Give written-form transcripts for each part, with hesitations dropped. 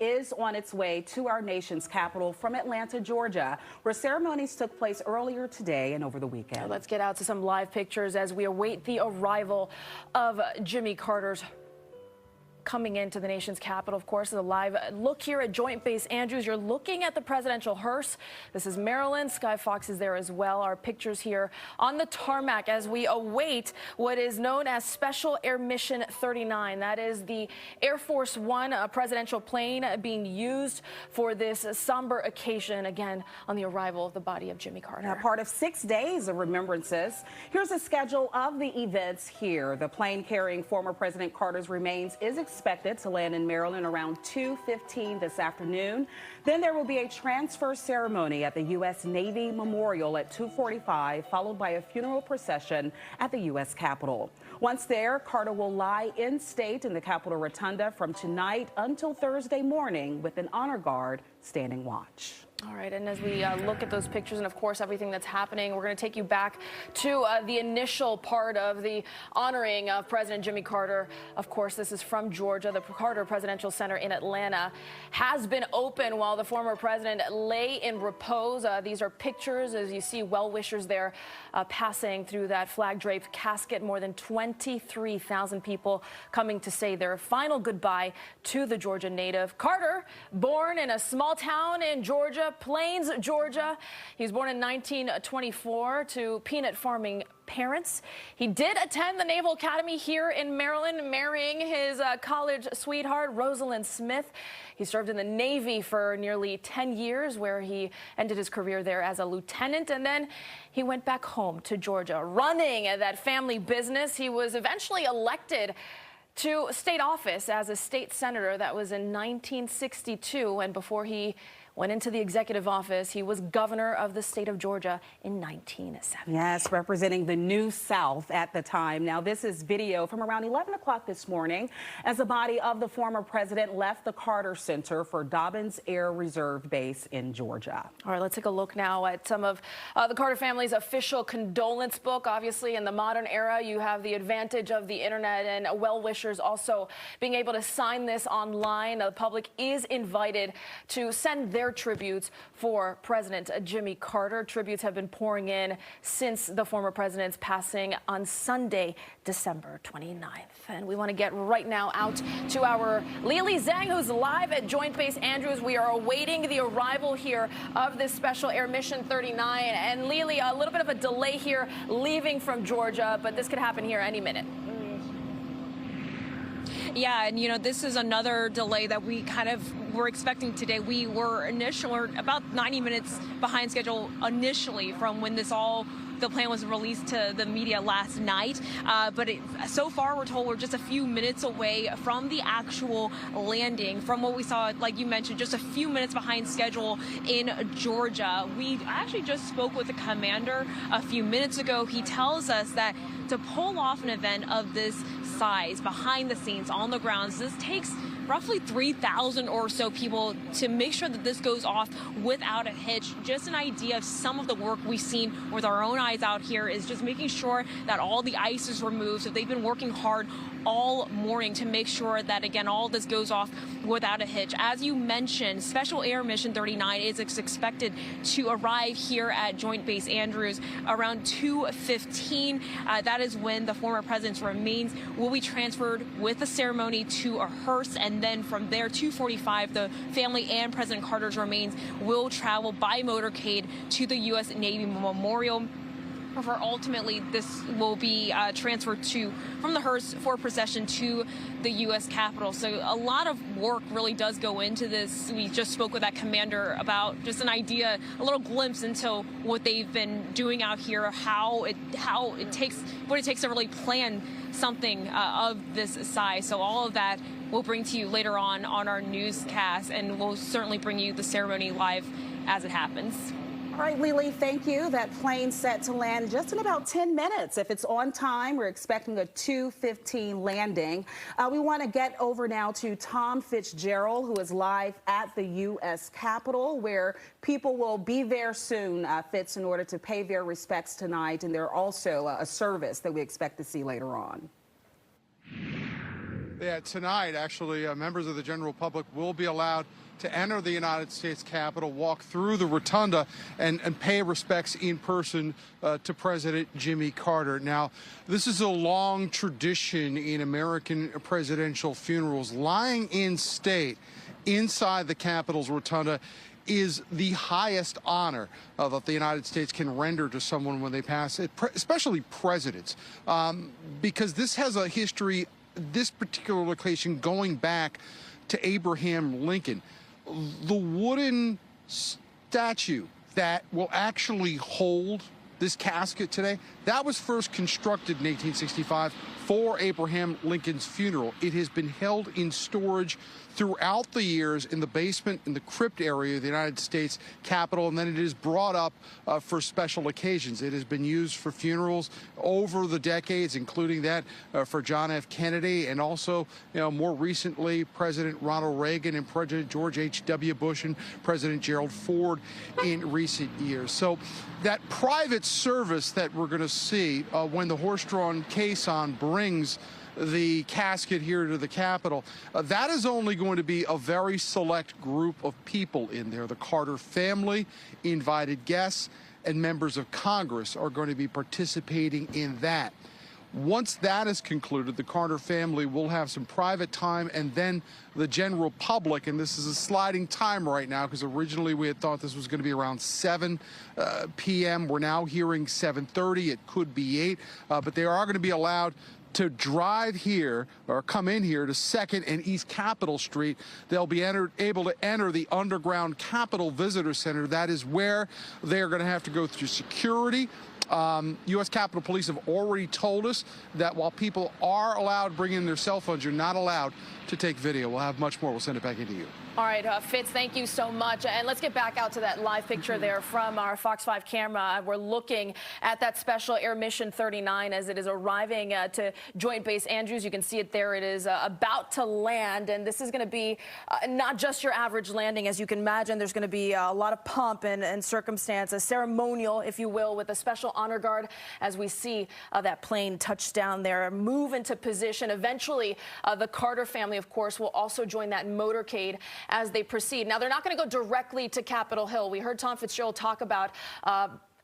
is on its way to our nation's capital from Atlanta, Georgia, where ceremonies took place earlier today and over the weekend. Let's get out to some live pictures as we await the arrival of Jimmy Carter's coming into the nation's capital. Of course, a live look here at Joint Base Andrews. You're looking at the presidential hearse. This is Maryland. Sky Fox is there as well. Our pictures here on the tarmac as we await what is known as Special Air Mission 39. That is the Air Force One presidential plane being used for this somber occasion, again, on the arrival of the body of Jimmy Carter. Now, part of 6 days of remembrances. Here's a schedule of the events here. The plane carrying former President Carter's remains is expected to land in Maryland around 2:15 this afternoon. Then there will be a transfer ceremony at the U.S. Navy Memorial at 2:45, followed by a funeral procession at the U.S. Capitol. Once there, Carter will lie in state in the Capitol Rotunda from tonight until Thursday morning with an honor guard standing watch. All right, and as we look at those pictures and, of course, everything that's happening, we're going to take you back to the initial part of the honoring of President Jimmy Carter. Of course, this is from Georgia. The Carter Presidential Center in Atlanta has been open while the former president lay in repose. These are pictures, as you see, well-wishers there passing through that flag-draped casket. More than 23,000 people coming to say their final goodbye to the Georgia native. Carter, born in a small town in Georgia, Plains, Georgia. He was born in 1924 to peanut farming parents. He did attend the Naval Academy here in Maryland, marrying his college sweetheart, Rosalind Smith. He served in the Navy for nearly 10 years, where he ended his career there as a lieutenant, and then he went back home to Georgia, running that family business. He was eventually elected to state office as a state senator. That was in 1962, and before he went into the executive office, he was governor of the state of Georgia in 1970. Yes, representing the New South at the time. Now, this is video from around 11 o'clock this morning as the body of the former president left the Carter Center for Dobbins Air Reserve Base in Georgia. All right, let's take a look now at some of the Carter family's official condolence book. Obviously, in the modern era, you have the advantage of the internet and well-wishers also being able to sign this online. The public is invited to send their tributes for President Jimmy Carter. Tributes have been pouring in since the former president's passing on Sunday, December 29th. And we want to get right now out to our Lily Zhang, who's live at Joint Base Andrews. We are awaiting the arrival here of this Special Air Mission 39. And Lily, a little bit of a delay here leaving from Georgia, but this could happen here any minute. Yeah, and this is another delay that we kind of were expecting today. We were about 90 minutes behind schedule initially from when the plan was released to the media last night. But so far, we're told we're just a few minutes away from the actual landing. From what we saw, like you mentioned, just a few minutes behind schedule in Georgia. We actually just spoke with the commander a few minutes ago. He tells us that to pull off an event of this size behind the scenes on the grounds, this takes roughly 3,000 or so people to make sure that this goes off without a hitch. Just an idea of some of the work we've seen with our own eyes out here is just making sure that all the ice is removed. So they've been working hard all morning to make sure that, again, all this goes off without a hitch. As you mentioned, Special Air Mission 39 is expected to arrive here at Joint Base Andrews around 2:15. That is when the former president's remains will be transferred with a ceremony to a hearse, and then from there, 2:45, the family and President Carter's remains will travel by motorcade to the U.S. Navy Memorial. For ultimately, this will be transferred from the hearse for procession to the U.S. Capitol. So a lot of work really does go into this. We just spoke with that commander about just an idea, a little glimpse into what they've been doing out here, what it takes to really plan something of this size. So all of that we'll bring to you later on our newscast, and we'll certainly bring you the ceremony live as it happens. All right, Lily, thank you. That plane set to land just in about 10 minutes. If it's on time, we're expecting a 2:15 landing. We want to get over now to Tom Fitzgerald, who is live at the U.S. Capitol, where people will be there soon, Fitz, in order to pay their respects tonight. And there's also a service that we expect to see later on. Yeah, tonight, actually, members of the general public will be allowed to enter the United States Capitol, walk through the rotunda, and pay respects in person to President Jimmy Carter. Now, this is a long tradition in American presidential funerals. Lying in state inside the Capitol's rotunda is the highest honor that the United States can render to someone when they pass, especially presidents, because this has a history, this particular location going back to Abraham Lincoln. The wooden statue that will actually hold this casket today, that was first constructed in 1865 for Abraham Lincoln's funeral. It has been held in storage throughout the years in the basement, in the crypt area of the United States Capitol, and then it is brought up for special occasions. It has been used for funerals over the decades, including that for John F. Kennedy, and also, more recently, President Ronald Reagan and President George H.W. Bush and President Gerald Ford in recent years. So that private service that we're going to see when the horse-drawn caisson brings the casket here to the Capitol, that is only going to be a very select group of people in there. The Carter family, invited guests, and members of Congress are going to be participating in that. Once that is concluded, the Carter family will have some private time, and then the general public, and this is a sliding time right now because originally we had thought this was going to be around 7 p.m. We're now hearing 7:30. It could be 8, but they are going to be allowed to drive here or come in here to 2nd and East Capitol Street. They'll be able to enter the underground Capitol Visitor Center. That is where they're going to have to go through security. U.S. Capitol Police have already told us that while people are allowed to bring in their cell phones, you're not allowed to take video. We'll have much more. We'll send it back into you. All right, Fitz, thank you so much. And let's get back out to that live picture there from our Fox 5 camera. We're looking at that Special Air Mission 39 as it is arriving to Joint Base Andrews. You can see it there. It is about to land, and this is going to be not just your average landing. As you can imagine, there's going to be a lot of pomp and circumstance, a ceremonial, if you will, with a special honor guard as we see that plane touch down there, move into position. Eventually, the Carter family, of course, will also join that motorcade as they proceed. Now, they're not going to go directly to Capitol Hill. We heard Tom Fitzgerald talk about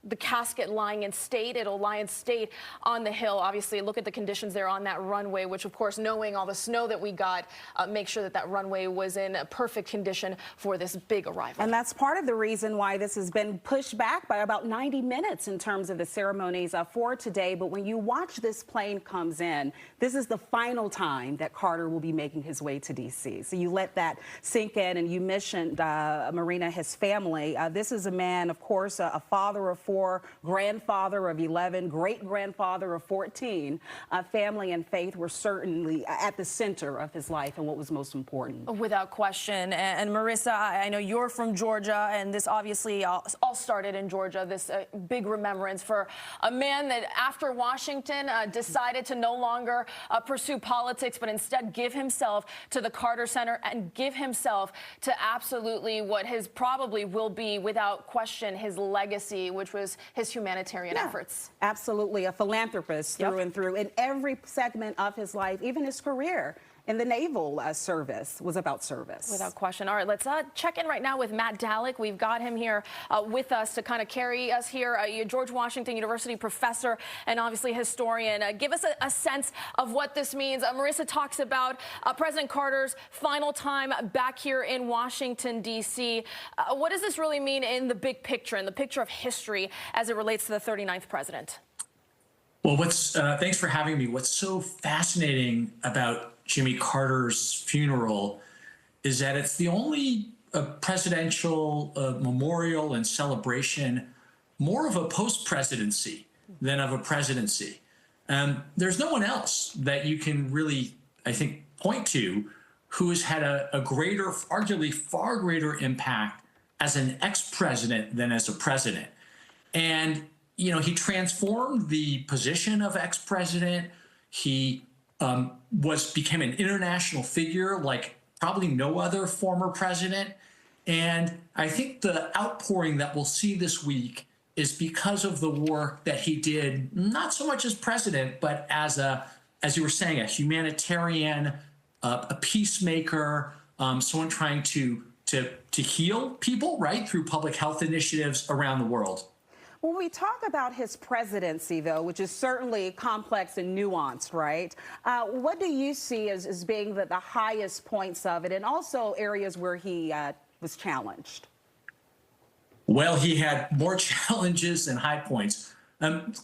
the casket lying in state. It'll lie in state on the Hill. Obviously, look at the conditions there on that runway, which, of course, knowing all the snow that we got, make sure that that runway was in perfect condition for this big arrival. And that's part of the reason why this has been pushed back by about 90 minutes in terms of the ceremonies for today. But when you watch this plane comes in, this is the final time that Carter will be making his way to D.C. So you let that sink in, and you mentioned, Marina, his family. This is a man, of course, a father of 4, grandfather of 11, great-grandfather of 14. Family and faith were certainly at the center of his life and what was most important. Without question. And Marissa, I know you're from Georgia, and this obviously all started in Georgia, this big remembrance for a man that after Washington decided to no longer pursue politics, but instead give himself to the Carter Center and give himself to absolutely what his probably will be, without question, his legacy, which was his humanitarian efforts. Absolutely. A philanthropist through and through. In every segment of his life, even his career in the Naval service was about service. Without question. All right, let's check in right now with Matt Dallek. We've got him here with us to kind of carry us here. George Washington University professor and obviously historian. Give us a sense of what this means. Marissa talks about President Carter's final time back here in Washington, D.C. What does this really mean in the big picture, in the picture of history as it relates to the 39th president? Well, thanks for having me. What's so fascinating about Jimmy Carter's funeral is that it's the only presidential memorial and celebration more of a post-presidency than of a presidency. There's no one else that you can really, I think, point to who has had a greater, arguably far greater impact as an ex-president than as a president. And, he transformed the position of ex-president. He became an international figure like probably no other former president. And I think the outpouring that we'll see this week is because of the work that he did, not so much as president, but as you were saying, a humanitarian a peacemaker, someone trying to heal people, right, through public health initiatives around the world. When we talk about his presidency, though, which is certainly complex and nuanced, right? What do you see as being the highest points of it, and also areas where he was challenged? Well, he had more challenges than high points.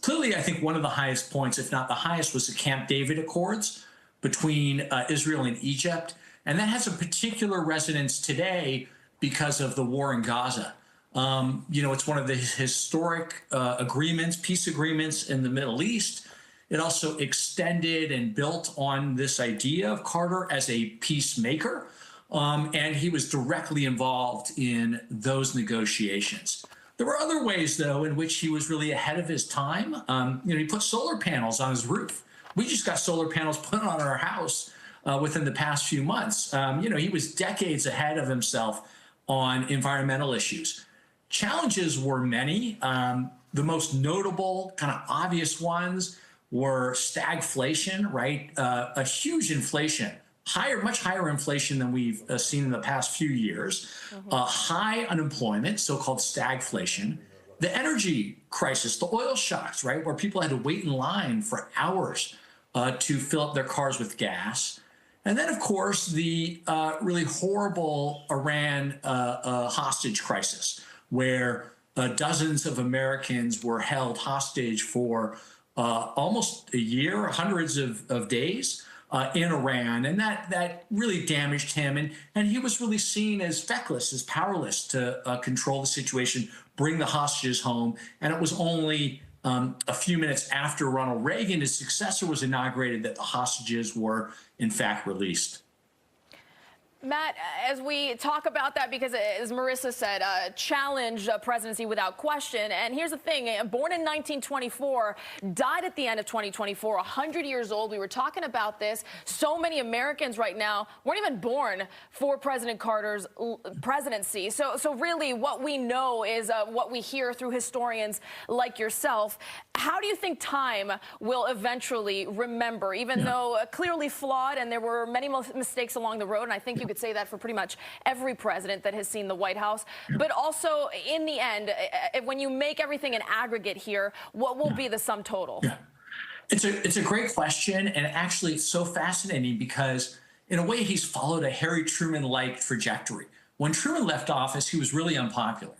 Clearly, I think one of the highest points, if not the highest, was the Camp David Accords between Israel and Egypt. And that has a particular resonance today because of the war in Gaza. It's one of the historic agreements, peace agreements in the Middle East. It also extended and built on this idea of Carter as a peacemaker. And he was directly involved in those negotiations. There were other ways, though, in which he was really ahead of his time. He put solar panels on his roof. We just got solar panels put on our house within the past few months. He was decades ahead of himself on environmental issues. Challenges were many. The most notable, kind of obvious ones were stagflation, right? A huge inflation, much higher inflation than we've seen in the past few years. High unemployment, so-called stagflation. The energy crisis, the oil shocks, right? Where people had to wait in line for hours to fill up their cars with gas. And then, of course, the really horrible Iran hostage crisis, where dozens of Americans were held hostage for almost a year, hundreds of days in Iran. And that really damaged him. And he was really seen as feckless, as powerless to control the situation, bring the hostages home. And it was only a few minutes after Ronald Reagan, his successor, was inaugurated, that the hostages were, in fact, released. Matt, as we talk about that, because as Marissa said, challenge presidency without question. And here's the thing, born in 1924, died at the end of 2024, 100 years old. We were talking about this. So many Americans right now weren't even born for President Carter's presidency. So really what we know is what we hear through historians like yourself. How do you think time will eventually remember, even though clearly flawed, and there were many mistakes along the road, and I think you could say that for pretty much every president that has seen the White House. But also, in the end, when you make everything an aggregate here, what will be the sum total? It's a great question, and actually it's so fascinating because, in a way, he's followed a Harry Truman-like trajectory. When Truman left office, he was really unpopular.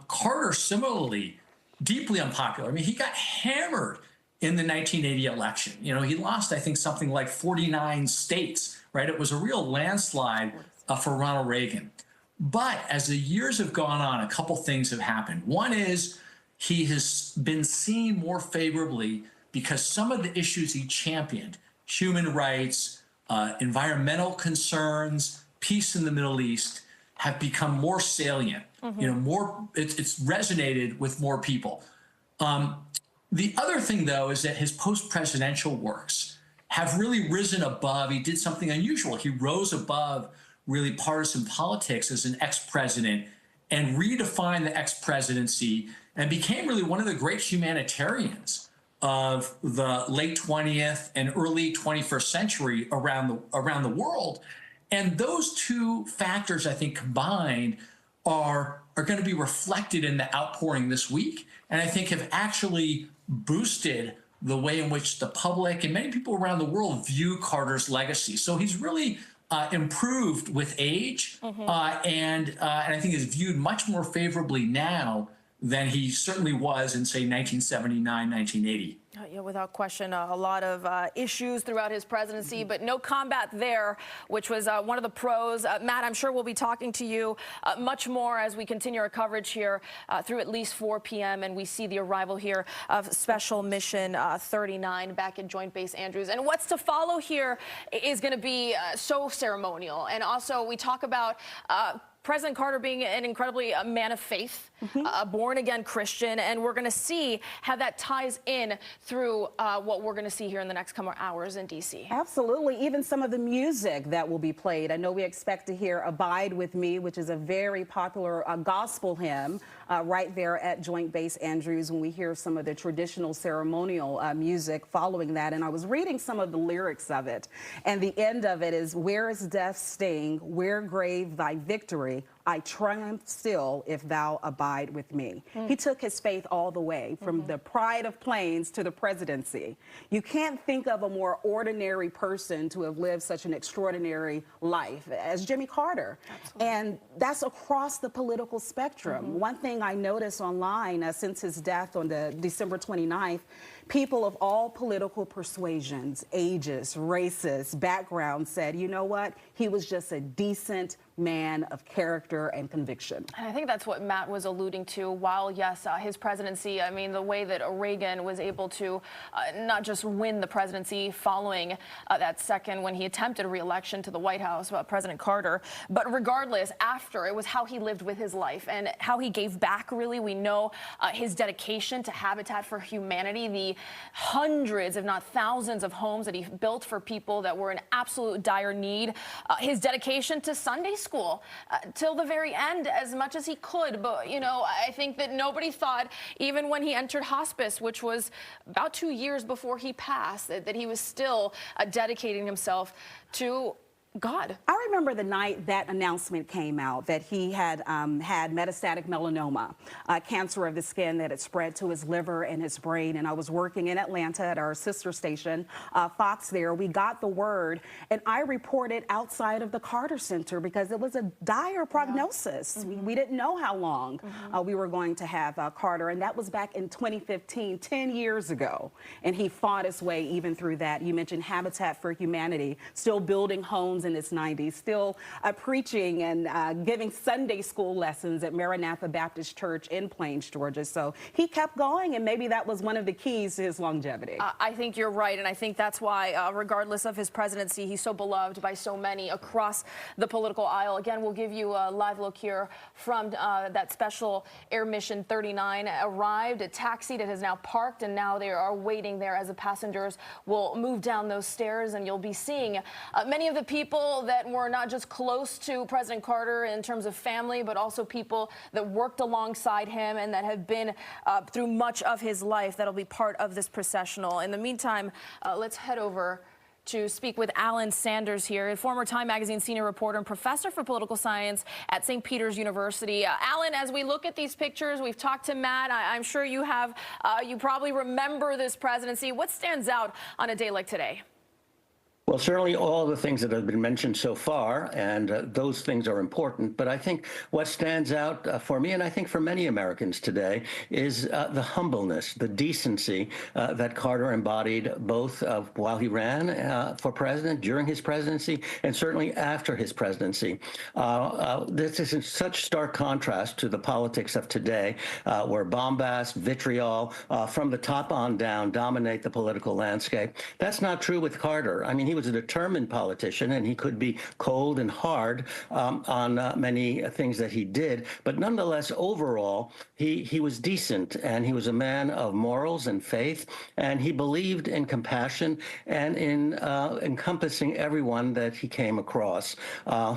Carter, similarly, deeply unpopular. I mean, he got hammered in the 1980 election. He lost, I think, something like 49 states, right? It was a real landslide for Ronald Reagan. But as the years have gone on, a couple things have happened. One is he has been seen more favorably because some of the issues he championed, human rights, environmental concerns, peace in the Middle East, have become more salient. It's resonated with more people. The other thing, though, is that his post-presidential works have really risen above. He did something unusual. He rose above really partisan politics as an ex-president and redefined the ex-presidency and became really one of the great humanitarians of the late 20th and early 21st century around the world. And those two factors, I think, combined are going to be reflected in the outpouring this week, and I think have actually boosted the way in which the public and many people around the world view Carter's legacy. So he's really improved with age, and I think is viewed much more favorably now than he certainly was in, say, 1979, 1980. Yeah, without question, a lot of issues throughout his presidency, but no combat there, which was one of the pros. Matt, I'm sure we'll be talking to you much more as we continue our coverage here through at least 4 p.m. and we see the arrival here of Special Mission 39 back at Joint Base Andrews. And what's to follow here is going to be so ceremonial. And also, we talk about President Carter being an incredibly man of faith, a born-again Christian, and we're going to see how that ties in through what we're going to see here in the next couple hours in D.C. Absolutely. Even some of the music that will be played. I know we expect to hear Abide With Me, which is a very popular gospel hymn right there at Joint Base Andrews, when we hear some of the traditional ceremonial music following that. And I was reading some of the lyrics of it, and the end of it is, where is death's sting? Where, grave, thy victory? I triumph still if thou abide with me. He took his faith all the way, from the pride of plains to the presidency. You can't think of a more ordinary person to have lived such an extraordinary life as Jimmy Carter. Absolutely. And that's across the political spectrum. One thing I noticed online since his death on the December 29th, people of all political persuasions, ages, races, backgrounds said, you know what? He was just a decent man of character and conviction. And I think that's what Matt was alluding to. While, yes, his presidency, I mean, the way that Reagan was able to not just win the presidency following that second when he attempted re-election to the White House, President Carter, but regardless, after, it was how he lived with his life and how he gave back, really. We know his dedication to Habitat for Humanity, the hundreds, if not thousands, of homes that he built for people that were in absolute dire need, his dedication to Sunday school till the very end, as much as he could. But, you know, I think that nobody thought, even when he entered hospice, which was about 2 years before he passed, that he was still dedicating himself to God. I remember the night that announcement came out that he had had metastatic melanoma, cancer of the skin that had spread to his liver and his brain. And I was working in Atlanta at our sister station, Fox there. We got the word, and I reported outside of the Carter Center because it was a dire prognosis. We didn't know how long we were going to have Carter, and that was back in 2015, 10 years ago. And he fought his way even through that. You mentioned Habitat for Humanity, still building homes in his 90s, still preaching and giving Sunday school lessons at Maranatha Baptist Church in Plains, Georgia. So he kept going, and maybe that was one of the keys to his longevity. I think you're right, and I think that's why, regardless of his presidency, he's so beloved by so many across the political aisle. Again, we'll give you a live look here from that special Air Mission 39 arrived, a taxi that has now parked, and now they are waiting there as the passengers will move down those stairs, and you'll be seeing many of the people that were not just close to President Carter in terms of family, but also people that worked alongside him and that have been through much of his life that'll be part of this processional. In the meantime, let's head over to speak with Alan Sanders here, a former Time Magazine senior reporter and professor for political science at St. Peter's University. Alan, as we look at these pictures, we've talked to Matt. I'm sure you have, you probably remember this presidency. What stands out on a day like today? Well, certainly all the things that have been mentioned so far, and those things are important. But I think what stands out for me, and I think for many Americans today, is the humbleness, the decency that Carter embodied both while he ran for president, during his presidency, and certainly after his presidency. This is in such stark contrast to the politics of today, where bombast, vitriol, from the top on down dominate the political landscape. That's not true with Carter. I mean, he was a determined politician, and he could be cold and hard on many things that he did. But nonetheless, overall, he was decent, and he was a man of morals and faith, and he believed in compassion and in encompassing everyone that he came across.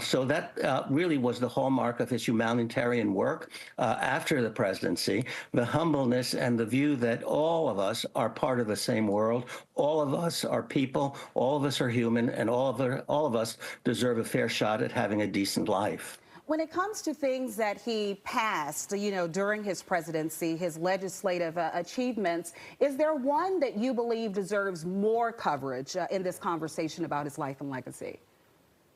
So that really was the hallmark of his humanitarian work after the presidency, the humbleness and the view that all of us are part of the same world. All of us are people, all of us are human, and all of us deserve a fair shot at having a decent life. When it comes to things that he passed, you know, during his presidency, his legislative achievements, is there one that you believe deserves more coverage in this conversation about his life and legacy?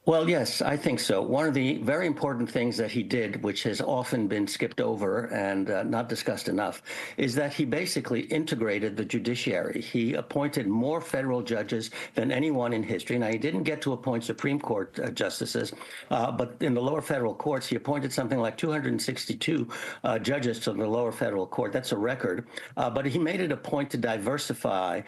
Well, yes, I think so. One of the very important things that he did, which has often been skipped over and not discussed enough, is that he basically integrated the judiciary. He appointed more federal judges than anyone in history. Now, he didn't get to appoint Supreme Court justices, but in the lower federal courts, he appointed something like 262 judges to the lower federal court. That's a record. But he made it a point to diversify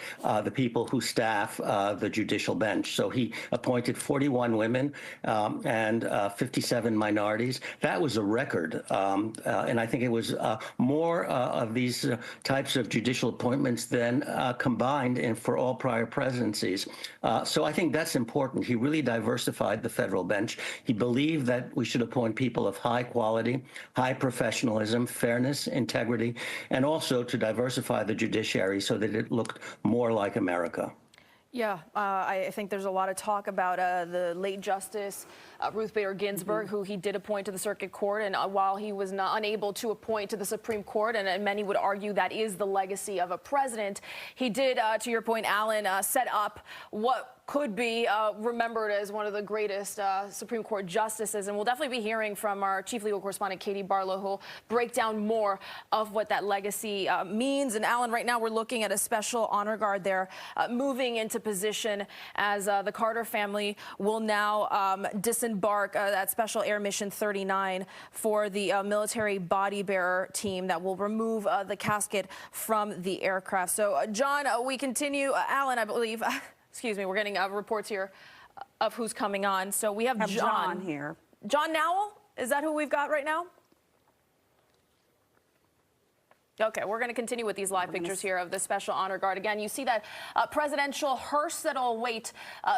the people who staff the judicial bench. So he appointed 41 women women and 57 minorities. That was a record. And I think it was more of these types of judicial appointments than combined for all prior presidencies. So I think that's important. He really diversified the federal bench. He believed that we should appoint people of high quality, high professionalism, fairness, integrity, and also to diversify the judiciary so that it looked more like America. Yeah, I think there's a lot of talk about the late Justice Ruth Bader Ginsburg, who he did appoint to the Circuit Court, and while he was unable to appoint to the Supreme Court, and many would argue that is the legacy of a president, he did, to your point, Alan, set up what could be remembered as one of the greatest Supreme Court justices. And we'll definitely be hearing from our chief legal correspondent, Katie Barlow, who will break down more of what that legacy means. And Alan, right now we're looking at a special honor guard there moving into position as the Carter family will now disembark that Special Air Mission 39 for the military body bearer team that will remove the casket from the aircraft. So, John, we continue. Alan, I believe. Excuse me, we're getting reports here of who's coming on. So we have John here. John Naval, is that who we've got right now? Okay, we're going to continue with these live pictures here of the Special Honor Guard. Again, you see that presidential hearse that'll await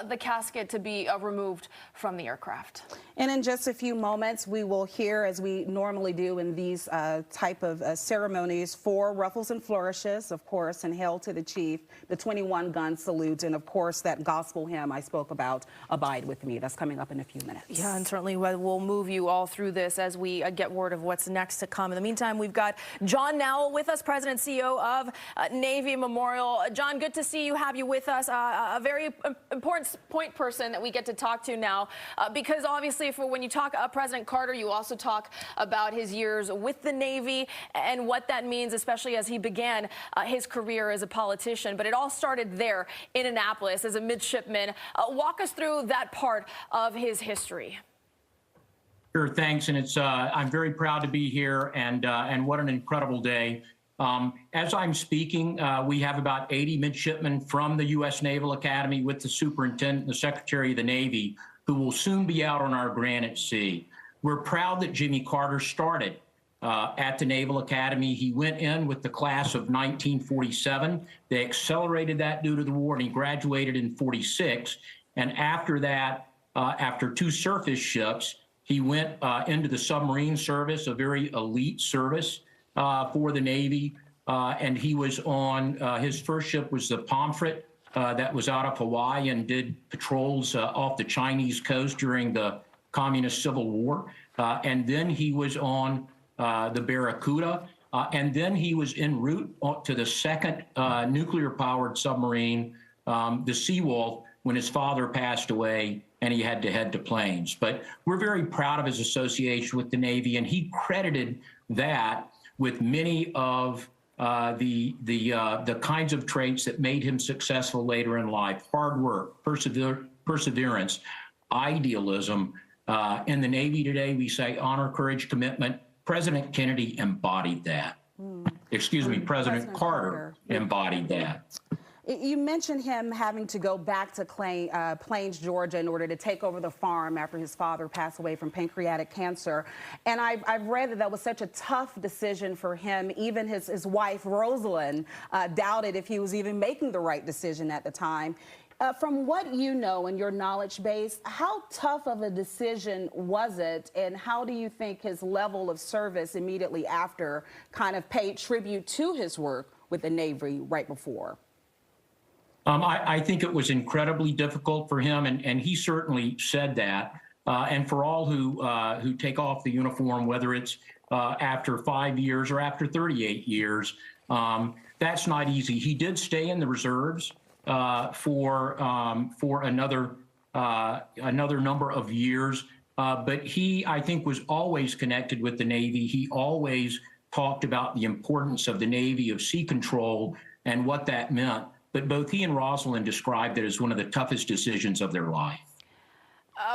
the casket to be removed from the aircraft. And in just a few moments, we will hear, as we normally do in these type of ceremonies, 4 ruffles and flourishes, of course, and hail to the chief, the 21-gun salute, and of course that gospel hymn I spoke about, Abide With Me. That's coming up in a few minutes. Yeah, and certainly we'll move you all through this as we get word of what's next to come. In the meantime, we've got John Naval with us, President and CEO of Navy Memorial. John, good to see you, have you with us. A very important point person that we get to talk to now, because obviously for when you talk President Carter, you also talk about his years with the Navy and what that means, especially as he began his career as a politician. But it all started there in Annapolis as a midshipman. Walk us through that part of his history. Sure, thanks, and it's I'm very proud to be here, and what an incredible day. As I'm speaking, we have about 80 midshipmen from the U.S. Naval Academy with the Superintendent and the Secretary of the Navy who will soon be out on our granite sea. We're proud that Jimmy Carter started at the Naval Academy. He went in with the class of 1947. They accelerated that due to the war, and he graduated in 46. And after that, after 2 surface ships, he went into the submarine service, a very elite service for the Navy. And he was on, his first ship was the Pomfret that was out of Hawaii and did patrols off the Chinese coast during the Communist Civil War. And then he was on the Barracuda. And then he was en route to the second nuclear-powered submarine, the Seawolf, when his father passed away and he had to head to planes. But we're very proud of his association with the Navy, and he credited that with many of the kinds of traits that made him successful later in life: hard work, perseverance, idealism. In the Navy today, we say honor, courage, commitment. President Kennedy embodied that. Excuse me, President Carter embodied that. You mentioned him having to go back to Plains, Georgia, in order to take over the farm after his father passed away from pancreatic cancer. And I've read that was such a tough decision for him. Even his wife, Rosalind, doubted if he was even making the right decision at the time. From what you know and your knowledge base, how tough of a decision was it, and how do you think his level of service immediately after kind of paid tribute to his work with the Navy right before? I think it was incredibly difficult for him, and he certainly said that. And for all who take off the uniform, whether it's after 5 years or after 38 years, that's not easy. He did stay in the reserves for another number of years, but he, I think, was always connected with the Navy. He always talked about the importance of the Navy, of sea control, and what that meant. But both he and Rosalind described it as one of the toughest decisions of their life.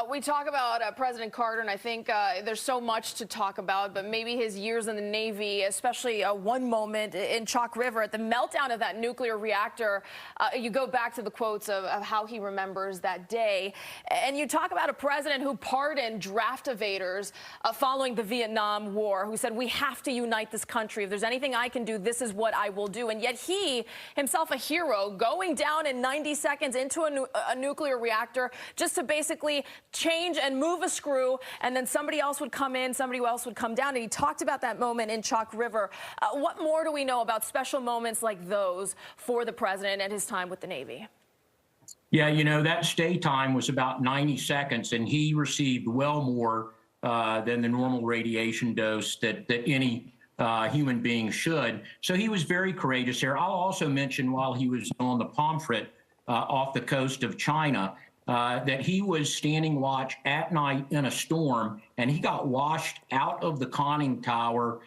We talk about President Carter, and I think there's so much to talk about, but maybe his years in the Navy, especially one moment in Chalk River at the meltdown of that nuclear reactor. You go back to the quotes of how he remembers that day. And you talk about a president who pardoned draft evaders following the Vietnam War, who said, we have to unite this country. If there's anything I can do, this is what I will do. And yet he, himself a hero, going down in 90 seconds into a nuclear reactor just to basically change and move a screw, and then somebody else would come in, somebody else would come down. And he talked about that moment in Chalk River. What more do we know about special moments like those for the president and his time with the Navy? Yeah, you know, that stay time was about 90 seconds, and he received well more than the normal radiation dose that any human being should. So he was very courageous there. I'll also mention, while he was on the Pomfret off the coast of China, that he was standing watch at night in a storm, and he got washed out of the conning tower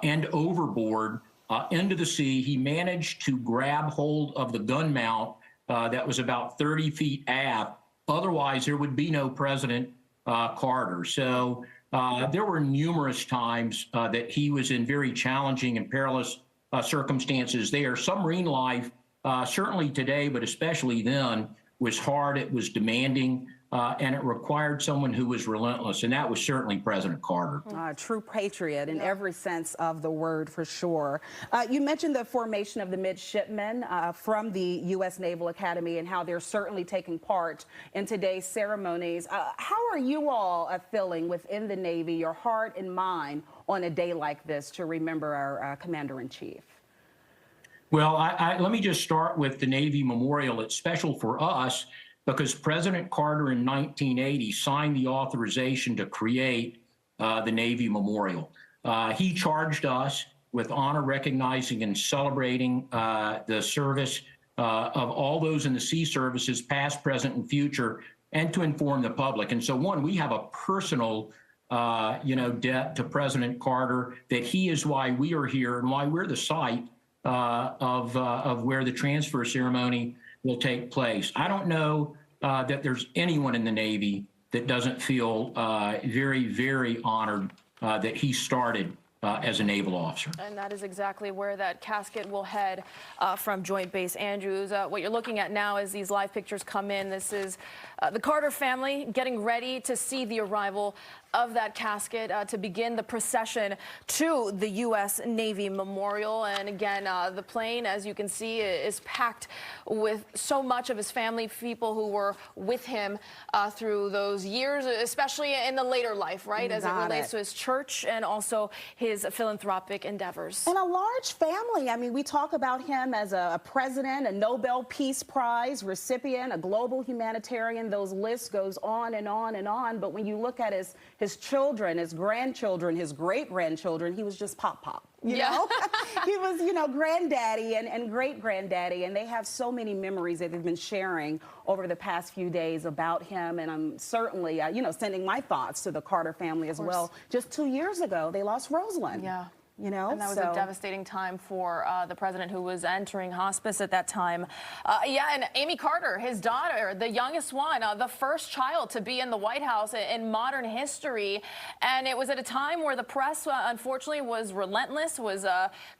and overboard into the sea. He managed to grab hold of the gun mount that was about 30 feet aft. Otherwise, there would be no President Carter. So there were numerous times that he was in very challenging and perilous circumstances there. Submarine life, certainly today, but especially then, was hard, it was demanding, and it required someone who was relentless, and that was certainly President Carter. True patriot in every sense of the word, for sure. You mentioned the formation of the midshipmen from the U.S. Naval Academy and how they're certainly taking part in today's ceremonies. How are you all feeling within the Navy, your heart and mind, on a day like this to remember our Commander-in-Chief? Well, let me just start with the Navy Memorial. It's special for us because President Carter in 1980 signed the authorization to create the Navy Memorial. He charged us with honor, recognizing and celebrating the service of all those in the sea services, past, present, and future, and to inform the public. And so, one, we have a personal debt to President Carter, that he is why we are here and why we're the site of where the transfer ceremony will take place. I don't know that there's anyone in the Navy that doesn't feel very, very honored that he started as a naval officer. And that is exactly where that casket will head from Joint Base Andrews. What you're looking at now as these live pictures come in, this is the Carter family getting ready to see the arrival of that casket to begin the procession to the U.S. Navy Memorial. And again, the plane, as you can see, is packed with so much of his family, people who were with him through those years, especially in the later life, right, as it relates to his church and also his philanthropic endeavors. And a large family. I mean, we talk about him as a president, a Nobel Peace Prize recipient, a global humanitarian. Those lists goes on and on and on. But when you look at his children, his grandchildren, his great-grandchildren, he was just pop. You know? He was, granddaddy and great-granddaddy, and they have so many memories that they've been sharing over the past few days about him. And I'm certainly, sending my thoughts to the Carter family as well. Just 2 years ago, they lost Rosalind. Yeah. And that was a devastating time for the president, who was entering hospice at that time. And Amy Carter, his daughter, the youngest one, the first child to be in the White House in modern history. And it was at a time where the press, unfortunately, was relentless, was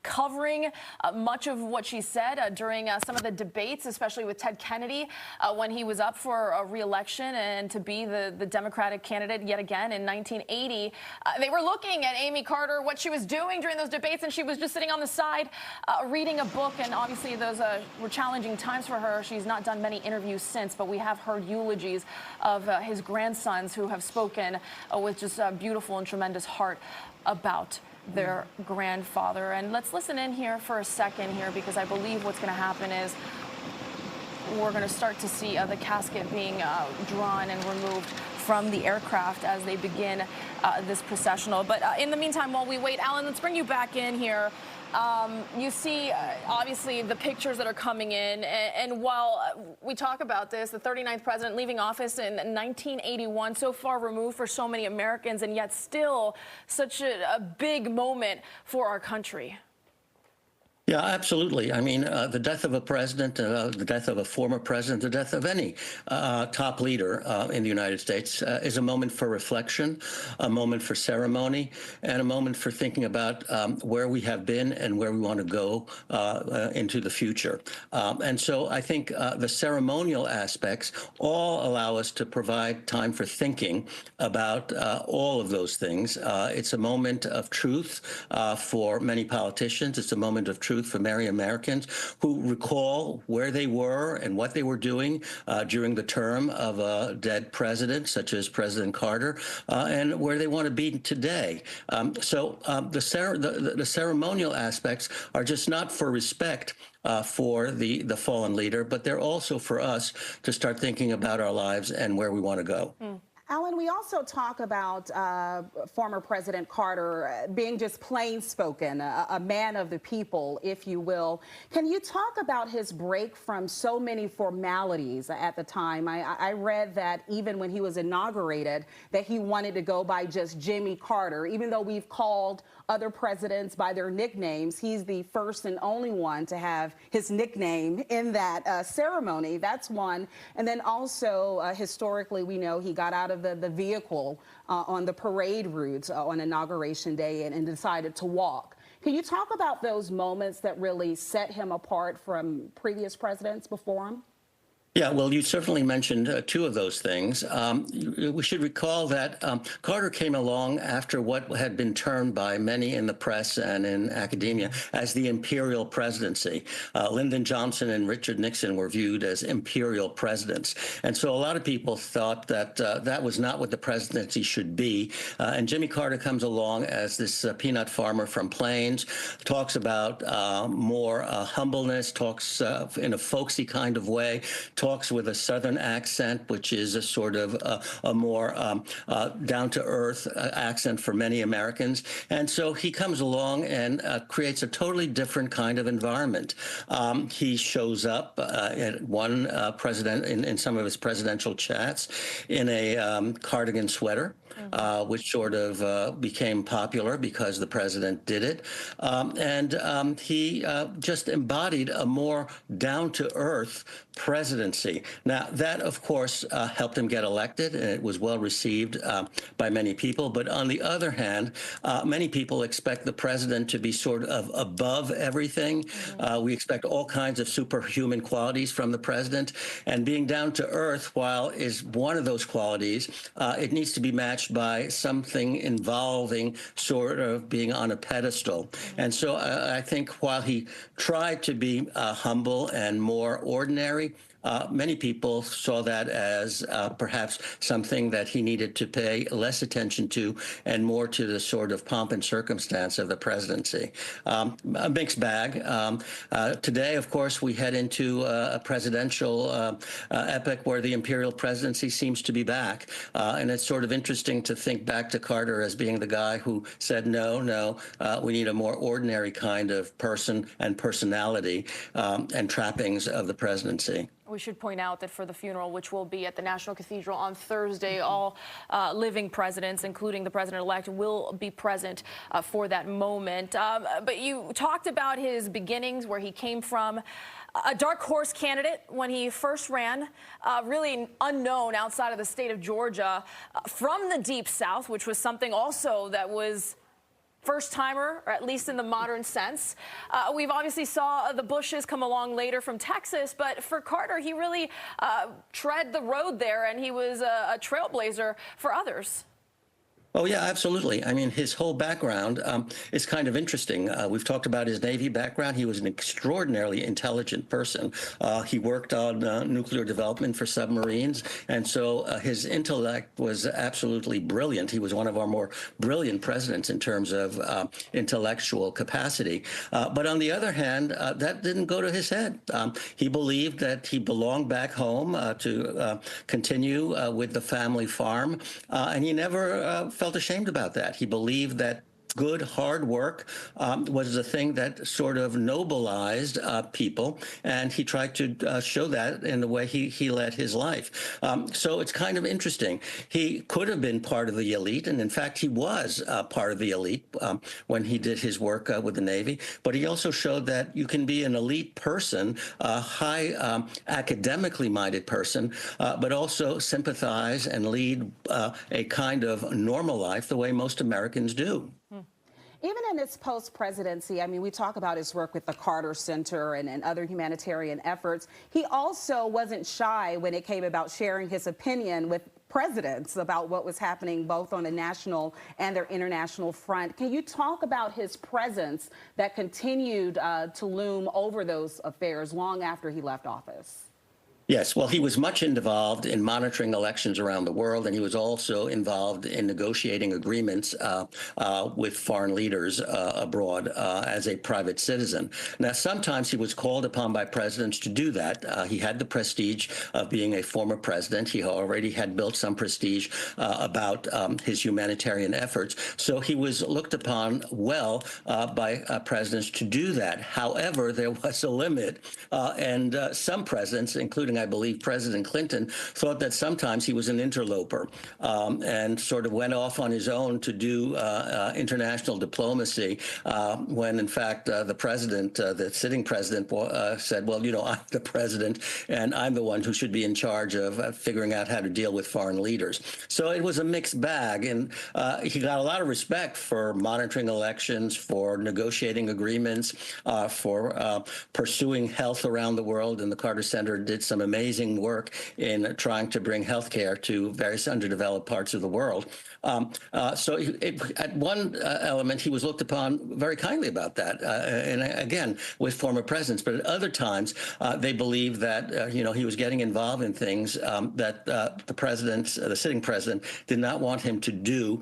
covering much of what she said during some of the debates, especially with Ted Kennedy, when he was up for a re-election and to be the Democratic candidate yet again in 1980. They were looking at Amy Carter, what she was doing during those debates, and she was just sitting on the side reading a book. And obviously those were challenging times for her. She's not done many interviews since, but we have heard eulogies of his grandsons who have spoken with just a beautiful and tremendous heart about their grandfather. And let's listen in here for a second here, because I believe what's going to happen is we're going to start to see the casket being drawn and removed from the aircraft as they begin this processional. But in the meantime, while we wait, Alan, let's bring you back in here. You see, obviously, the pictures that are coming in. And while we talk about this, the 39th president leaving office in 1981, so far removed for so many Americans, and yet still such a big moment for our country. Yeah, absolutely. I mean, the death of a president, the death of a former president, the death of any top leader in the United States is a moment for reflection, a moment for ceremony, and a moment for thinking about where we have been and where we want to go into the future. And so I think the ceremonial aspects all allow us to provide time for thinking about all of those things. It's a moment of truth for many politicians. It's a moment of truth for many Americans who recall where they were and what they were doing during the term of a dead president, such as President Carter, and where they want to be today. So the ceremonial aspects are just not for respect for the fallen leader, but they're also for us to start thinking about our lives and where we want to go. Alan, we also talk about former President Carter being just plain spoken, a man of the people, if you will. Can you talk about his break from so many formalities at the time? I read that even when he was inaugurated, that he wanted to go by just Jimmy Carter. Even though we've called other presidents by their nicknames, he's the first and only one to have his nickname in that ceremony. That's one. And then also, historically, we know he got out of the vehicle on the parade route on Inauguration Day and decided to walk. Can you talk about those moments that really set him apart from previous presidents before him? Yeah, well, you certainly mentioned two of those things. We should recall that Carter came along after what had been termed by many in the press and in academia as the imperial presidency. Lyndon Johnson and Richard Nixon were viewed as imperial presidents. And so a lot of people thought that that was not what the presidency should be. And Jimmy Carter comes along as this peanut farmer from Plains, talks about more humbleness, talks in a folksy kind of way, talks with a Southern accent, which is a sort of a more down-to-earth accent for many Americans. And so he comes along and creates a totally different kind of environment. He shows up at one president in some of his presidential chats in a cardigan sweater. Which sort of became popular because the president did it. And he just embodied a more down-to-earth presidency. Now, that, of course, helped him get elected, and it was well received by many people. But on the other hand, many people expect the president to be sort of above everything. We expect all kinds of superhuman qualities from the president. And being down-to-earth, while is one of those qualities, it needs to be matched by something involving sort of being on a pedestal. And so I think while he tried to be humble and more ordinary, many people saw that as perhaps something that he needed to pay less attention to and more to the sort of pomp and circumstance of the presidency. A mixed bag. Today, of course, we head into a presidential epoch where the imperial presidency seems to be back. And it's sort of interesting to think back to Carter as being the guy who said, no, we need a more ordinary kind of person and personality and trappings of the presidency. We should point out that for the funeral, which will be at the National Cathedral on Thursday, all living presidents, including the president-elect, will be present for that moment. But you talked about his beginnings, where he came from. A dark horse candidate when he first ran, really unknown outside of the state of Georgia, from the Deep South, which was something also that was first-timer, or at least in the modern sense. We've obviously saw the Bushes come along later from Texas, but for Carter, he really tread the road there, and he was a trailblazer for others. Oh, yeah, absolutely. I mean, his whole background is kind of interesting. We've talked about his Navy background. He was an extraordinarily intelligent person. He worked on nuclear development for submarines, and so his intellect was absolutely brilliant. He was one of our more brilliant presidents in terms of intellectual capacity. But on the other hand, that didn't go to his head. He believed that he belonged back home to continue with the family farm, and he never felt ashamed about that. He believed that good, hard work was the thing that sort of nobilized people, and he tried to show that in the way he led his life. So it's kind of interesting. He could have been part of the elite, and in fact, he was part of the elite when he did his work with the Navy, but he also showed that you can be an elite person, a high academically minded person, but also sympathize and lead a kind of normal life the way most Americans do. Even in his post-presidency, I mean, we talk about his work with the Carter Center and other humanitarian efforts. He also wasn't shy when it came about sharing his opinion with presidents about what was happening both on the national and their international front. Can you talk about his presence that continued to loom over those affairs long after he left office? Yes, well, he was much involved in monitoring elections around the world, and he was also involved in negotiating agreements with foreign leaders abroad as a private citizen. Now, sometimes he was called upon by presidents to do that. He had the prestige of being a former president. He already had built some prestige about his humanitarian efforts. So he was looked upon well by presidents to do that. However, there was a limit, and some presidents, including I believe President Clinton, thought that sometimes he was an interloper and sort of went off on his own to do international diplomacy when, in fact, the president, the sitting president, said, well, you know, I'm the president and I'm the one who should be in charge of figuring out how to deal with foreign leaders. So it was a mixed bag, and he got a lot of respect for monitoring elections, for negotiating agreements, for pursuing health around the world, and the Carter Center did some amazing work in trying to bring healthcare to various underdeveloped parts of the world. So at one element, he was looked upon very kindly about that, and again, with former presidents. But at other times, they believed that you know, he was getting involved in things that the sitting president, did not want him to do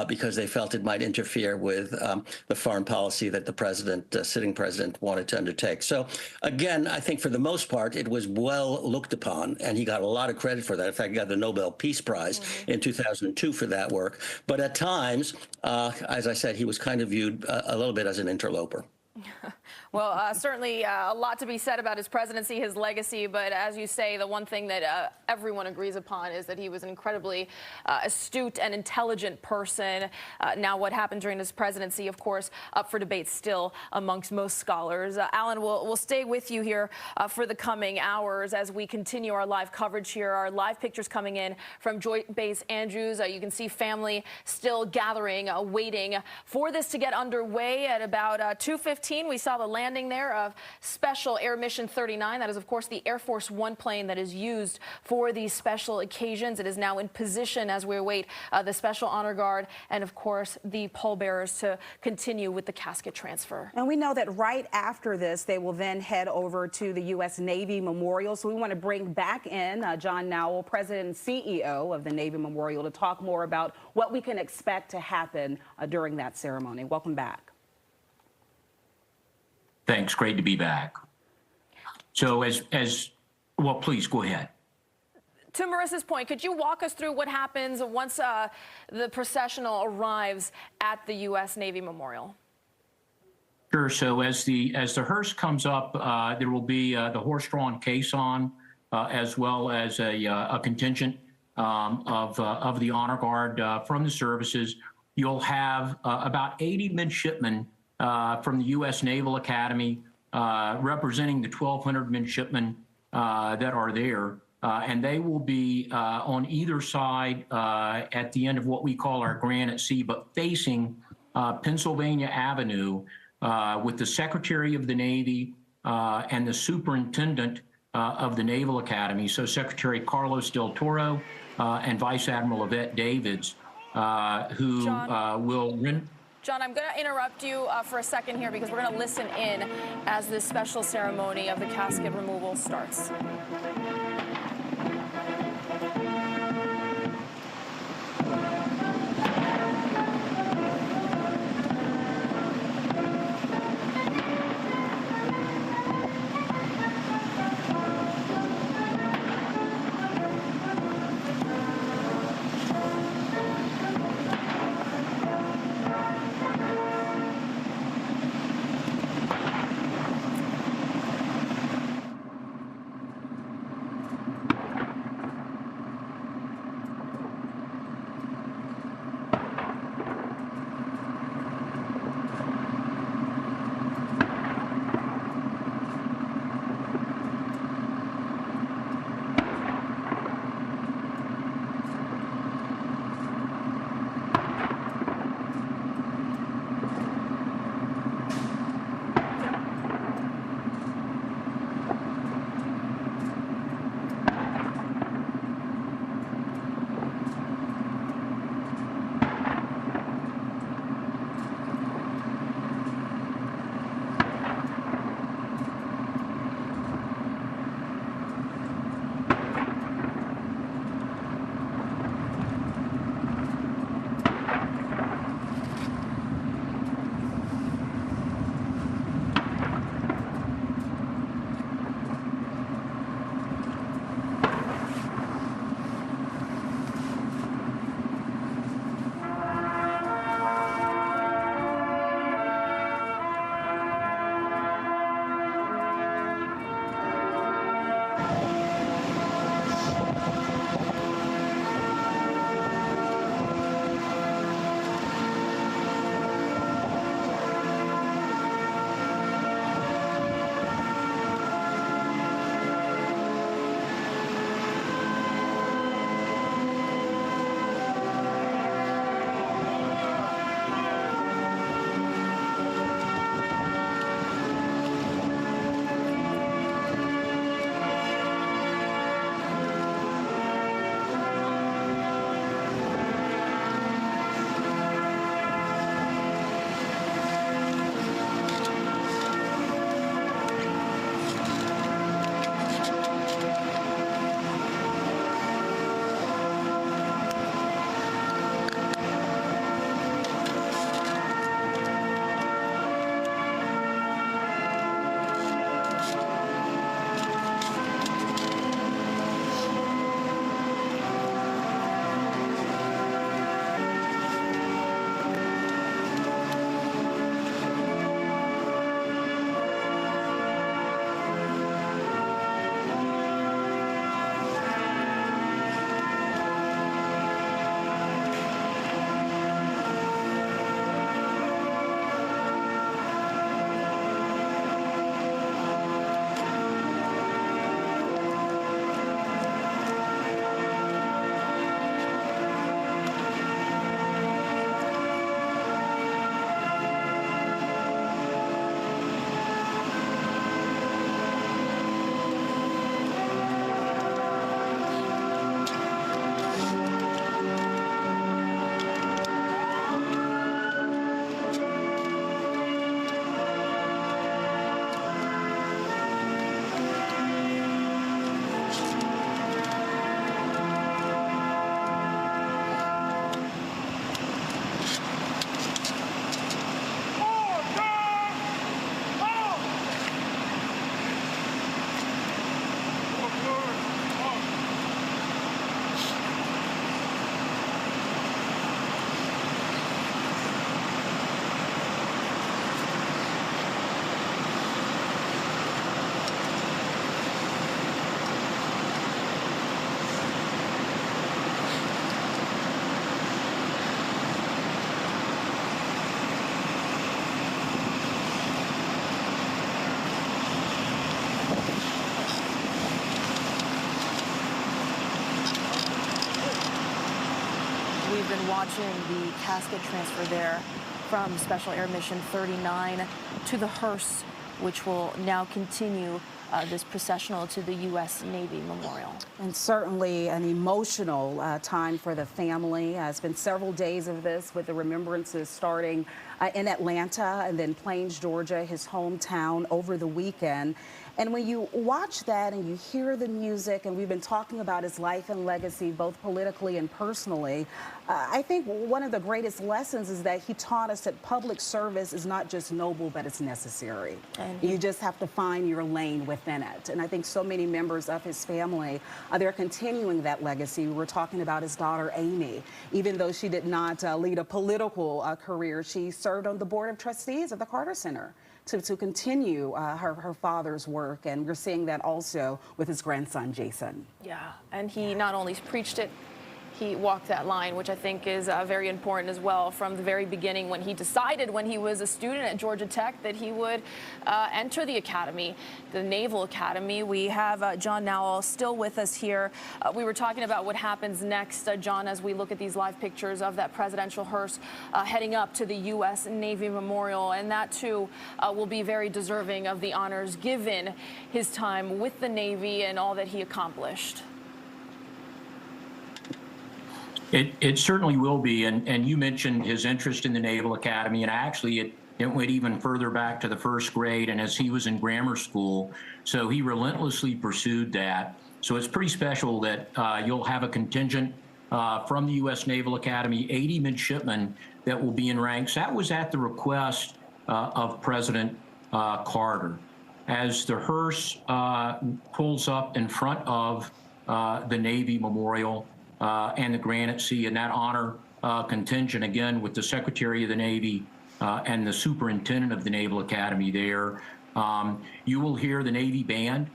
because they felt it might interfere with the foreign policy that the sitting president wanted to undertake. So again, I think for the most part, it was well looked upon, and he got a lot of credit for that. In fact, he got the Nobel Peace Prize in 2002 for that work. But at times, as I said, he was kind of viewed a little bit as an interloper. Well, certainly a lot to be said about his presidency, his legacy, but as you say, the one thing that everyone agrees upon is that he was an incredibly astute and intelligent person. Now, what happened during his presidency, of course, up for debate still amongst most scholars. Alan, we'll stay with you here for the coming hours as we continue our live coverage here. Our live pictures coming in from Joint Base Andrews. You can see family still gathering, waiting for this to get underway. At about 2:15, we saw the landing there of Special Air Mission 39. That is, of course, the Air Force One plane that is used for these special occasions. It is now in position as we await the Special Honor Guard and, of course, the pallbearers to continue with the casket transfer. And we know that right after this, they will then head over to the U.S. Navy Memorial. So we want to bring back in John Naval, President and CEO of the Navy Memorial, to talk more about what we can expect to happen during that ceremony. Welcome back. Thanks. Great to be back. So well, please go ahead. To Marissa's point, could you walk us through what happens once the processional arrives at the U.S. Navy Memorial? Sure. So as the hearse comes up, there will be the horse-drawn caisson, as well as a contingent of the honor guard from the services. You'll have about 80 midshipmen from the U.S. Naval Academy, representing the 1,200 midshipmen that are there. And they will be on either side at the end of what we call our Grand at Sea, but facing Pennsylvania Avenue with the Secretary of the Navy and the Superintendent of the Naval Academy, so Secretary Carlos Del Toro and Vice Admiral Yvette Davids, who will... John, I'm going to interrupt you for a second here because we're going to listen in as this special ceremony of the casket removal starts. watching the casket transfer there from Special Air Mission 39 to the hearse, which will now continue this processional to the U.S. Navy Memorial. And certainly an emotional time for the family. It's been several days of this, with the remembrances starting in Atlanta and then Plains, Georgia, his hometown, over the weekend. And when you watch that and you hear the music, and we've been talking about his life and legacy, both politically and personally, I think one of the greatest lessons is that he taught us that public service is not just noble, but it's necessary. And you just have to find your lane within it. And I think so many members of his family, they're continuing that legacy. We were talking about his daughter, Amy. Even though she did not lead a political career, she served on the board of trustees of the Carter Center to continue her father's work, and we're seeing that also with his grandson, Jason. Yeah, and he not only preached it, he walked that line, which I think is very important as well, from the very beginning, when he decided, when he was a student at Georgia Tech, that he would enter the academy, the Naval Academy. We have John Naval still with us here. We were talking about what happens next, John, as we look at these live pictures of that presidential hearse heading up to the U.S. Navy Memorial, and that too will be very deserving of the honors given his time with the Navy and all that he accomplished. It certainly will be, and you mentioned his interest in the Naval Academy, and actually it went even further back to the first grade, and as he was in grammar school, so he relentlessly pursued that. So it's pretty special that you'll have a contingent from the U.S. Naval Academy, 80 midshipmen that will be in ranks. That was at the request of President Carter. As the hearse pulls up in front of the Navy Memorial, and the Granite Sea, and that honor contingent, again, with the Secretary of the Navy and the Superintendent of the Naval Academy there. You will hear the Navy Band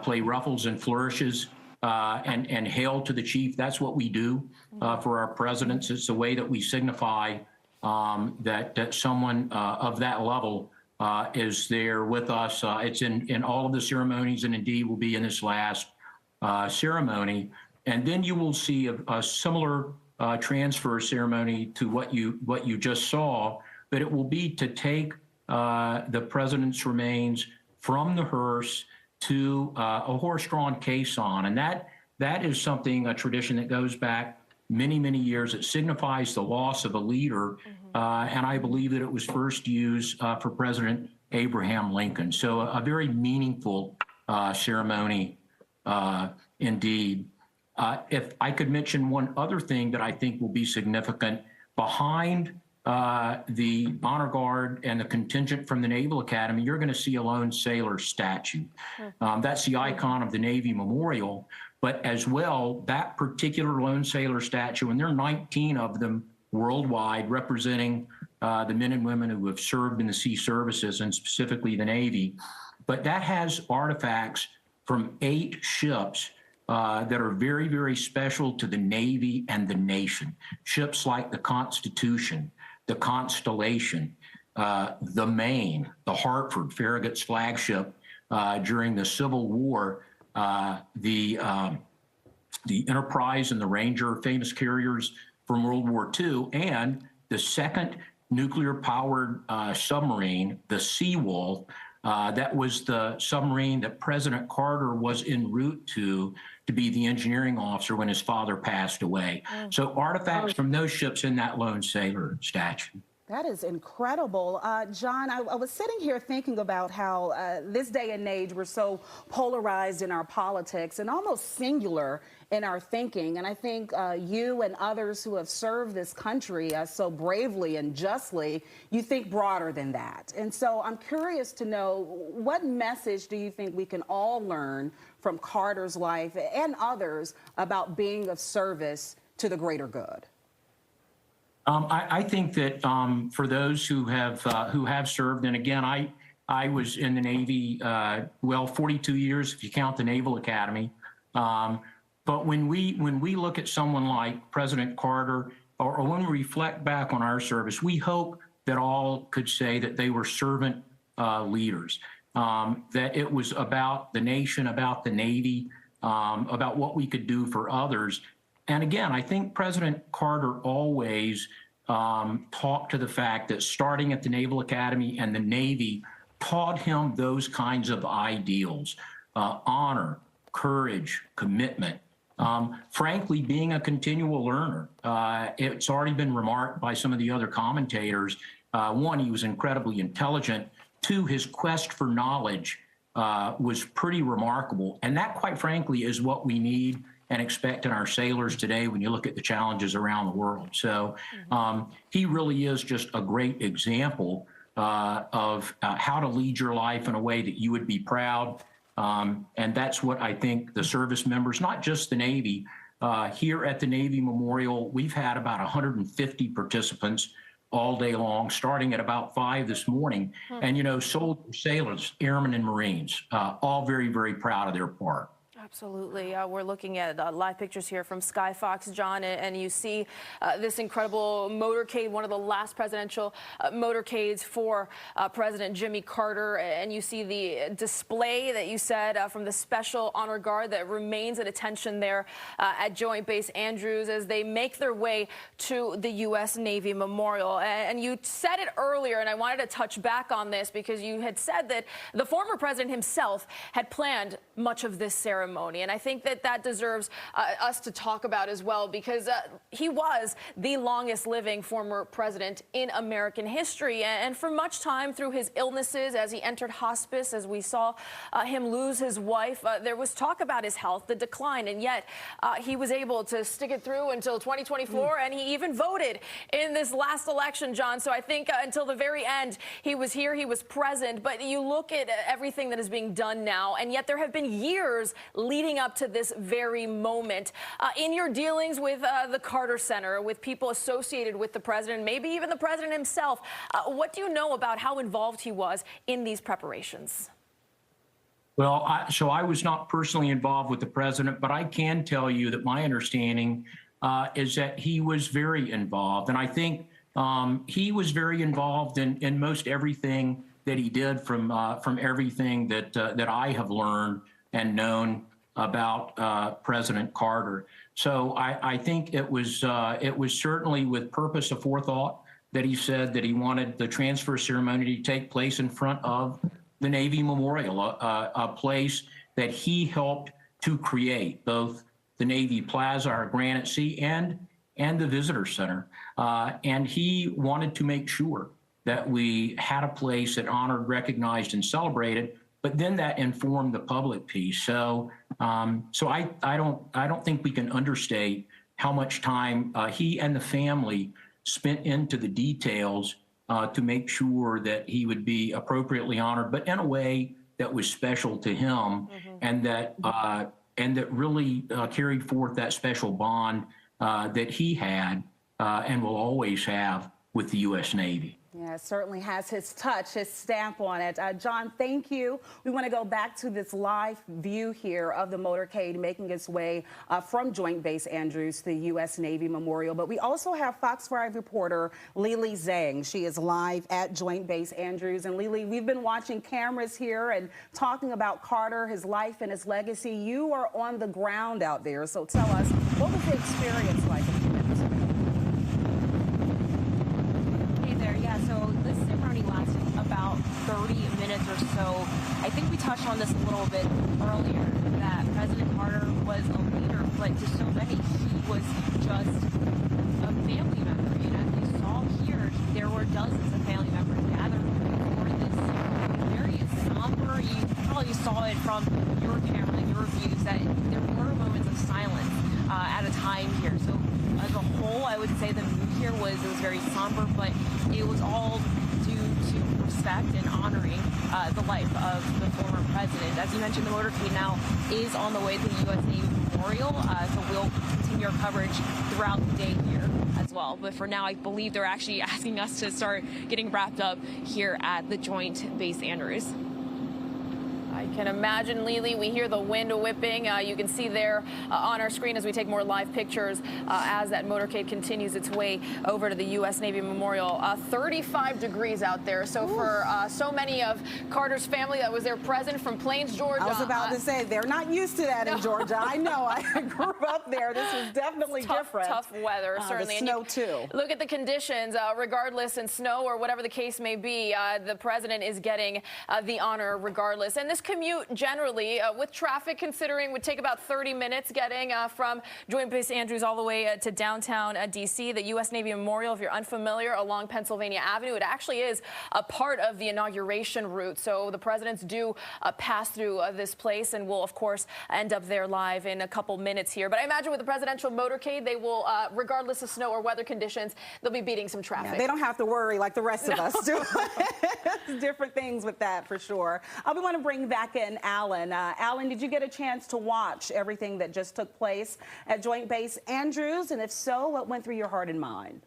play ruffles and flourishes and hail to the chief. That's what we do for our presidents. It's the way that we signify that someone of that level is there with us. It's in all of the ceremonies, and indeed will be in this last ceremony. And then you will see a similar transfer ceremony to what you just saw, but it will be to take the president's remains from the hearse to a horse-drawn caisson, and that is something, a tradition that goes back many, many years. It signifies the loss of a leader, and I believe that it was first used for President Abraham Lincoln. So a very meaningful ceremony indeed. If I could mention one other thing that I think will be significant, behind the Honor Guard and the contingent from the Naval Academy, you're going to see a lone sailor statue. That's the icon of the Navy Memorial, but as well, that particular lone sailor statue, and there are 19 of them worldwide, representing the men and women who have served in the sea services, and specifically the Navy. But that has artifacts from 8 ships that are very, very special to the Navy and the nation. Ships like the Constitution, the Constellation, the Maine, the Hartford, Farragut's flagship during the Civil War, the Enterprise and the Ranger, famous carriers from World War II, and the second nuclear-powered submarine, the Seawolf. That was the submarine that President Carter was en route to be the engineering officer when his father passed away. So artifacts from those ships in that lone sailor statue. That is incredible. John, I was sitting here thinking about how this day and age we're so polarized in our politics and almost singular in our thinking. And I think you and others who have served this country so bravely and justly, you think broader than that. And so I'm curious to know, what message do you think we can all learn from Carter's life and others about being of service to the greater good? I think that for those who have served, and again, I was in the Navy, 42 years if you count the Naval Academy. But when we look at someone like President Carter, or when we reflect back on our service, we hope that all could say that they were servant leaders, that it was about the nation, about the Navy, about what we could do for others. And again, I think President Carter always talked to the fact that starting at the Naval Academy and the Navy taught him those kinds of ideals, honor, courage, commitment. Frankly, being a continual learner. It's already been remarked by some of the other commentators. One, he was incredibly intelligent. Two, his quest for knowledge was pretty remarkable. And that, quite frankly, is what we need and expect in our sailors today when you look at the challenges around the world. So he really is just a great example of how to lead your life in a way that you would be proud. And that's what I think the service members, not just the Navy, here at the Navy Memorial, we've had about 150 participants all day long, starting at about 5 this morning. And, you know, soldiers, sailors, airmen, and Marines, all very, very proud of their part. Absolutely. We're looking at live pictures here from Sky Fox, John, and you see this incredible motorcade, one of the last presidential motorcades for President Jimmy Carter. And you see the display that you said from the Special Honor Guard that remains at attention there at Joint Base Andrews as they make their way to the U.S. Navy Memorial. And you said it earlier, and I wanted to touch back on this because you had said that the former president himself had planned much of this ceremony. And I think that that deserves us to talk about as well, because he was the longest living former president in American history. And for much time through his illnesses, as he entered hospice, as we saw him lose his wife, there was talk about his health, the decline. And yet he was able to stick it through until 2024. And he even voted in this last election, John. So I think until the very end, he was here, he was present. But you look at everything that is being done now, and yet there have been years leading up to this very moment. In your dealings with the Carter Center, with people associated with the president, maybe even the president himself, what do you know about how involved he was in these preparations? Well, so I was not personally involved with the president, but I can tell you that my understanding is that he was very involved. And I think he was very involved in most everything that he did from everything that I have learned and known about President Carter. So I think it was certainly with purpose of forethought that he said that he wanted the transfer ceremony to take place in front of the Navy Memorial, a place that he helped to create, both the Navy Plaza, our Granite Sea, and the Visitor Center. And he wanted to make sure that we had a place that honored, recognized, and celebrated, but then that informed the public piece. So, I don't think we can understate how much time he and the family spent into the details to make sure that he would be appropriately honored, but in a way that was special to him, and that really carried forth that special bond that he had and will always have with the U.S. Navy. Yeah, it certainly has his touch, his stamp on it. John, thank you. We want to go back to this live view here of the motorcade making its way from Joint Base Andrews to the U.S. Navy Memorial. But we also have Fox 5 reporter Lily Zhang. She is live at Joint Base Andrews. And Lily, we've been watching cameras here and talking about Carter, his life and his legacy. You are on the ground out there. So tell us, what was the experience like? So this ceremony lasted about 30 minutes or so. I think we touched on this a little bit earlier, that President Carter was a leader, but to so many, he was just a family member. And as you saw here, there were dozens of family members gathered for this very somber. You probably saw it from your camera, your views, that there were moments of silence at a time here. So as a whole, I would say the mood here was very somber, but it was all due to respect and honoring the life of the former president. As you mentioned, the motorcade now is on the way to the U.S. Navy Memorial, so we'll continue our coverage throughout the day here as well. But for now, I believe they're actually asking us to start getting wrapped up here at the Joint Base Andrews. I can imagine, Lily. We hear the wind whipping. You can see there on our screen as we take more live pictures as that motorcade continues its way over to the U.S. Navy Memorial. 35 degrees out there. So for so many of Carter's family that was there present from Plains, Georgia. I was about to say, they're not used to that in Georgia. I know. I grew up there. This is definitely different. Tough weather, certainly. The snow, too. Look at the conditions. Regardless, in snow or whatever the case may be, the president is getting the honor regardless. And this commute generally with traffic considering would take about 30 minutes getting from Joint Base Andrews all the way to downtown D.C. The U.S. Navy Memorial, if you're unfamiliar, along Pennsylvania Avenue. It actually is a part of the inauguration route. So the presidents do pass through this place and will, of course, end up there live in a couple minutes here. But I imagine with the presidential motorcade, they will, regardless of snow or weather conditions, they'll be beating some traffic. Yeah, they don't have to worry like the rest of us do. Different things with that, for sure. We want to bring back in Alan. Alan, did you get a chance to watch everything that just took place at Joint Base Andrews? And if so, what went through your heart and mind?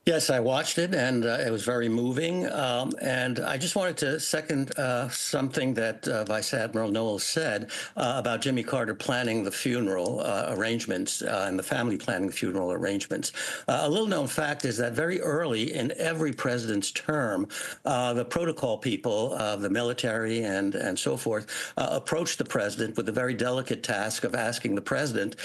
Yes, I watched it, and it was very moving. And I just wanted to second something that Vice Admiral Noel said about Jimmy Carter planning the funeral arrangements and the family planning the funeral arrangements. A little known fact is that very early in every president's term, the protocol people of the military and so forth approached the president with the very delicate task of asking the president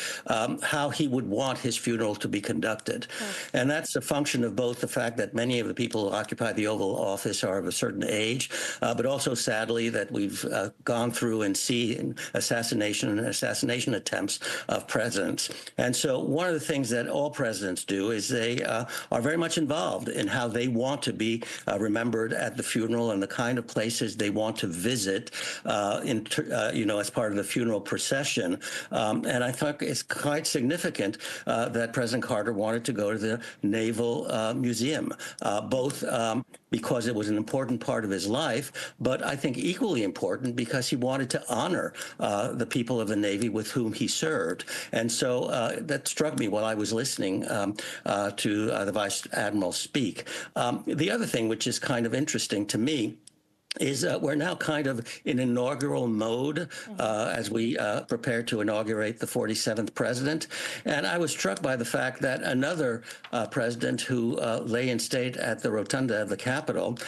how he would want his funeral to be conducted. And that's a function of both the fact that many of the people who occupy the Oval Office are of a certain age, but also sadly that we've gone through and seen assassination attempts of presidents. And so one of the things that all presidents do is they are very much involved in how they want to be remembered at the funeral and the kind of places they want to visit, as part of the funeral procession. And I thought it's quite significant that President Carter wanted to go to the Naval Museum, both because it was an important part of his life, but I think equally important because he wanted to honor the people of the Navy with whom he served. And so that struck me while I was listening to the Vice Admiral speak. The other thing, which is kind of interesting to me, is we're now kind of in inaugural mode as we prepare to inaugurate the 47th president. And I was struck by the fact that another president who lay in state at the rotunda of the Capitol,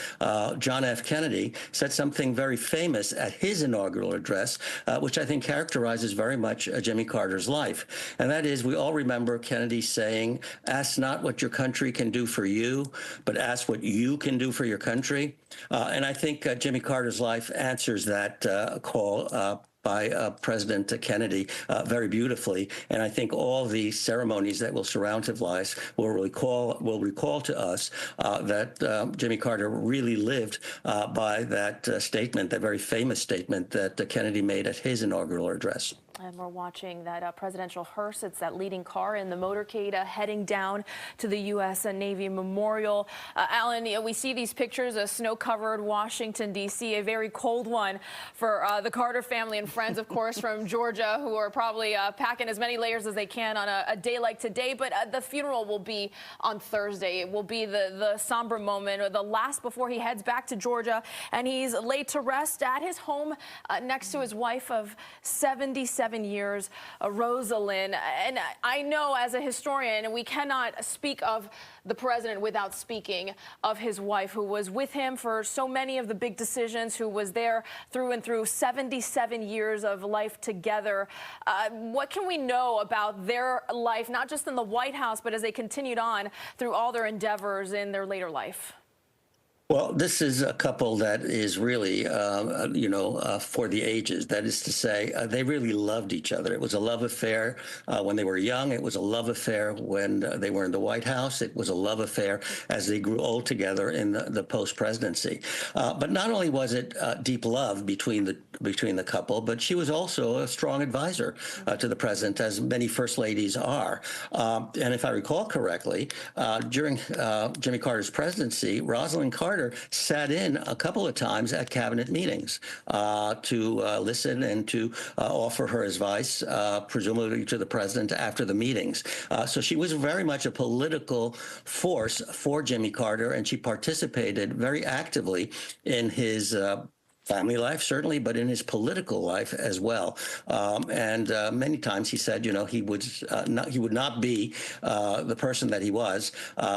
John F. Kennedy, said something very famous at his inaugural address, which I think characterizes very much Jimmy Carter's life. And that is, we all remember Kennedy saying, "Ask not what your country can do for you, but ask what you can do for your country." And I think Jimmy Carter's life answers that call by President Kennedy very beautifully. And I think all the ceremonies that will surround his life will recall to us that Jimmy Carter really lived by that statement, that very famous statement that Kennedy made at his inaugural address. And we're watching that presidential hearse. It's that leading car in the motorcade heading down to the U.S. Navy Memorial. Alan, we see these pictures of snow-covered Washington, D.C., a very cold one for the Carter family and friends, of course, from Georgia, who are probably packing as many layers as they can on a day like today. But the funeral will be on Thursday. It will be the somber moment, or the last before he heads back to Georgia. And he's laid to rest at his home next to his wife of 77 years, Rosalind. And I know as a historian, we cannot speak of the president without speaking of his wife, who was with him for so many of the big decisions, who was there through and through 77 years of life together. What can we know about their life, not just in the White House, but as they continued on through all their endeavors in their later life? Well, this is a couple that is really, for the ages. That is to say, they really loved each other. It was a love affair when they were young. It was a love affair when they were in the White House. It was a love affair as they grew old together in the post-presidency. But not only was it deep love between the couple, but she was also a strong advisor to the president, as many first ladies are. And if I recall correctly, during Jimmy Carter's presidency, Rosalind Carter sat in a couple of times at cabinet meetings to listen and to offer her advice, presumably to the president after the meetings. So she was very much a political force for Jimmy Carter, and she participated very actively in his family life, certainly, but in his political life as well. And many times he said, he would not be the person that he was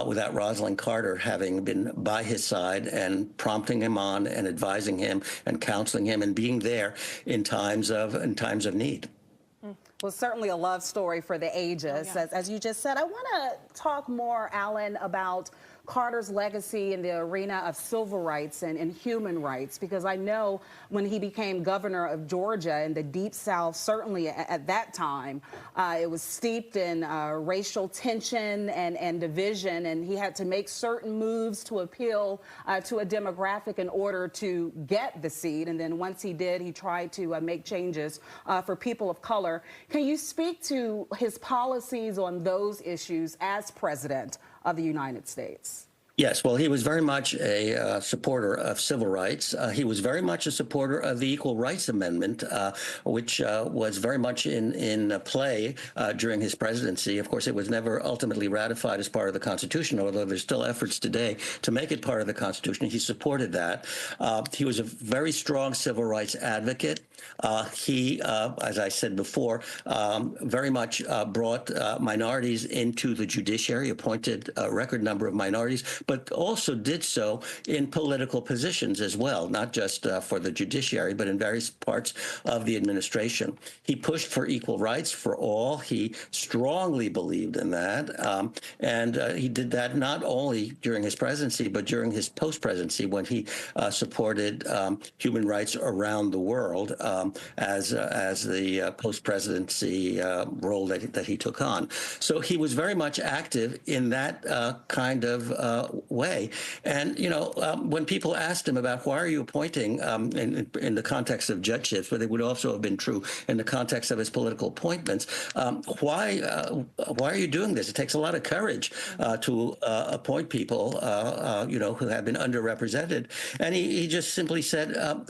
without Rosalind Carter having been by his side and prompting him on and advising him and counseling him and being there in times of need. Well, certainly a love story for the ages, Oh, yeah. as you just said. I want to talk more, Alan, about Carter's legacy in the arena of civil rights and human rights, because I know when he became governor of Georgia in the Deep South, certainly at that time, it was steeped in racial tension and division, and he had to make certain moves to appeal to a demographic in order to get the seat. And then once he did, he tried to make changes for people of color. Can you speak to his policies on those issues as president of the United States? Yes, well, he was very much a supporter of civil rights. He was very much a supporter of the Equal Rights Amendment, which was very much in play during his presidency. Of course, it was never ultimately ratified as part of the Constitution, although there's still efforts today to make it part of the Constitution. He supported that. He was a very strong civil rights advocate. He, as I said before, very much brought minorities into the judiciary, appointed a record number of minorities, but also did so in political positions as well, not just for the judiciary, but in various parts of the administration. He pushed for equal rights for all. He strongly believed in that. And he did that not only during his presidency, but during his post-presidency when he supported human rights around the world as the post-presidency role that he took on. So he was very much active in that kind of way. And, when people asked him about why are you appointing in the context of judgeships, but it would also have been true in the context of his political appointments, why are you doing this? It takes a lot of courage to appoint people, who have been underrepresented. And he just simply said,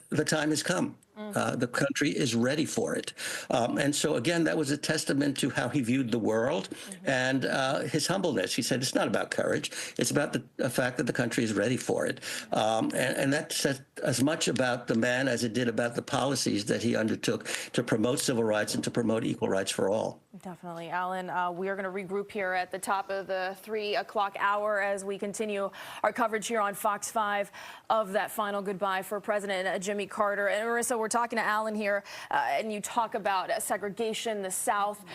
the time has come. The country is ready for it. And so, again, that was a testament to how he viewed the world and his humbleness. He said, it's not about courage. It's about the fact that the country is ready for it. And that said as much about the man as it did about the policies that he undertook to promote civil rights and to promote equal rights for all. Definitely, Alan. We are going to regroup here at the top of the 3 o'clock hour as we continue our coverage here on Fox 5 of that final goodbye for President Jimmy Carter. And Marissa, we're talking to Alan here, and you talk about segregation, the South,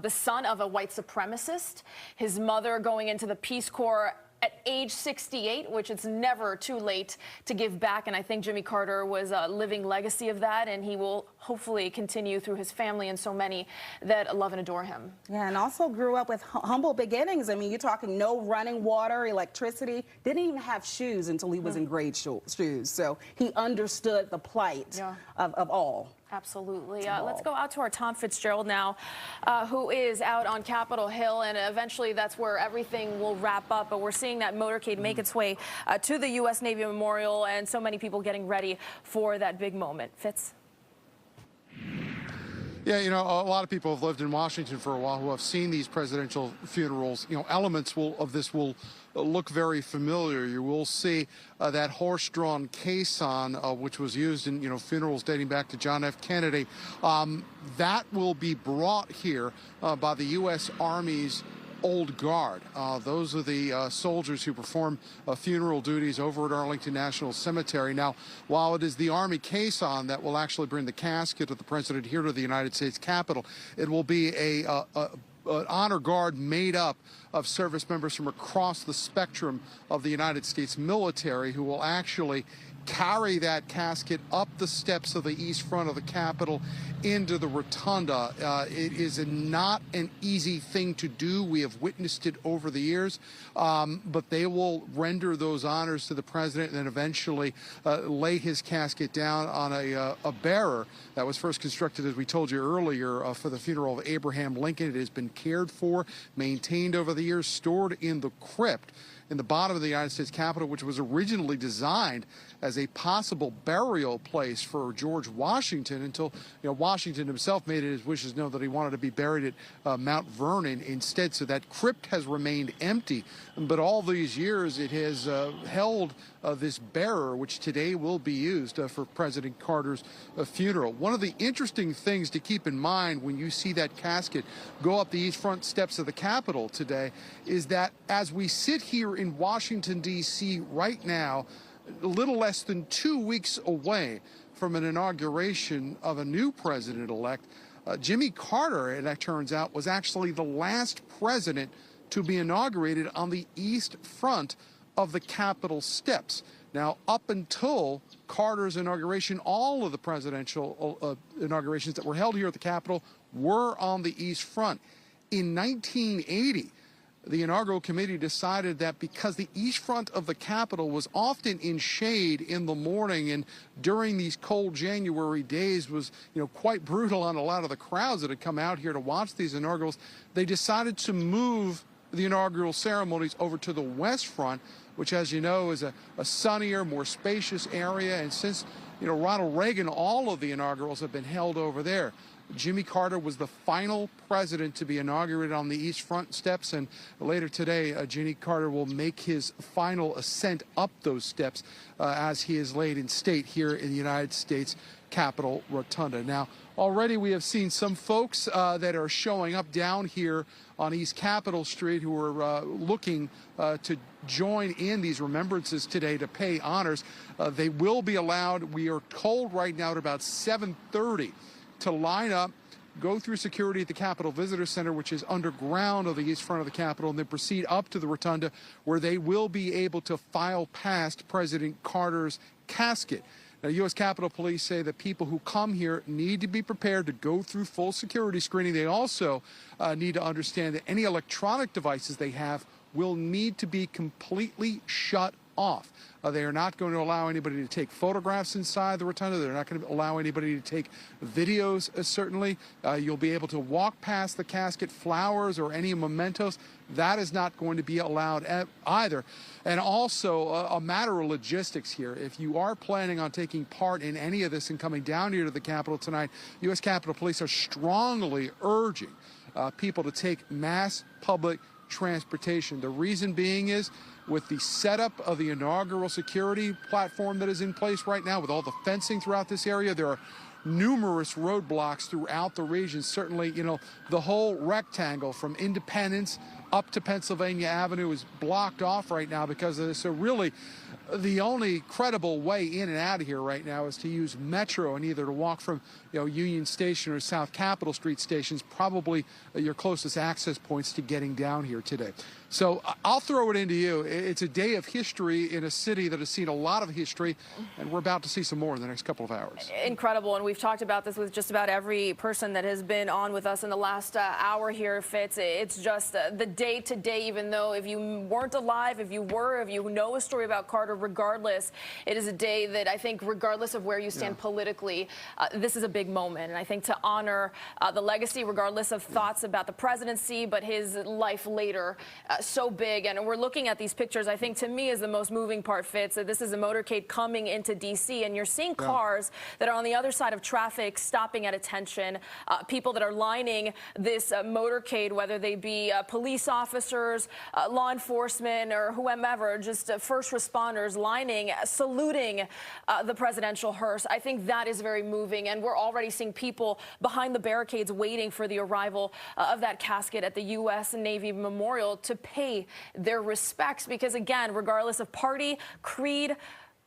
the son of a white supremacist, his mother going into the Peace Corps at age 68, which it's never too late to give back. And I think Jimmy Carter was a living legacy of that, and he will hopefully continue through his family and so many that love and adore him. Yeah, and also grew up with humble beginnings. I mean, you're talking no running water, electricity, didn't even have shoes until he was in grade shoes. So he understood the plight of all. Absolutely. Let's go out to our Tom Fitzgerald now, who is out on Capitol Hill, and eventually that's where everything will wrap up. But we're seeing that motorcade make its way to the U.S. Navy Memorial, and so many people getting ready for that big moment. Fitz? Yeah, a lot of people have lived in Washington for a while who have seen these presidential funerals. Elements of this will look very familiar. You will see that horse-drawn caisson, which was used in, funerals dating back to John F. Kennedy. That will be brought here by the U.S. Army's Old Guard. Those are the soldiers who perform funeral duties over at Arlington National Cemetery. Now, while it is the Army caisson that will actually bring the casket of the president here to the United States Capitol, it will be an honor guard made up of service members from across the spectrum of the United States military who will actually carry that casket up the steps of the east front of the Capitol into the rotunda. It is not an easy thing to do. We have witnessed it over the years, but they will render those honors to the president and then eventually lay his casket down on a bearer that was first constructed, as we told you earlier, for the funeral of Abraham Lincoln. It has been cared for, maintained over the years, stored in the crypt in the bottom of the United States Capitol, which was originally designed as a possible burial place for George Washington until Washington himself made it his wishes known that he wanted to be buried at Mount Vernon instead. So that crypt has remained empty. But all these years it has held this bearer, which today will be used for President Carter's funeral. One of the interesting things to keep in mind when you see that casket go up the east front steps of the Capitol today is that as we sit here in Washington, D.C. right now, a little less than 2 weeks away from an inauguration of a new president-elect, Jimmy Carter, it turns out, was actually the last president to be inaugurated on the east front of the Capitol steps. Now, up until Carter's inauguration, all of the presidential inaugurations that were held here at the Capitol were on the east front. In 1980, the inaugural committee decided that because the east front of the Capitol was often in shade in the morning and during these cold January days was, quite brutal on a lot of the crowds that had come out here to watch these inaugurals, they decided to move the inaugural ceremonies over to the west front, which, as you know, is a sunnier, more spacious area. And since, Ronald Reagan, all of the inaugurals have been held over there. Jimmy Carter was the final president to be inaugurated on the east front steps, and later today, Jimmy Carter will make his final ascent up those steps as he is laid in state here in the United States Capitol Rotunda. Now, already we have seen some folks that are showing up down here on East Capitol Street who are looking to join in these remembrances today to pay honors. They will be allowed, we are told right now at about 7:30, to line up, go through security at the Capitol Visitor Center, which is underground of the east front of the Capitol, and then proceed up to the Rotunda, where they will be able to file past President Carter's casket. Now, U.S. Capitol Police say that people who come here need to be prepared to go through full security screening. They also need to understand that any electronic devices they have will need to be completely shut off. They are not going to allow anybody to take photographs inside the Rotunda. They're not going to allow anybody to take videos, certainly. You'll be able to walk past the casket, flowers or any mementos. That is not going to be allowed either. And also a matter of logistics here. If you are planning on taking part in any of this and coming down here to the Capitol tonight, U.S. Capitol Police are strongly urging people to take mass public transportation. The reason being is, with the setup of the inaugural security platform that is in place right now, with all the fencing throughout this area, there are numerous roadblocks throughout the region. Certainly, the whole rectangle from Independence up to Pennsylvania Avenue is blocked off right now because of this. So really, the only credible way in and out of here right now is to use Metro, and either to walk from Union Station or South Capitol Street stations, probably your closest access points to getting down here today. So I'll throw it into you. It's a day of history in a city that has seen a lot of history, and we're about to see some more in the next couple of hours. Incredible, and we've talked about this with just about every person that has been on with us in the last hour here, Fitz. It's just the day to day, even though if you weren't alive, if you know a story about Carter, regardless, it is a day that I think, regardless of where you stand politically, this is a big moment. And I think to honor the legacy, regardless of thoughts about the presidency, but his life later, so big. And we're looking at these pictures, I think to me is the most moving part, Fitz. This is a motorcade coming into D.C. and you're seeing cars that are on the other side of traffic stopping at attention, people that are lining this motorcade, whether they be police officers, law enforcement, or whomever, just first responders lining, saluting the presidential hearse. I think that is very moving, and we're already seeing people behind the barricades waiting for the arrival of that casket at the U.S. Navy Memorial to pay their respects, because again, regardless of party, creed,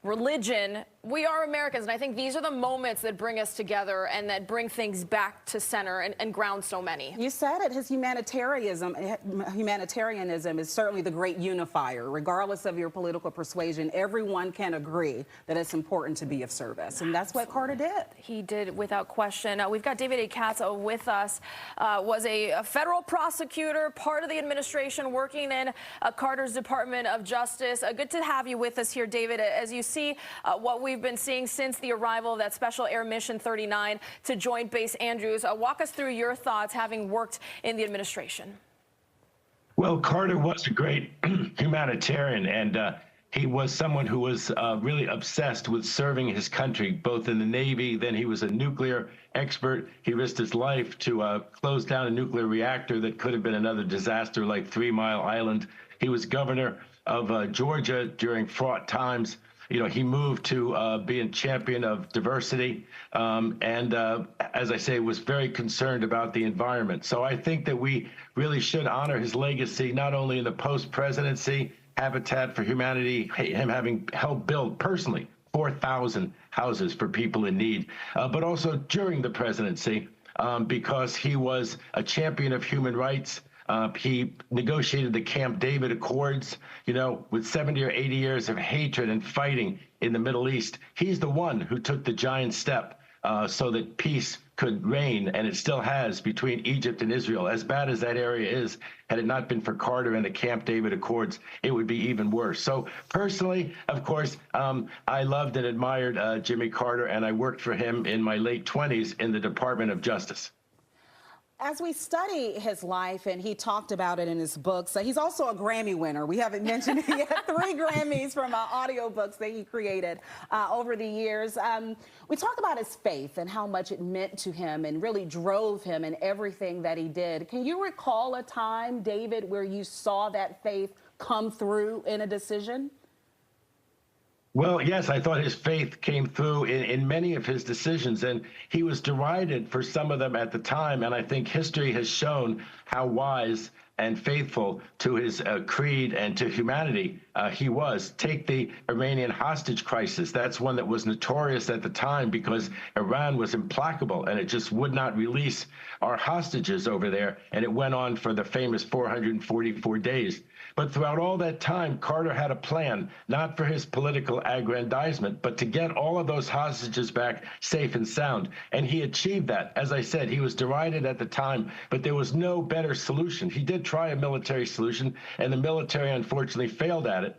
religion, we are Americans, and I think these are the moments that bring us together and that bring things back to center and ground so many. You said it. His humanitarianism is certainly the great unifier. Regardless of your political persuasion, everyone can agree that it's important to be of service, and that's what Carter did. He did, without question. We've got David A. Katz with us, was a federal prosecutor, part of the administration, working in Carter's Department of Justice. Good to have you with us here, David. As you see what we've been seeing since the arrival of that Special Air Mission 39 to Joint Base Andrews. Walk us through your thoughts, having worked in the administration. Well, Carter was a great humanitarian, and he was someone who was really obsessed with serving his country, both in the Navy. Then he was a nuclear expert. He risked his life to close down a nuclear reactor that could have been another disaster like 3 Mile Island. He was governor of Georgia during fraught times. You know, he moved to be a champion of diversity, and as I say, was very concerned about the environment. So I think that we really should honor his legacy, not only in the post-presidency, Habitat for Humanity, him having helped build personally 4,000 houses for people in need, but also during the presidency, because he was a champion of human rights. He negotiated the Camp David Accords, you know, with 70 or 80 years of hatred and fighting in the Middle East. He's the one who took the giant step so that peace could reign, and it still has, between Egypt and Israel. As bad as that area is, had it not been for Carter and the Camp David Accords, it would be even worse. So personally, of course, I loved and admired Jimmy Carter, and I worked for him in my late 20s in the Department of Justice. As we study his life, and he talked about it in his books, he's also a Grammy winner. We haven't mentioned it yet. 3 Grammys from audiobooks that he created over the years. We talk about his faith and how much it meant to him and really drove him in everything that he did. Can you recall a time, David, where you saw that faith come through in a decision? Well, yes, I thought his faith came through in many of his decisions, and he was derided for some of them at the time. And I think history has shown how wise and faithful to his creed and to humanity he was. Take the Iranian hostage crisis. That's one that was notorious at the time because Iran was implacable and it just would not release our hostages over there. And it went on for the famous 444 days. But throughout all that time, Carter had a plan, not for his political aggrandizement, but to get all of those hostages back safe and sound. And he achieved that. As I said, he was derided at the time, but there was no better solution. He did try a military solution, and the military unfortunately failed at it.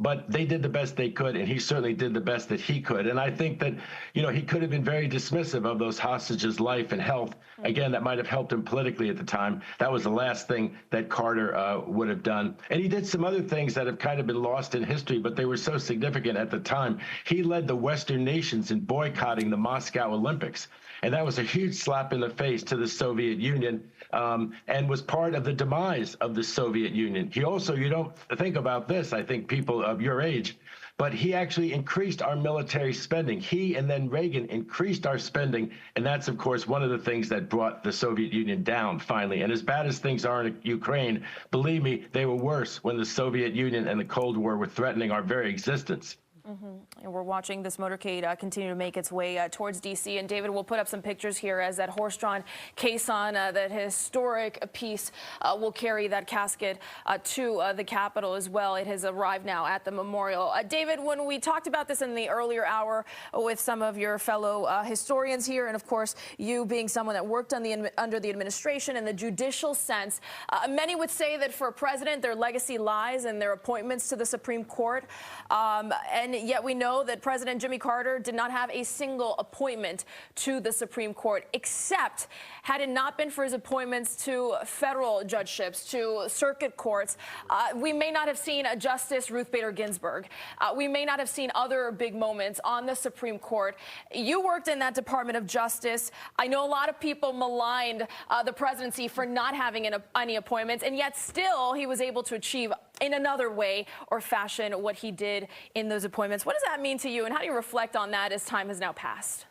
But they did the best they could, and he certainly did the best that he could. And I think that, you know, he could have been very dismissive of those hostages' life and health. Again, that might have helped him politically at the time. That was the last thing that Carter would have done. And he did some other things that have kind of been lost in history, but they were so significant at the time. He led the Western nations in boycotting the Moscow Olympics. And that was a huge slap in the face to the Soviet Union, and was part of the demise of the Soviet Union. He also, you don't think about this, I think people of your age, but he actually increased our military spending. He and then Reagan increased our spending, and that's, of course, one of the things that brought the Soviet Union down finally. And as bad as things are in Ukraine, believe me, they were worse when the Soviet Union and the Cold War were threatening our very existence. And we're watching this motorcade continue to make its way towards D.C. And David, we'll put up some pictures here as that horse-drawn caisson, that historic piece, will carry that casket to the Capitol as well. It has arrived now at the memorial. David, when we talked about this in the earlier hour with some of your fellow historians here, and of course you being someone that worked on under the administration in the judicial sense, many would say that for a president, their legacy lies in their appointments to the Supreme Court. And yet we know that President Jimmy Carter did not have a single appointment to the Supreme Court, except had it not been for his appointments to federal judgeships, to circuit courts, we may not have seen Justice Ruth Bader Ginsburg. We may not have seen other big moments on the Supreme Court. You worked in that Department of Justice. I know a lot of people maligned the presidency for not having any appointments, and yet still he was able to achieve in another way or fashion what he did in those appointments. What does that mean to you, and how do you reflect on that as time has now passed?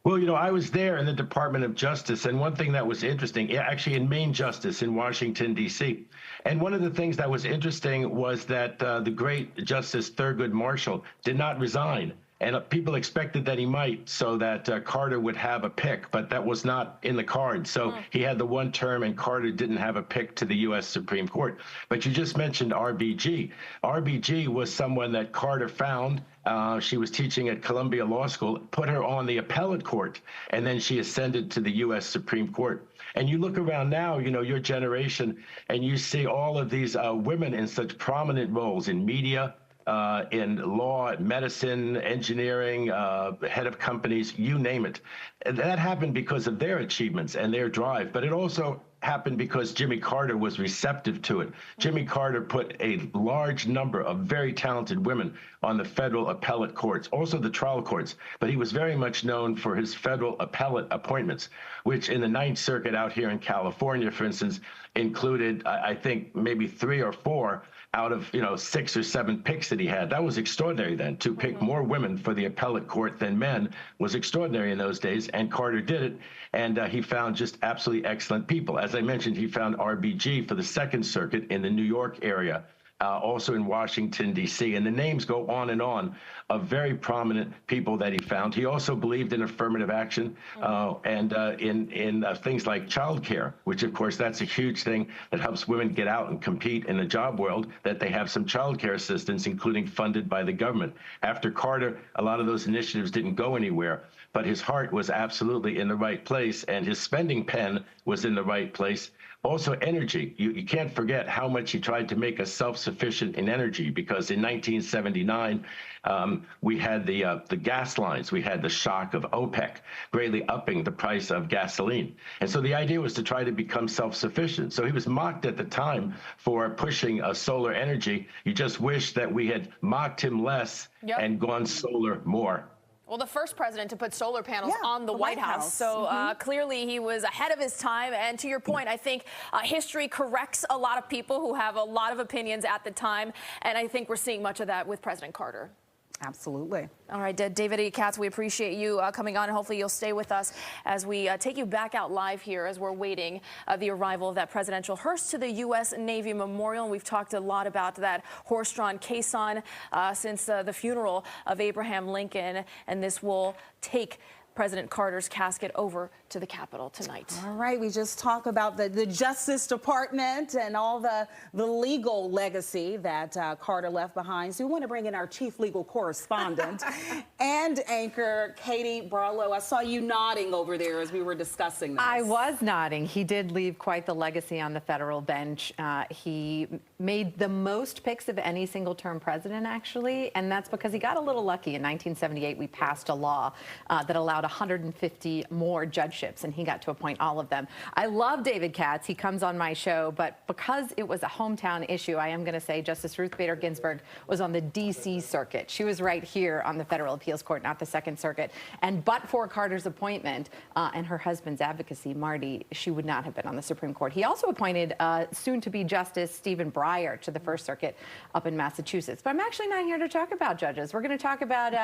Well, you know, I was there in the Department of Justice, and one thing that was interesting, actually in Main Justice in Washington, D.C., and one of the things that was interesting was that the great Justice Thurgood Marshall did not resign. And people expected that he might, so that Carter would have a pick, but that was not in the cards. So he had the one term, and Carter didn't have a pick to the U.S. Supreme Court. But you just mentioned RBG. RBG was someone that Carter found. She was teaching at Columbia Law School, put her on the appellate court, and then she ascended to the U.S. Supreme Court. And you look around now, you know, your generation, and you see all of these women in such prominent roles in media, in law, medicine, engineering, head of companies, you name it. That happened because of their achievements and their drive, but it also happened because Jimmy Carter was receptive to it. Jimmy Carter put a large number of very talented women on the federal appellate courts, also the trial courts, but he was very much known for his federal appellate appointments, which in the Ninth Circuit out here in California, for instance, included, I think, maybe 3 or 4 out of 6 or 7 picks that he had. That was extraordinary then. To pick more women for the appellate court than men was extraordinary in those days, and Carter did it, and he found just absolutely excellent people. As I mentioned, he found RBG for the Second Circuit in the New York area, also in Washington, D.C., and the names go on and on of very prominent people that he found. He also believed in affirmative action and in things like childcare, which, of course, that's a huge thing that helps women get out and compete in the job world, that they have some childcare assistance, including funded by the government. After Carter, a lot of those initiatives didn't go anywhere, but his heart was absolutely in the right place, and his spending pen was in the right place. Also, energy. You can't forget how much he tried to make us self-sufficient in energy, because in 1979, we had the gas lines. We had the shock of OPEC greatly upping the price of gasoline. And so the idea was to try to become self-sufficient. So he was mocked at the time for pushing solar energy. You just wish that we had mocked him less and gone solar more. Well, the first president to put solar panels on the White House. So clearly he was ahead of his time. And to your point, I think history corrects a lot of people who have a lot of opinions at the time. And I think we're seeing much of that with President Carter. Absolutely. All right, David E. Katz, we appreciate you coming on, and hopefully you'll stay with us as we take you back out live here as we're waiting the arrival of that presidential hearse to the U.S. Navy Memorial. And we've talked a lot about that horse-drawn caisson since the funeral of Abraham Lincoln, and this will take President Carter's casket over to the Capitol tonight. All right, we just talked about the Justice Department and all the legal legacy that Carter left behind. So we want to bring in our chief legal correspondent and anchor, Katie Barlow. I saw you nodding over there as we were discussing this. I was nodding. He did leave quite the legacy on the federal bench. He made the most picks of any single-term president, actually, and that's because he got a little lucky. In 1978, we passed a law that allowed 150 more judgeships, and he got to appoint all of them. I love David Katz. He comes on my show, but because it was a hometown issue, I am going to say Justice Ruth Bader Ginsburg was on the D.C. Circuit. She was right here on the Federal Appeals Court, not the Second Circuit. And but for Carter's appointment and her husband's advocacy, Marty, she would not have been on the Supreme Court. He also appointed soon-to-be Justice Stephen Breyer to the First Circuit up in Massachusetts. But I'm actually not here to talk about judges. We're going to talk about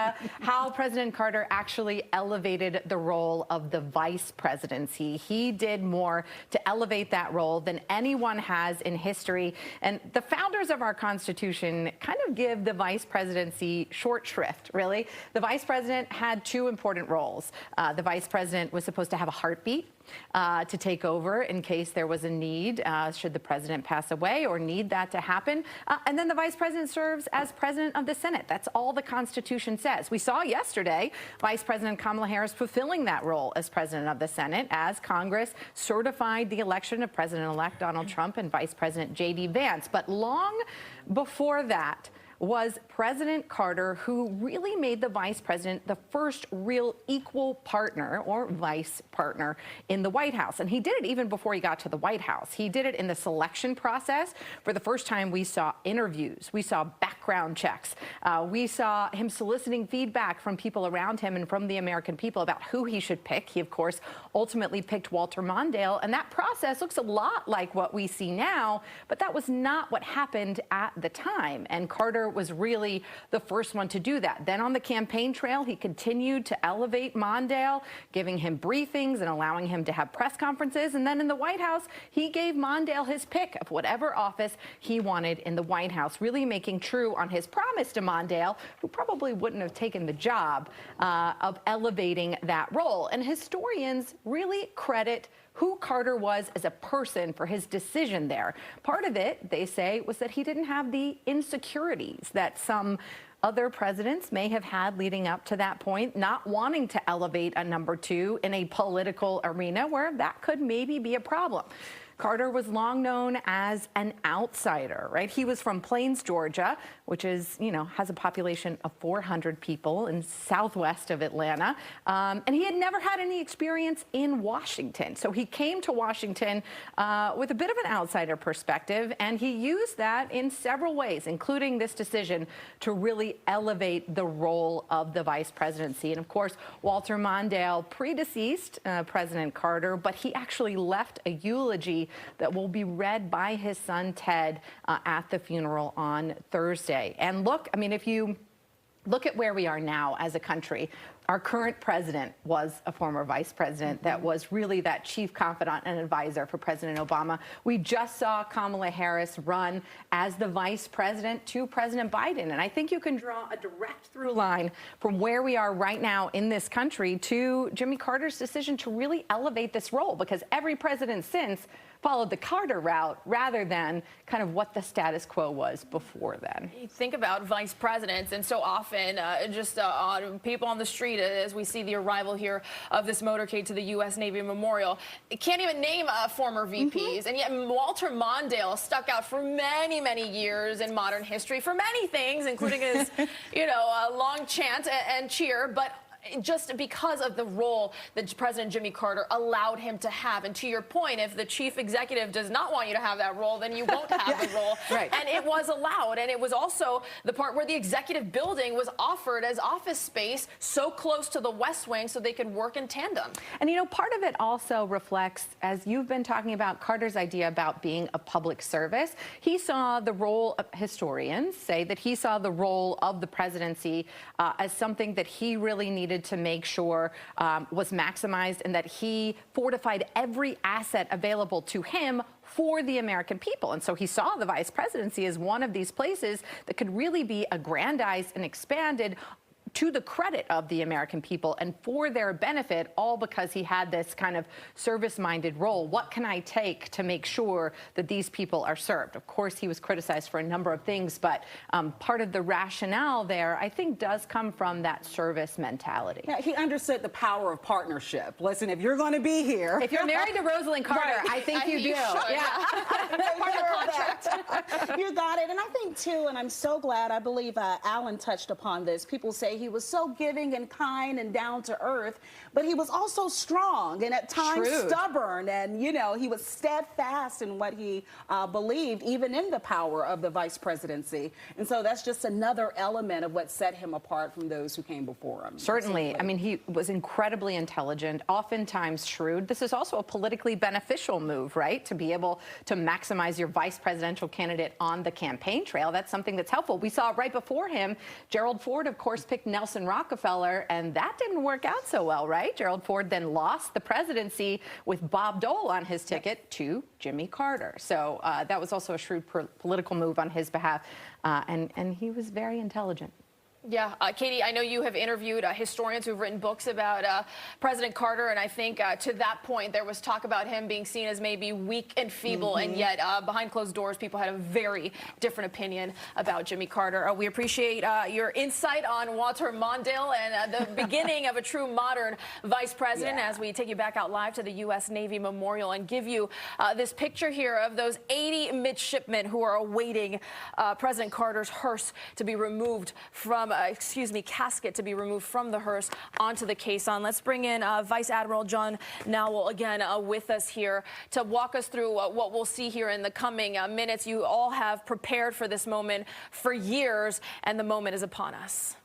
how President Carter actually elevated the role of the vice presidency. He did more to elevate that role than anyone has in history. And the founders of our Constitution kind of give the vice presidency short shrift, really. The vice president had 2 important roles. The vice president was supposed to have a heartbeat to take over in case there was a need, should the president pass away or need that to happen. And then the vice president serves as president of the Senate. That's all the Constitution says. We saw yesterday Vice President Kamala Harris fulfilling that role as president of the Senate as Congress certified the election of President-elect Donald Trump and Vice President J.D. Vance. But long before that was President Carter, who really made the vice president the first real equal partner or vice partner in the White House. And he did it even before he got to the White House. He did it in the selection process. For the first time, we saw interviews. We saw background checks. We saw him soliciting feedback from people around him and from the American people about who he should pick. He, of course, ultimately picked Walter Mondale. And that process looks a lot like what we see now, but that was not what happened at the time. And Carter was really the first one to do that. Then on the campaign trail, he continued to elevate Mondale, giving him briefings and allowing him to have press conferences. And then in the White House, he gave Mondale his pick of whatever office he wanted in the White House, really making true on his promise to Mondale, who probably wouldn't have taken the job, of elevating that role. And historians really credit who Carter was as a person for his decision there. Part of it, they say, was that he didn't have the insecurities that some other presidents may have had leading up to that point, not wanting to elevate a number 2 in a political arena where that could maybe be a problem. Carter was long known as an outsider, right? He was from Plains, Georgia, which is, has a population of 400 people in southwest of Atlanta. And he had never had any experience in Washington. So he came to Washington with a bit of an outsider perspective, and he used that in several ways, including this decision to really elevate the role of the vice presidency. And of course, Walter Mondale predeceased President Carter, but he actually left a eulogy that will be read by his son Ted at the funeral on Thursday. And look, I mean, if you look at where we are now as a country, our current president was a former vice president that was really that chief confidant and advisor for President Obama. We just saw Kamala Harris run as the vice president to President Biden. And I think you can draw a direct through line from where we are right now in this country to Jimmy Carter's decision to really elevate this role, because every president since followed the Carter route rather than kind of what the status quo was before then. You think about vice presidents, and so often people on the street, as we see the arrival here of this motorcade to the U.S. Navy Memorial, can't even name former VPs. And yet Walter Mondale stuck out for many, many years in modern history for many things, including his, long chant and cheer, but just because of the role that President Jimmy Carter allowed him to have. And to your point, if the chief executive does not want you to have that role, then you won't have the role. Right. And it was allowed. And it was also the part where the executive building was offered as office space so close to the West Wing so they could work in tandem. And, part of it also reflects, as you've been talking about, Carter's idea about being a public service. He saw the role of historians say that he saw the role of the presidency as something that he really needed to make sure was maximized, and that he fortified every asset available to him for the American people. And so he saw the vice presidency as one of these places that could really be aggrandized and expanded to the credit of the American people and for their benefit, all because he had this kind of service-minded role. What can I take to make sure that these people are served? Of course, he was criticized for a number of things, but part of the rationale there, I think, does come from that service mentality. Yeah, he understood the power of partnership. Listen, if you're going to be here... If you're married to Rosalind Carter, right. I think you do. Yeah. Part of the contract. You got it. And I think, too, and I'm so glad, I believe Alan touched upon this, people say he was so giving and kind and down to earth, but he was also strong and at times stubborn, and he was steadfast in what he believed, even in the power of the vice presidency. And so that's just another element of what set him apart from those who came before him. Certainly. I mean, he was incredibly intelligent, oftentimes shrewd. This is also a politically beneficial move, right? To be able to maximize your vice presidential candidate on the campaign trail. That's something that's helpful. We saw right before him, Gerald Ford, of course, picked Nelson Rockefeller, and that didn't work out so well, right? Gerald Ford then lost the presidency with Bob Dole on his ticket to Jimmy Carter. So that was also a shrewd political move on his behalf, and he was very intelligent. Yeah, Katie, I know you have interviewed historians who've written books about President Carter, and I think to that point there was talk about him being seen as maybe weak and feeble, and yet behind closed doors people had a very different opinion about Jimmy Carter. We appreciate your insight on Walter Mondale and the beginning of a true modern vice president as we take you back out live to the U.S. Navy Memorial and give you this picture here of those 80 midshipmen who are awaiting President Carter's hearse to be removed from casket to be removed from the hearse onto the caisson. Let's bring in Vice Admiral John Naval again with us here to walk us through what we'll see here in the coming minutes. You all have prepared for this moment for years, and the moment is upon us.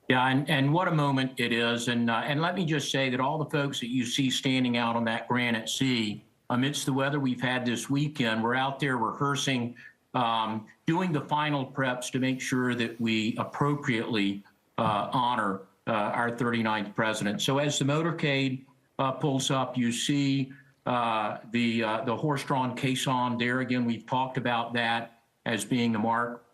Yeah, and what a moment it is. And let me just say that all the folks that you see standing out on that granite sea, amidst the weather we've had this weekend, we're out there rehearsing, doing the final preps to make sure that we appropriately honor our 39th president. So as the motorcade pulls up, you see the horse-drawn caisson there. Again, we've talked about that as being the mark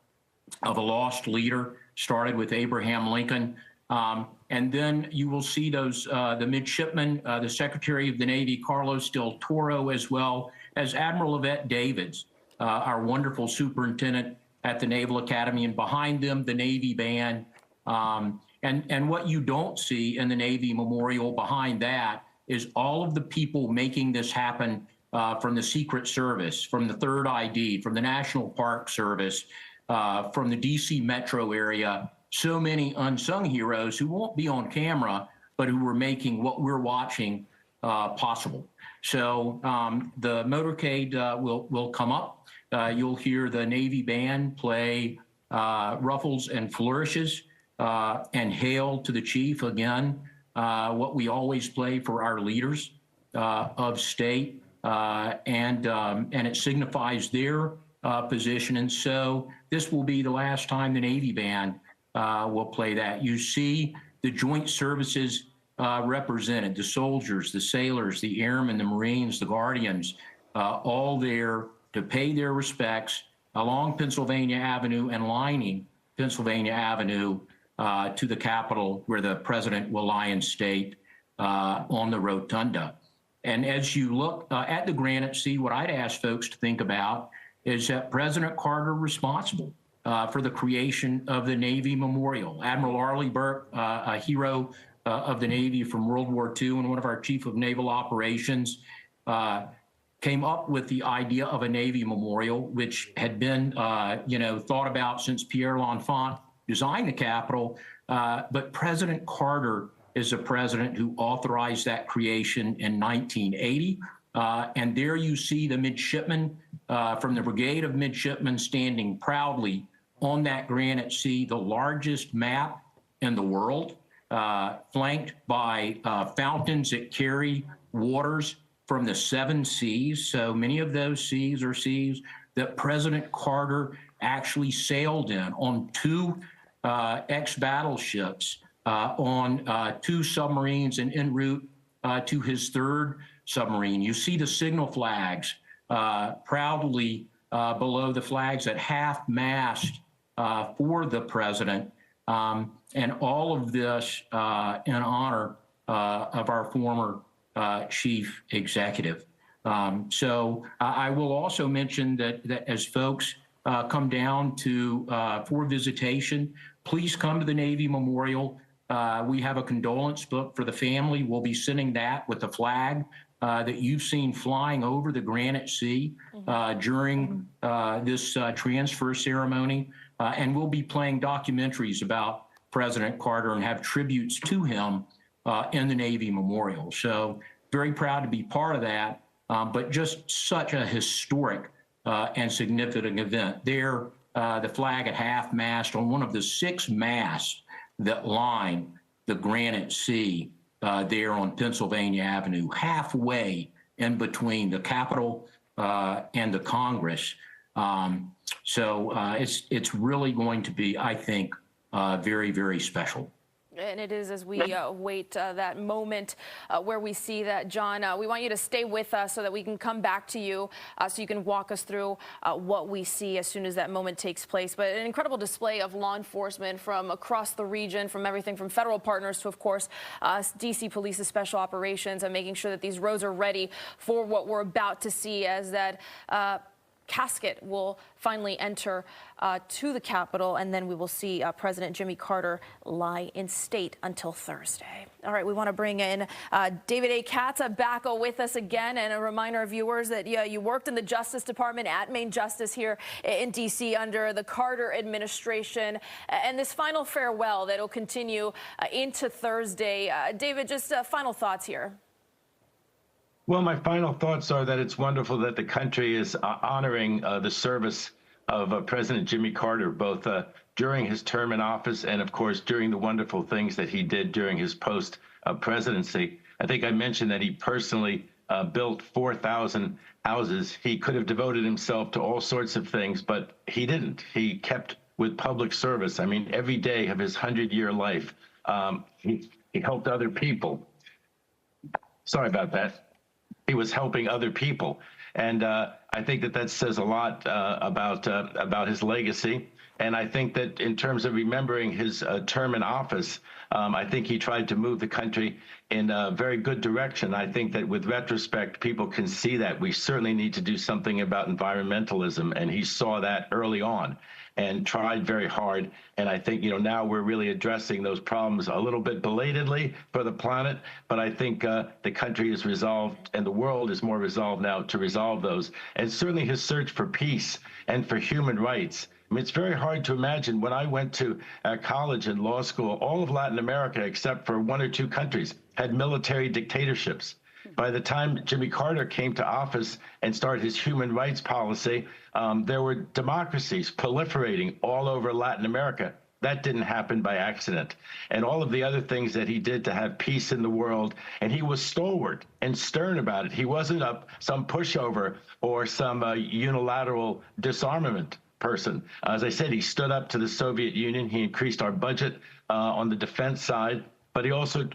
of a lost leader, started with Abraham Lincoln. And then you will see those the midshipmen, the Secretary of the Navy, Carlos del Toro, as well as Admiral Yvette Davids, our wonderful superintendent at the Naval Academy, and behind them, the Navy band. And what you don't see in the Navy Memorial behind that is all of the people making this happen from the Secret Service, from the Third ID, from the National Park Service, from the DC metro area, so many unsung heroes who won't be on camera, but who were making what we're watching possible. So the motorcade will come up. You'll hear the Navy band play Ruffles and Flourishes and Hail to the Chief again, what we always play for our leaders of state, and it signifies their position. And so this will be the last time the Navy band will play that. You see the joint services represented, the soldiers, the sailors, the airmen, the Marines, the Guardians, all there to pay their respects along Pennsylvania Avenue and lining Pennsylvania Avenue to the Capitol, where the president will lie in state on the rotunda. And as you look at the granite sea, what I'd ask folks to think about is that President Carter responsible for the creation of the Navy Memorial. Admiral Arleigh Burke, a hero of the Navy from World War II and one of our chief of naval operations, came up with the idea of a Navy Memorial, which had been, thought about since Pierre L'Enfant designed the Capitol. But President Carter is the president who authorized that creation in 1980. And there you see the midshipmen from the Brigade of Midshipmen standing proudly on that granite sea, the largest map in the world, flanked by fountains that carry waters from the 7 seas. So many of those seas are seas that President Carter actually sailed in on 2 ex-battleships, on 2 submarines, and en route to his 3rd submarine. You see the signal flags proudly below the flags at half-mast for the president, and all of this in honor of our former chief executive. So I will also mention that as folks come down for visitation, please come to the Navy Memorial. We have a condolence book for the family. We'll be sending that with the flag that you've seen flying over the granite sea during this transfer ceremony. And we'll be playing documentaries about President Carter and have tributes to him in the Navy Memorial. So very proud to be part of that, but just such a historic and significant event. There, the flag at half-mast on one of the 6 masts that line the granite sea there on Pennsylvania Avenue, halfway in between the Capitol and the Congress. So it's really going to be, I think, very, very special. And it is, as we await that moment where we see that, John. We want you to stay with us so that we can come back to you so you can walk us through what we see as soon as that moment takes place. But an incredible display of law enforcement from across the region, from everything from federal partners to, of course, D.C. Police's Special Operations, and making sure that these roads are ready for what we're about to see as that casket will finally enter to the Capitol, and then we will see President Jimmy Carter lie in state until Thursday. All right, we want to bring in David A. Katz back with us again, and a reminder of viewers that you worked in the Justice Department at Main Justice here in D.C. under the Carter administration, and this final farewell that will continue into Thursday. David, just final thoughts here. Well, my final thoughts are that it's wonderful that the country is honoring the service of President Jimmy Carter, both during his term in office and, of course, during the wonderful things that he did during his post-presidency. I think I mentioned that he personally built 4,000 houses. He could have devoted himself to all sorts of things, but he didn't. He kept with public service. I mean, every day of his 100-year life, he helped other people. Sorry about that. He was helping other people. And I think that says a lot about his legacy. And I think that in terms of remembering his term in office, I think he tried to move the country in a very good direction. I think that with retrospect, people can see that we certainly need to do something about environmentalism. And he saw that early on and tried very hard. And I think, now we're really addressing those problems a little bit belatedly for the planet. But I think the country is resolved and the world is more resolved now to resolve those. And certainly his search for peace and for human rights. I mean, it's very hard to imagine. When I went to college and law school, all of Latin America, except for 1 or 2 countries, had military dictatorships. By the time Jimmy Carter came to office and started his human rights policy, there were democracies proliferating all over Latin America. That didn't happen by accident. And all of the other things that he did to have peace in the world, and he was stalwart and stern about it. He wasn't some pushover or some unilateral disarmament person. As I said, he stood up to the Soviet Union. He increased our budget on the defense side, but he also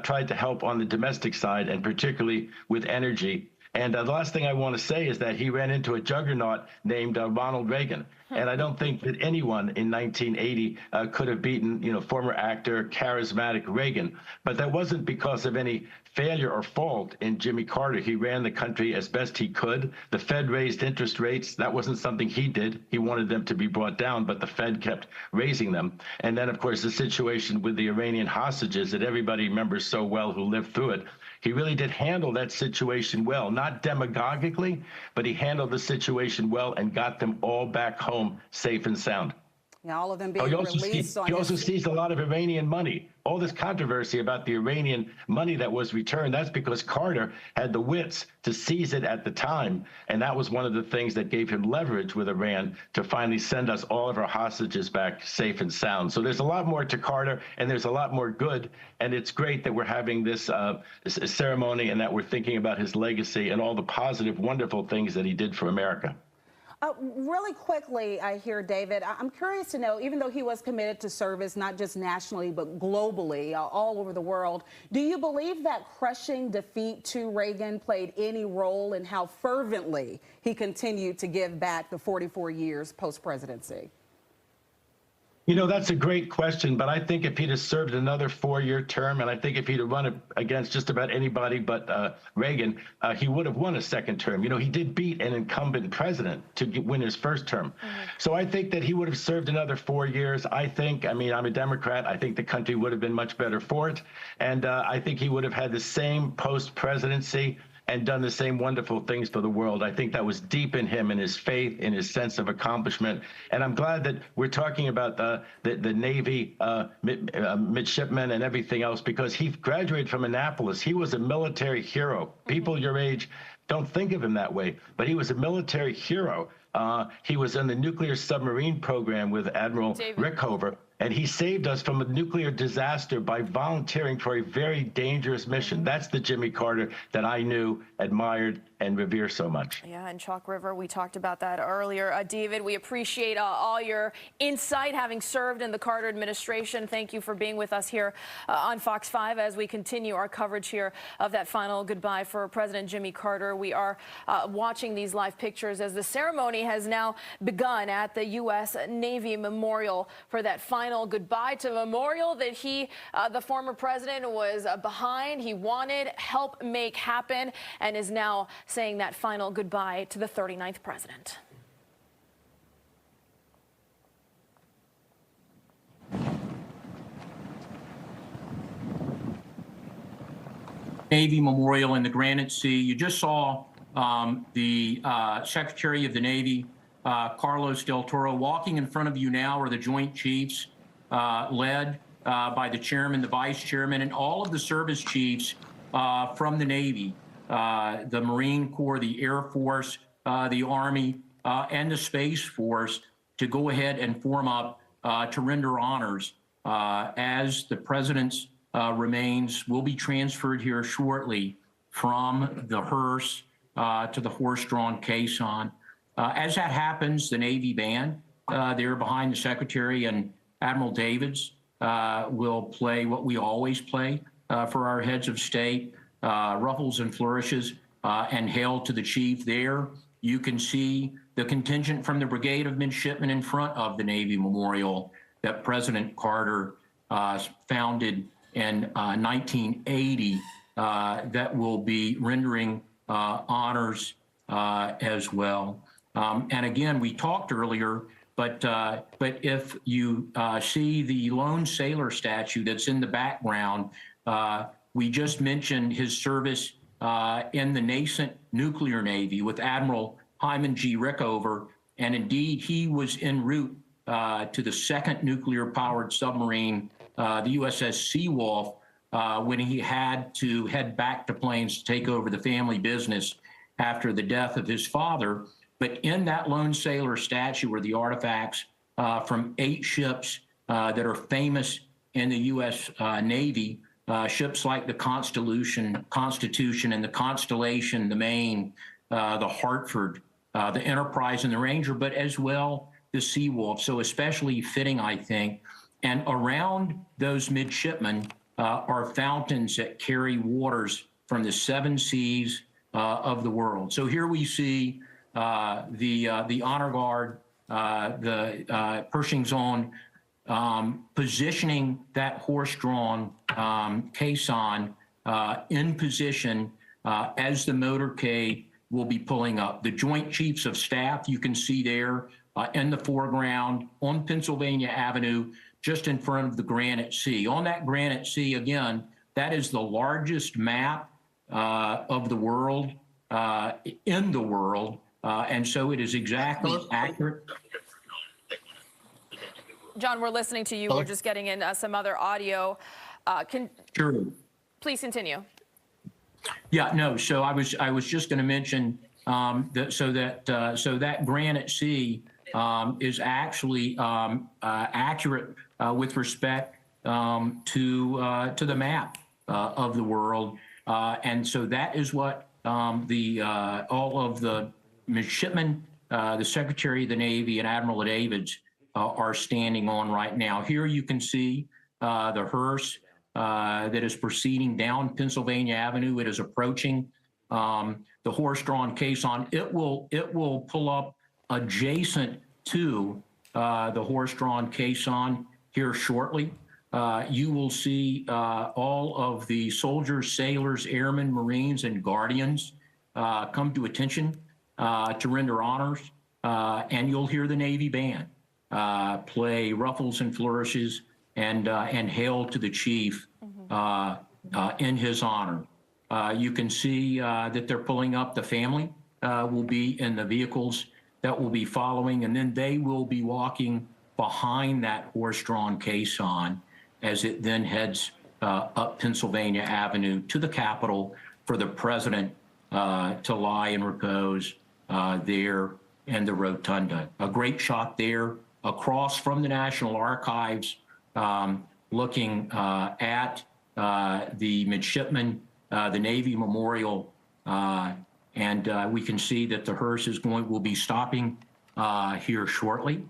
tried to help on the domestic side, and particularly with energy. And the last thing I want to say is that he ran into a juggernaut named Ronald Reagan. And I don't think that anyone in 1980 could have beaten, former actor, charismatic Reagan. But that wasn't because of any failure or fault in Jimmy Carter. He ran the country as best he could. The Fed raised interest rates. That wasn't something he did. He wanted them to be brought down, but the Fed kept raising them. And then, of course, the situation with the Iranian hostages that everybody remembers so well who lived through it. He really did handle that situation well, not demagogically, but he handled the situation well and got them all back home safe and sound. Yeah, all of them being released on He also seized a lot of Iranian money. All this controversy about the Iranian money that was returned, that's because Carter had the wits to seize it at the time. And that was one of the things that gave him leverage with Iran to finally send us all of our hostages back safe and sound. So there's a lot more to Carter, and there's a lot more good. And it's great that we're having this ceremony and that we're thinking about his legacy and all the positive, wonderful things that he did for America. Really quickly, I hear, David, I'm curious to know, even though he was committed to service, not just nationally, but globally, all over the world, do you believe that crushing defeat to Reagan played any role in how fervently he continued to give back the 44 years post-presidency? That's a great question, but I think if he'd have served another 4-year term, and I think if he'd have run it against just about anybody but Reagan, he would have won a second term. He did beat an incumbent president to win his first term. So I think that he would have served another 4 years. I'm a Democrat. I think the country would have been much better for it. And I think he would have had the same post-presidency and done the same wonderful things for the world. I think that was deep in him, in his faith, in his sense of accomplishment. And I'm glad that we're talking about the Navy midshipmen and everything else, because he graduated from Annapolis. He was a military hero. People your age don't think of him that way, but he was a military hero. He was in the nuclear submarine program with Admiral Rickover. And he saved us from a nuclear disaster by volunteering for a very dangerous mission. That's the Jimmy Carter that I knew, admired, and revere so much. Yeah, and Chalk River, we talked about that earlier. David, we appreciate all your insight, having served in the Carter administration. Thank you for being with us here on Fox 5 as we continue our coverage here of that final goodbye for President Jimmy Carter. We are watching these live pictures as the ceremony has now begun at the U.S. Navy Memorial for that final goodbye to memorial that he, the former president, was behind. He wanted help make happen and is now saying that final goodbye to the 39th president. Navy Memorial in the Granite Sea. You just saw the Secretary of the Navy, Carlos Del Toro, walking in front of you now are the Joint Chiefs led by the chairman, the vice chairman, and all of the service chiefs from the Navy, the Marine Corps, the Air Force, the Army, and the Space Force to go ahead and form up to render honors as the president's remains will be transferred here shortly from the hearse to the horse-drawn caisson. As that happens, the Navy band there behind the Secretary and Admiral Davids will play what we always play for our heads of state, ruffles and flourishes, and hail to the chief there. You can see the contingent from the Brigade of Midshipmen in front of the Navy Memorial that President Carter founded in 1980 that will be rendering honors as well. And again, we talked earlier, but if you see the lone sailor statue that's in the background, we just mentioned his service in the nascent nuclear Navy with Admiral Hyman G. Rickover, and indeed he was en route to the second nuclear-powered submarine, the USS Seawolf, when he had to head back to Plains to take over the family business after the death of his father. But in that lone sailor statue are the artifacts from 8 ships that are famous in the U.S. Navy, ships like the Constitution and the Constellation, the Maine, the Hartford, the Enterprise and the Ranger, but as well the Seawolf. So especially fitting, I think. And around those midshipmen are fountains that carry waters from the 7 seas of the world. So here we see the honor guard, the Pershing's Own, positioning that horse-drawn caisson in position as the motorcade will be pulling up. The Joint Chiefs of Staff, you can see there in the foreground on Pennsylvania Avenue, just in front of the Granite Sea. On that Granite Sea, again, that is the largest map of the world, in the world, and so it is exactly accurate. John, we're listening to you. We're just getting in some other audio. Sure. Please continue. Yeah, no. So I was just going to mention that Granite Sea is actually accurate with respect to the map of the world, and so that is what all of the midshipmen, the Secretary of the Navy, and Admiral Davids are standing on right now. Here you can see the hearse that is proceeding down Pennsylvania Avenue. It is approaching the horse-drawn caisson. It will pull up adjacent to the horse-drawn caisson here shortly. You will see all of the soldiers, sailors, airmen, Marines, and Guardians come to attention to render honors, and you'll hear the Navy band play ruffles and flourishes and hail to the chief in his honor. You can see that they're pulling up. The family will be in the vehicles that will be following, and then they will be walking behind that horse-drawn caisson as it then heads up Pennsylvania Avenue to the Capitol for the president to lie in repose there in the rotunda. A great shot there across from the National Archives, looking at the midshipmen, the Navy Memorial, and we can see that the hearse will be stopping here shortly.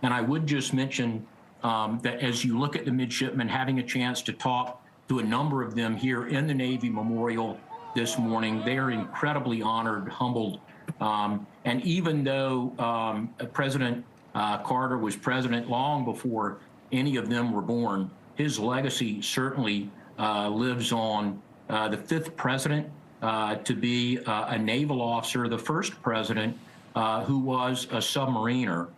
And I would just mention that as you look at the midshipmen, having a chance to talk to a number of them here in the Navy Memorial this morning, they are incredibly honored, humbled. And even though President Carter was president long before any of them were born, his legacy certainly lives on. The 5th president to be a naval officer, the 1st president who was a submariner,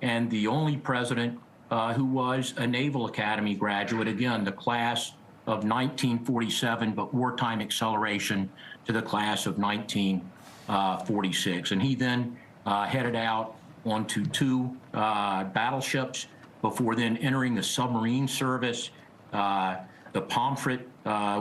and the only president who was a Naval Academy graduate, again, the class of 1947, but wartime acceleration to the class of 1946. And he then headed out onto 2 battleships before then entering the submarine service, the Pomfret,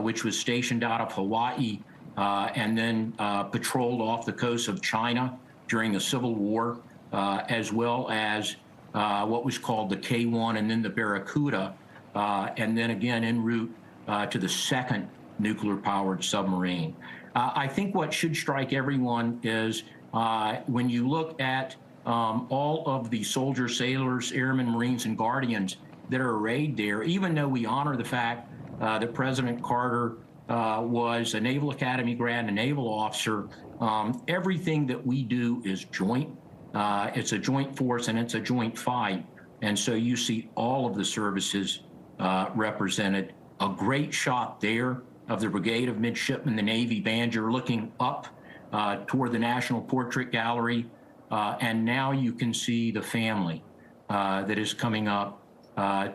which was stationed out of Hawaii, and then patrolled off the coast of China during the Civil War, as well as what was called the K-1 and then the Barracuda, and then again en route to the 2nd nuclear-powered submarine. I think what should strike everyone is when you look at all of the soldiers, sailors, airmen, Marines, and Guardians that are arrayed there, even though we honor the fact that President Carter was a Naval Academy grad and a naval officer. Everything that we do is joint. It's a joint force and it's a joint fight. And so you see all of the services represented. A great shot there of the Brigade of Midshipmen, the Navy band. You're looking up toward the National Portrait Gallery. And now you can see the family that is coming up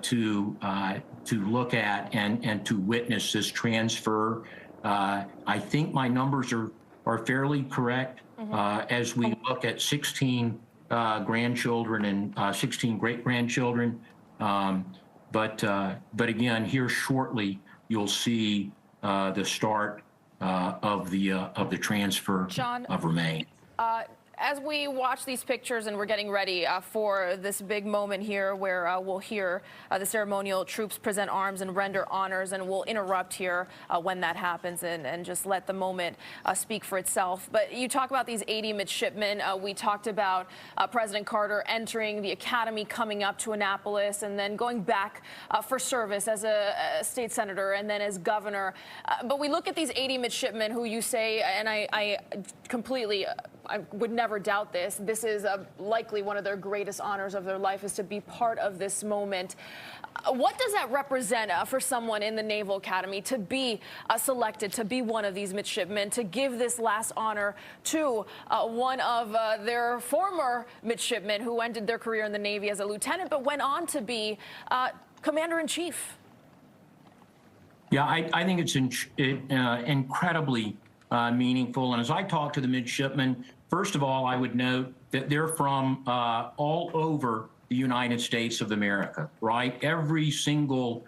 to look at and to witness this transfer. I think my numbers are fairly correct as we look at 16 grandchildren and 16 great-grandchildren. But again, here shortly, you'll see the start of the transfer John, of remains. As we watch these pictures and we're getting ready for this big moment here where we'll hear the ceremonial troops present arms and render honors, and we'll interrupt here when that happens and just let the moment speak for itself. But you talk about these 80 midshipmen. We talked about President Carter entering the academy, coming up to Annapolis, and then going back for service as a state senator and then as governor. But we look at these 80 midshipmen who you say, and I completely I would never doubt this. This is likely one of their greatest honors of their life, is to be part of this moment. What does that represent for someone in the Naval Academy to be selected to be one of these midshipmen, to give this last honor to one of their former midshipmen who ended their career in the Navy as a lieutenant, but went on to be commander-in-chief? Yeah, I think it's incredibly meaningful. And as I talk to the midshipmen, first of all, I would note that they're from all over the United States of America, right? Every single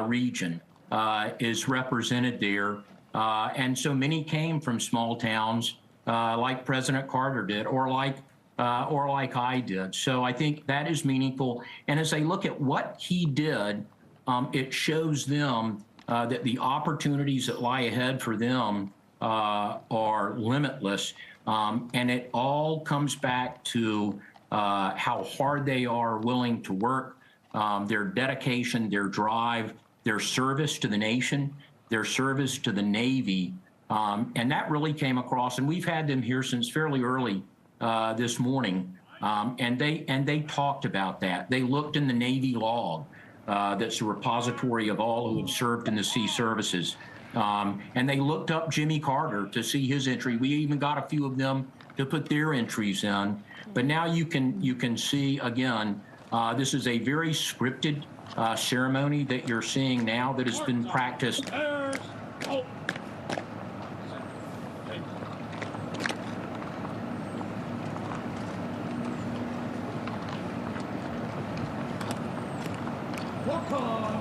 region is represented there. And so many came from small towns like President Carter did, or like I did. So I think that is meaningful. And as they look at what he did, it shows them that the opportunities that lie ahead for them are limitless. And it all comes back to how hard they are willing to work, their dedication, their drive, their service to the nation, their service to the Navy. And that really came across. And we've had them here since fairly early this morning. And they talked about that. They looked in the Navy log that's a repository of all who have served in the sea services. And they looked up Jimmy Carter to see his entry. We even got a few of them to put their entries in. But now you can see, again, this is a very scripted ceremony that you're seeing now that has been practiced. Walk on.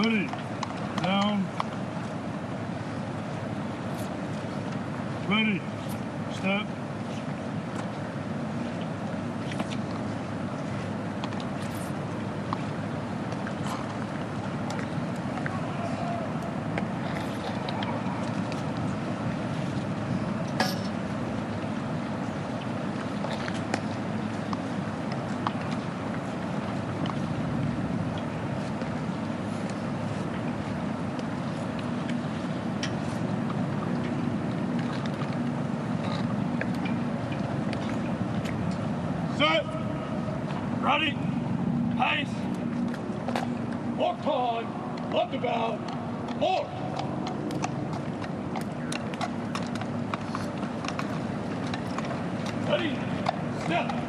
Ready. Down. Ready. Step. Set. Ready. Pace. Walk hard. Up the bow. Forward. Ready. Step.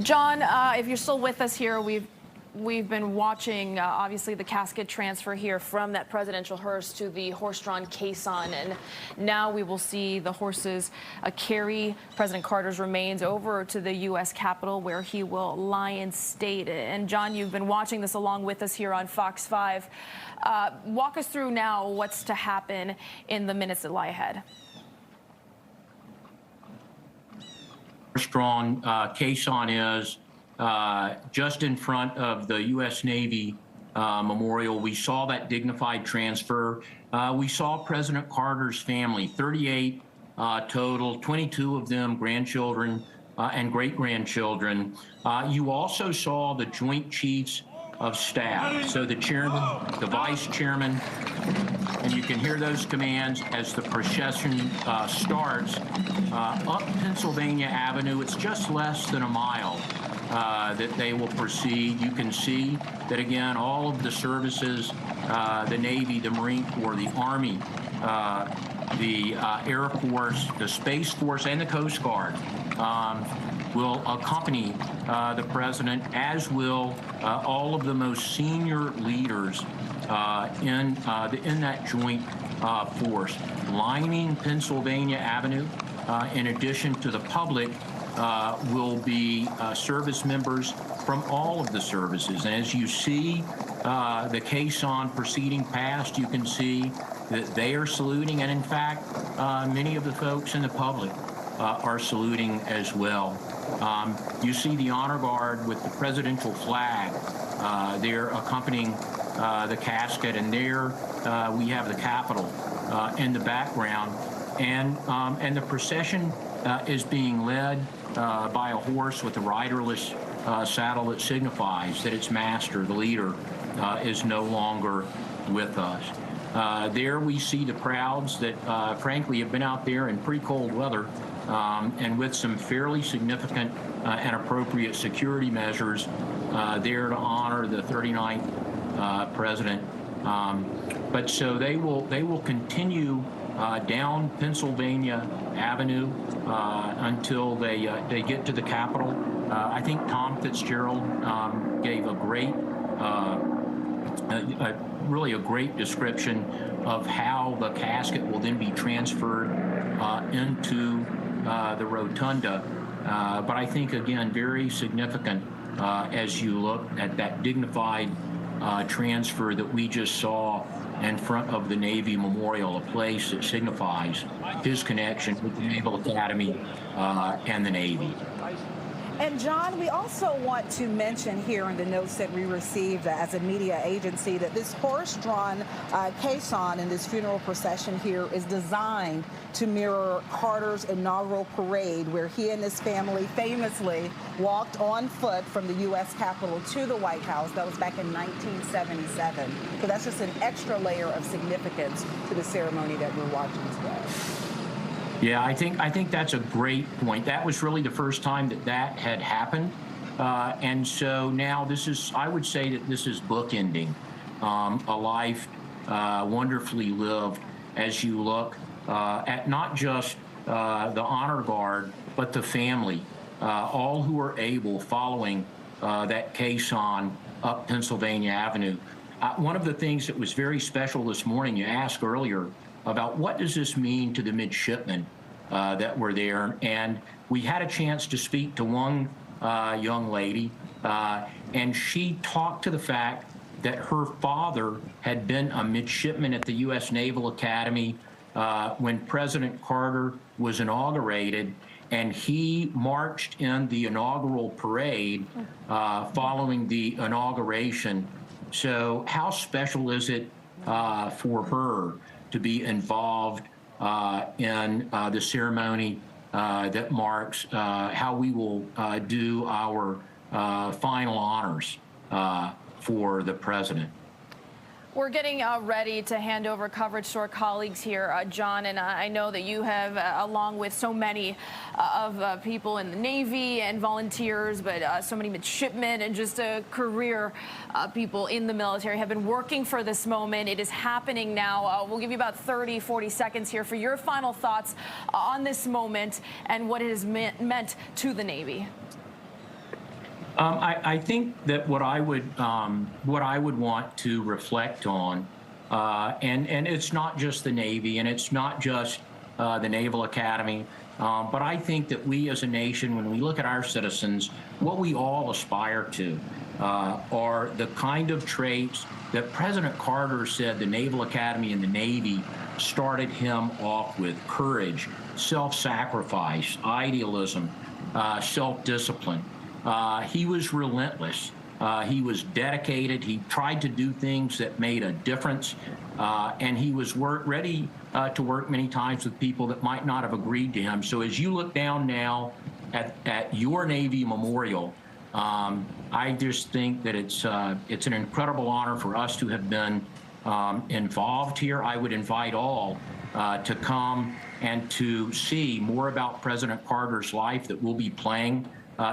John, if you're still with us here, we've been watching, obviously, the casket transfer here from that presidential hearse to the horse-drawn caisson, and now we will see the horses carry President Carter's remains over to the U.S. Capitol, where he will lie in state. And John, you've been watching this along with us here on Fox 5. Walk us through now what's to happen in the minutes that lie ahead. Horse-drawn caisson is just in front of the U.S. Navy Memorial. We saw that dignified transfer. We saw President Carter's family, 38 total, 22 of them grandchildren and great-grandchildren. You also saw the Joint Chiefs of Staff, so the chairman, the vice chairman, and you can hear those commands as the procession starts up Pennsylvania Avenue. It's just less than a mile that they will proceed. You can see that, again, all of the services, the Navy, the Marine Corps, the Army, the Air Force, the Space Force, and the Coast Guard will accompany the president, as will all of the most senior leaders in that joint force. Lining Pennsylvania Avenue, in addition to the public, will be service members from all of the services. And as you see the caisson proceeding past, you can see that they are saluting, and in fact, many of the folks in the public are saluting as well. You see the honor guard with the presidential flag. They're accompanying the casket, and there we have the Capitol in the background. And the procession is being led by a horse with a riderless saddle that signifies that its master, the leader, is no longer with us. There we see the crowds that, frankly, have been out there in pretty cold weather and with some fairly significant and appropriate security measures there to honor the 39th president. But so they will continue down Pennsylvania Avenue until they get to the Capitol. I think Tom Fitzgerald gave a great, really a great description of how the casket will then be transferred into the rotunda. But I think, again, very significant as you look at that dignified transfer that we just saw in front of the Navy Memorial, a place that signifies his connection with the Naval Academy and the Navy. And John, we also want to mention here in the notes that we received as a media agency that this horse-drawn caisson in this funeral procession here is designed to mirror Carter's inaugural parade, where he and his family famously walked on foot from the U.S. Capitol to the White House. That was back in 1977. So that's just an extra layer of significance to the ceremony that we're watching today. Yeah, I think that's a great point. That was really the first time that had happened. And so now this is, I would say that this is bookending a life wonderfully lived as you look at not just the honor guard, but the family, all who are able following that caisson up Pennsylvania Avenue. One of the things that was very special this morning, you asked earlier, about what does this mean to the midshipmen that were there. And we had a chance to speak to one young lady, and she talked to the fact that her father had been a midshipman at the U.S. Naval Academy when President Carter was inaugurated, and he marched in the inaugural parade following the inauguration. So how special is it for her to be involved in the ceremony that marks how we will do our final honors for the president? We're getting ready to hand over coverage to our colleagues here, John, and I know that you have, along with so many of people in the Navy and volunteers, but so many midshipmen and just career people in the military have been working for this moment. It is happening now. We'll give you about 30, 40 seconds here for your final thoughts on this moment and what it has meant to the Navy. I think that what I would want to reflect on, and it's not just the Navy, and it's not just the Naval Academy, but I think that we as a nation, when we look at our citizens, what we all aspire to are the kind of traits that President Carter said the Naval Academy and the Navy started him off with: courage, self-sacrifice, idealism, self-discipline. He was relentless. He was dedicated. He tried to do things that made a difference, and he was ready to work many times with people that might not have agreed to him. So as you look down now at your Navy memorial, I just think that it's an incredible honor for us to have been involved here. I would invite all to come and to see more about President Carter's life that we'll be playing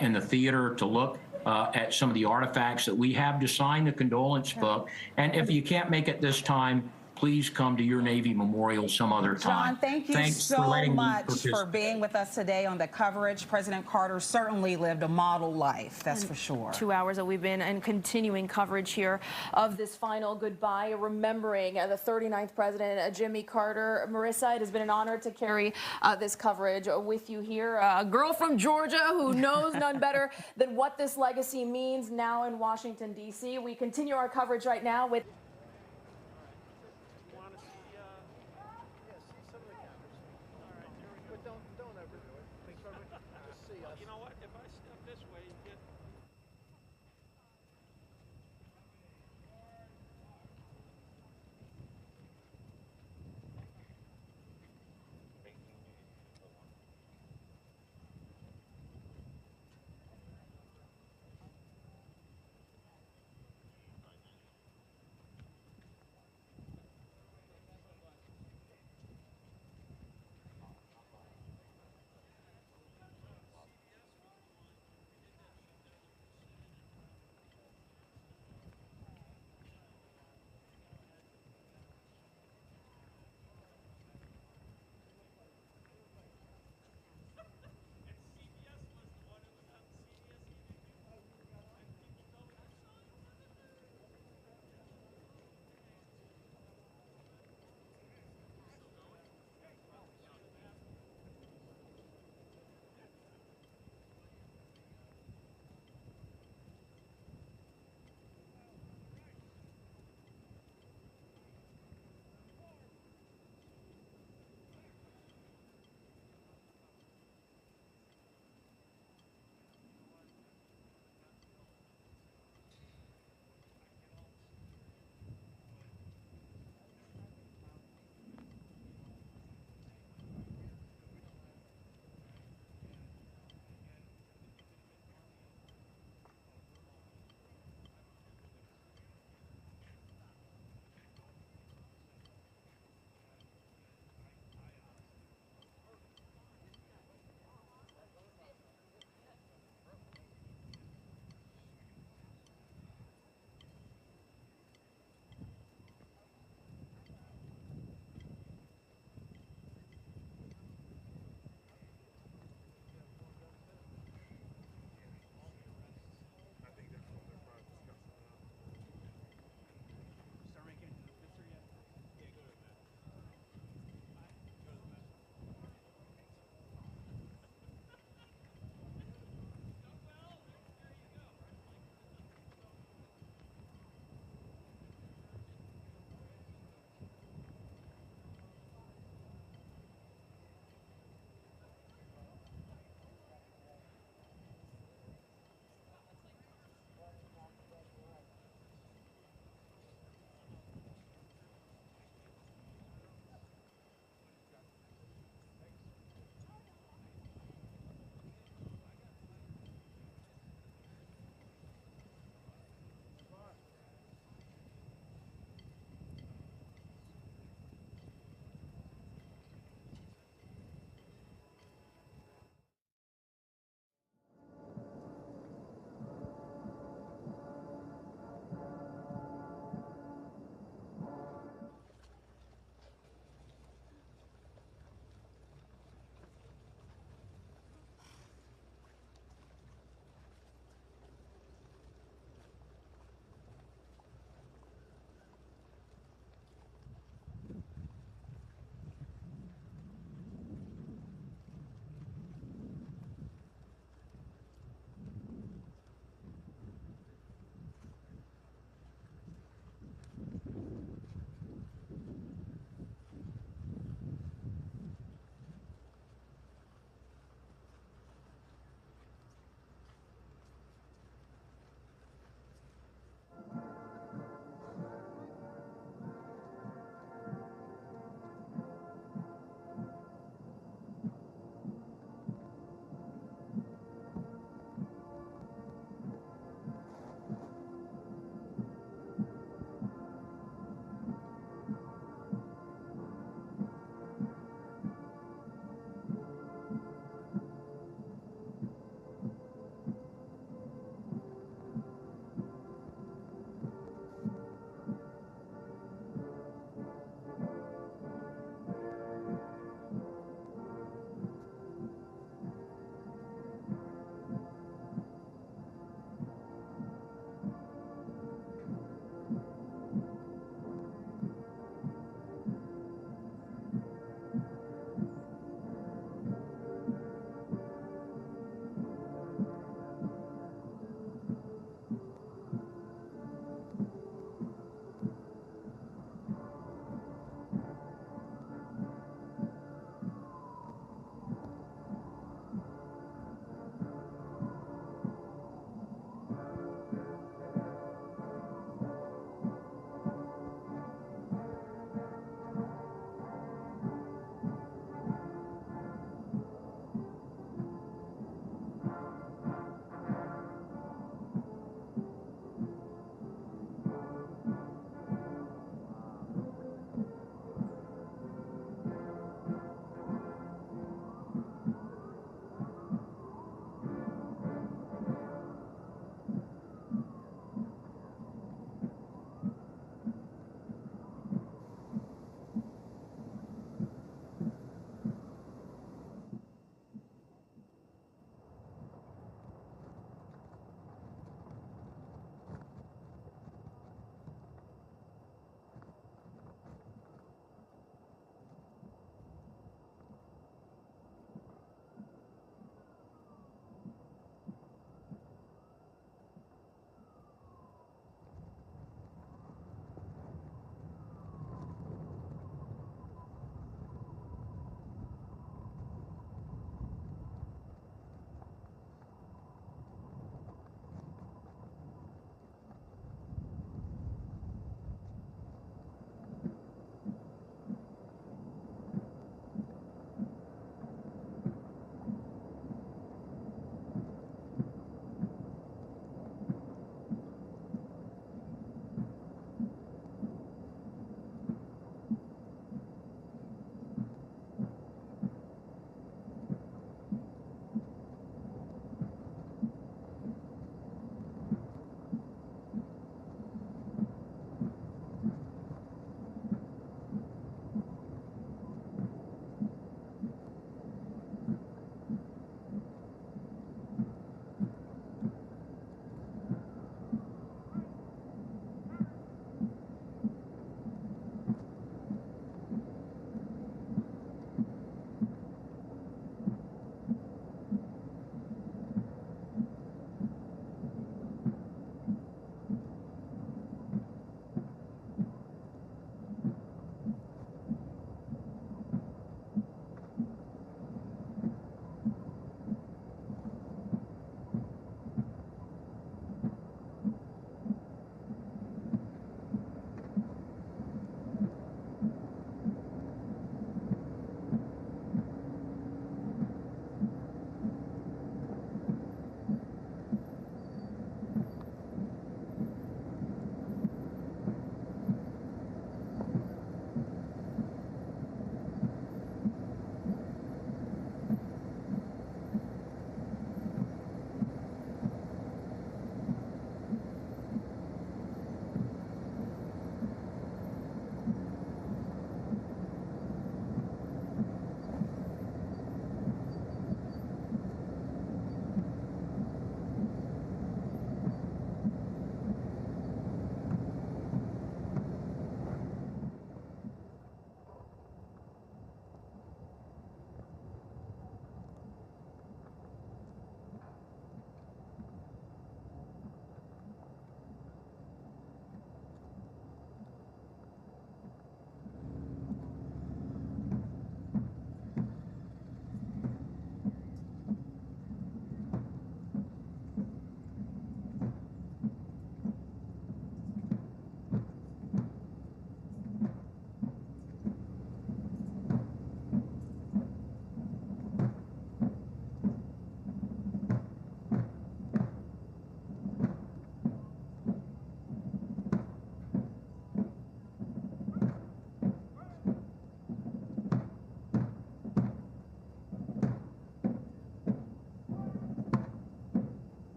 in the theater, to look at some of the artifacts that we have, to sign the condolence book. And if you can't make it this time, please come to your Navy memorial some other time. John, thank you so much for being with us today on the coverage. President Carter certainly lived a model life, that's for sure. 2 hours that we've been and continuing coverage here of this final goodbye, remembering the 39th President, Jimmy Carter. Marissa, it has been an honor to carry this coverage with you here. A girl from Georgia who knows none better than what this legacy means now in Washington, D.C. We continue our coverage right now with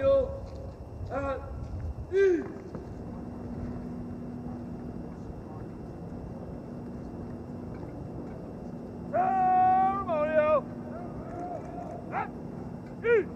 Ceremonial at ease. Ceremonial at ease.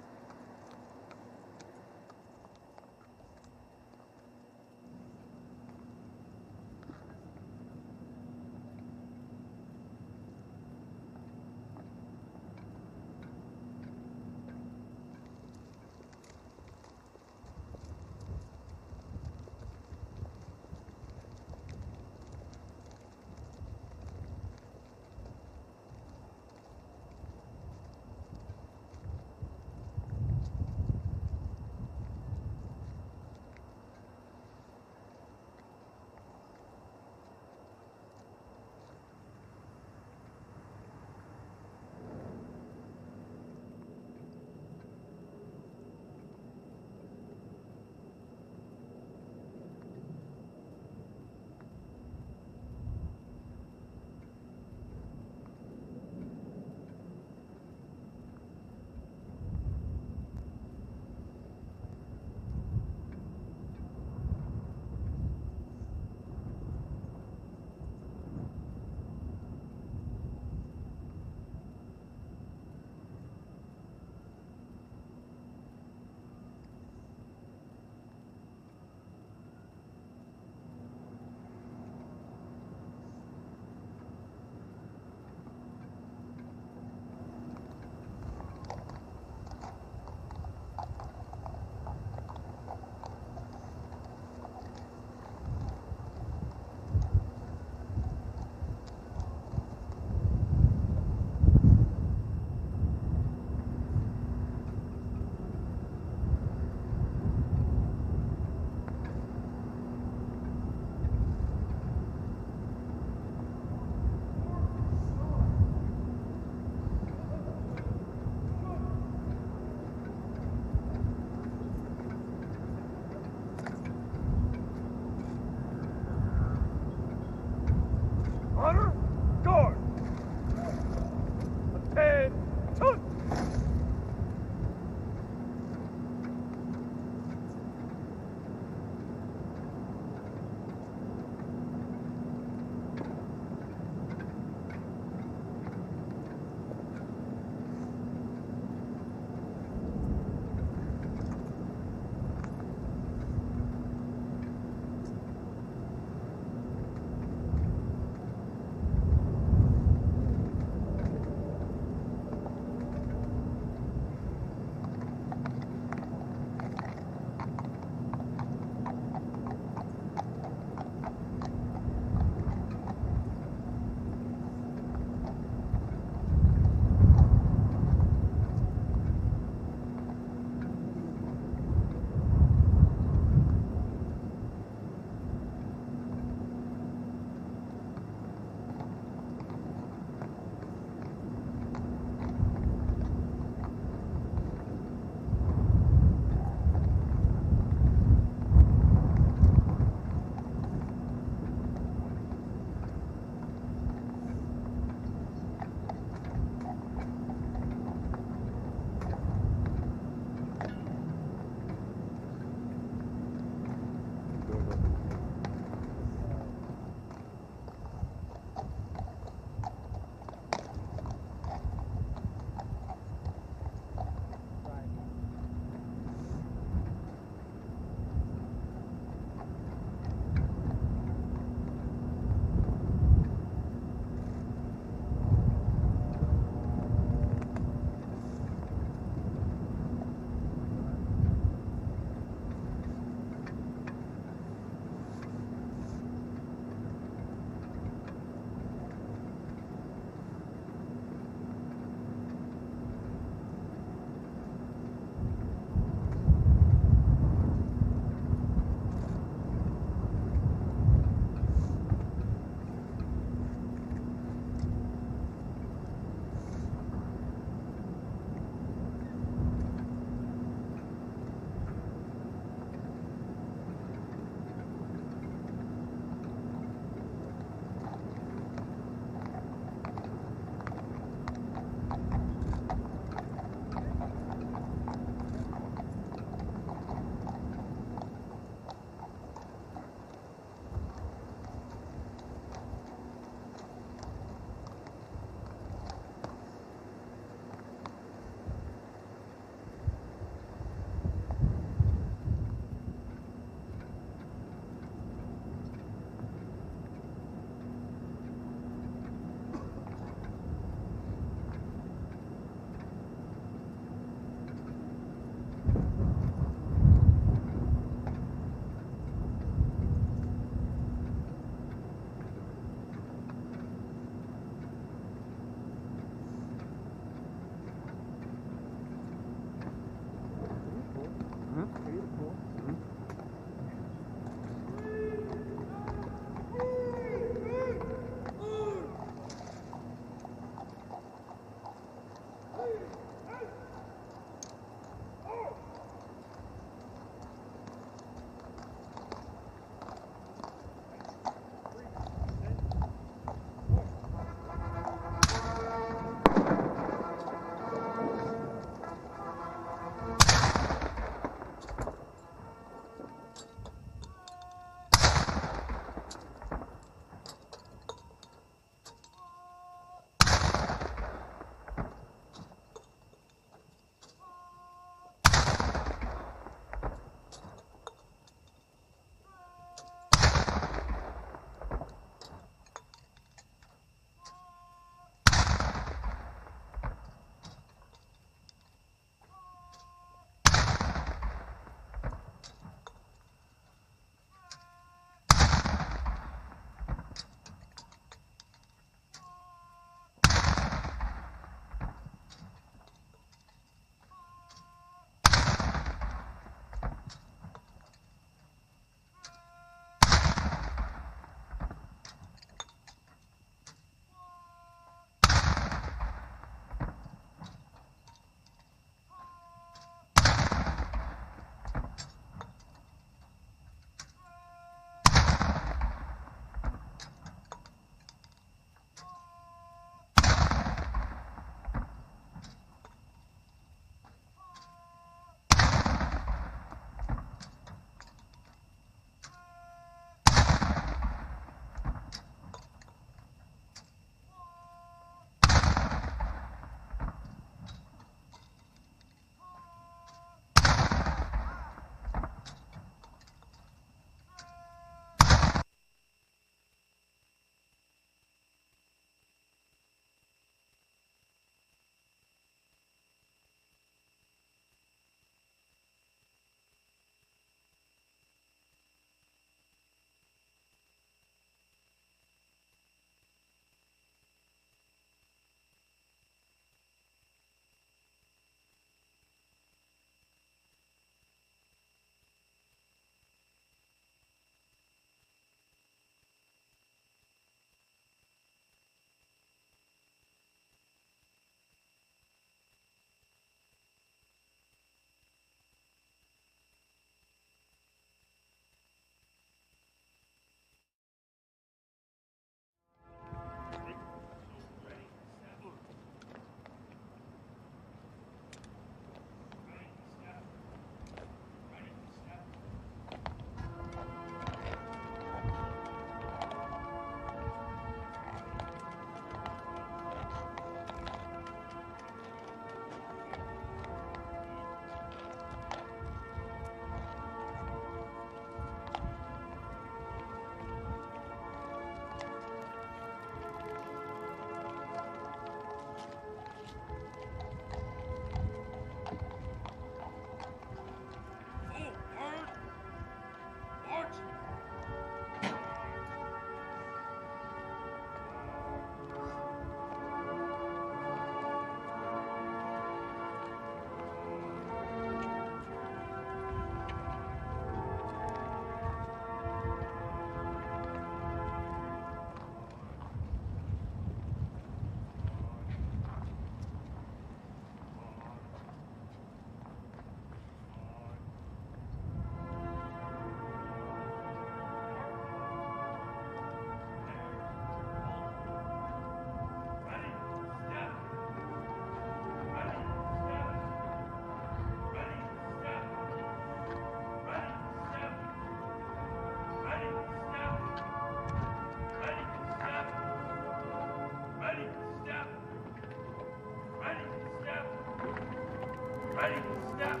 step.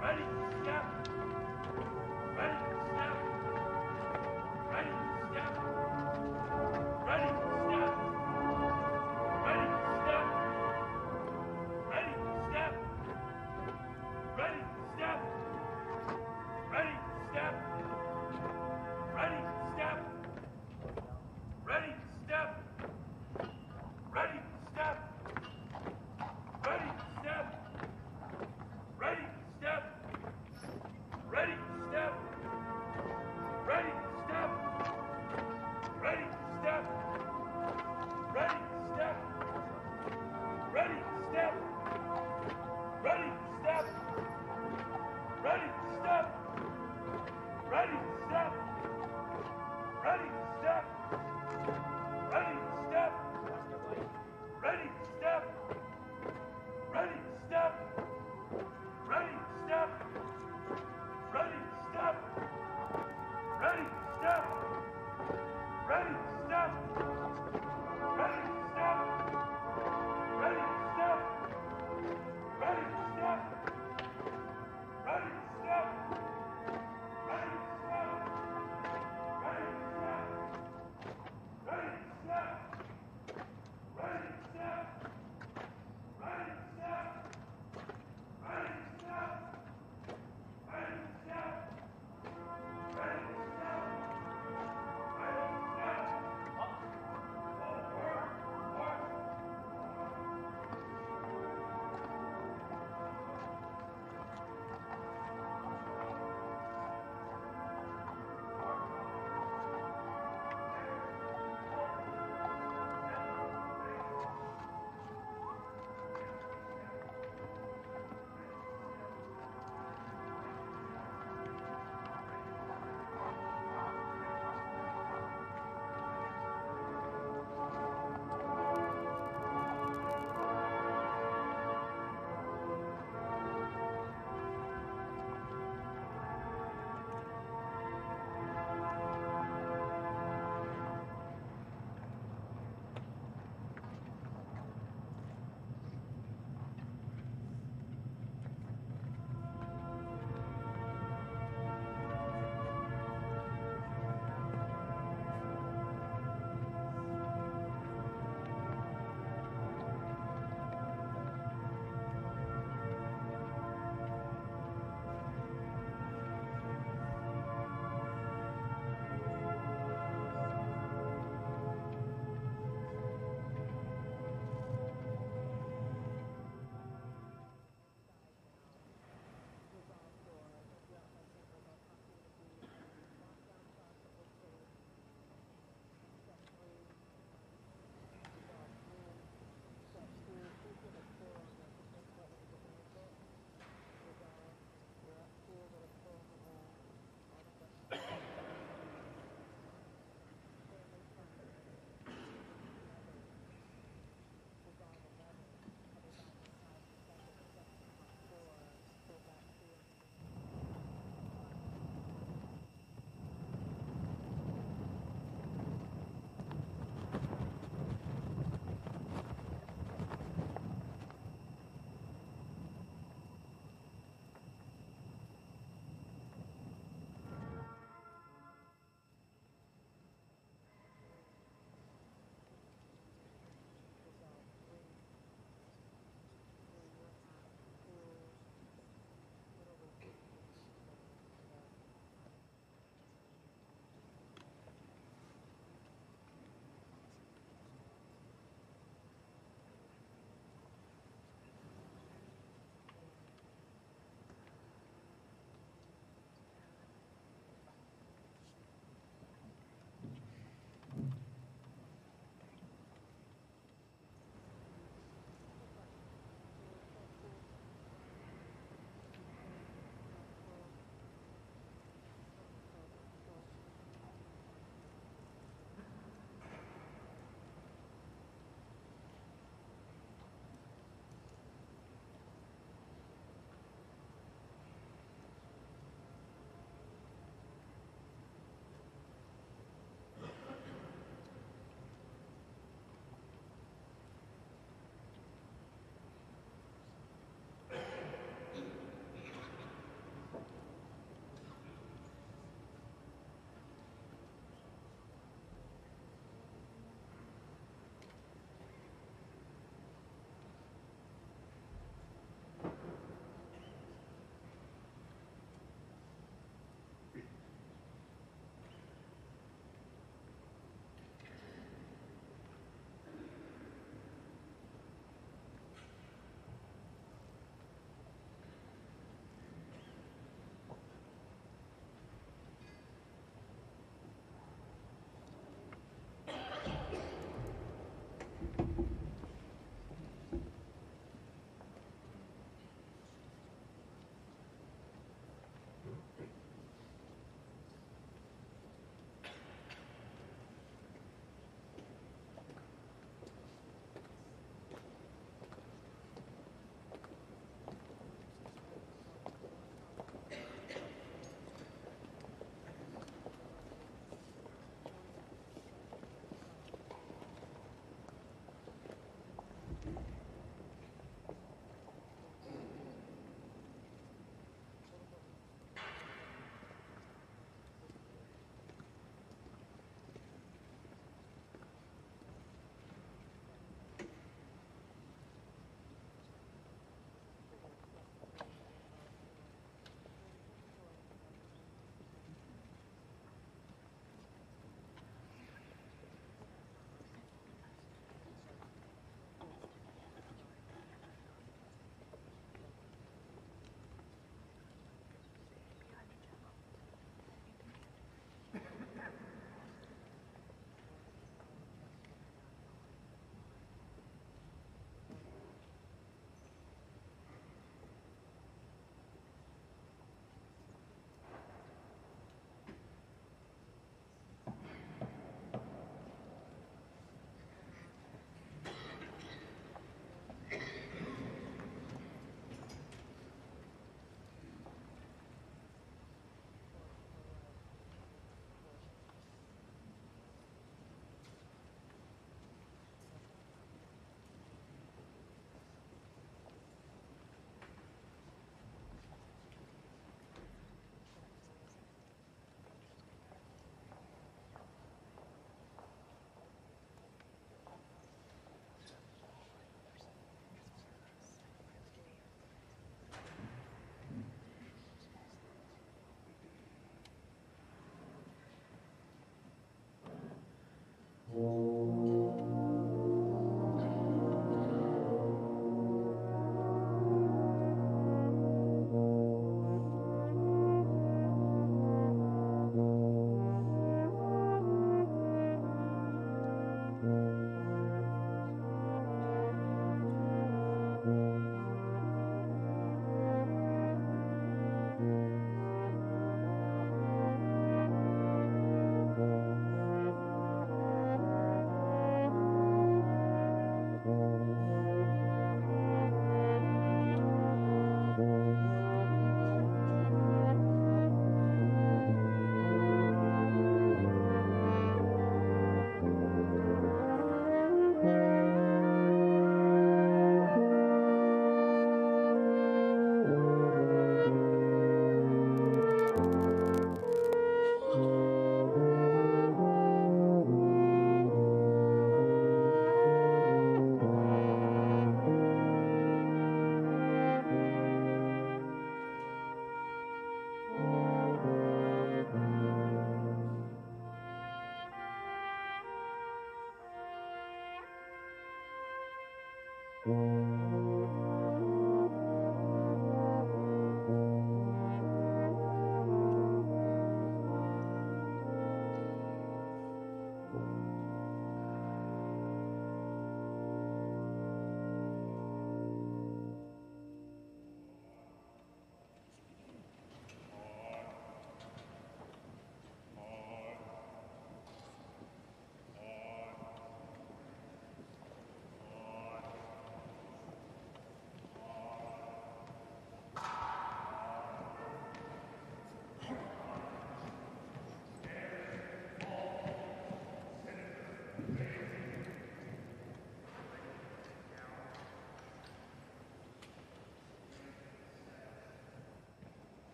Ready, step. Ready, step. Ready, step. Ready, step. Ready, step. Ready, step. Ready, step. Ready, step. Ready, step. Ready, step. Ready, step. Ready, step.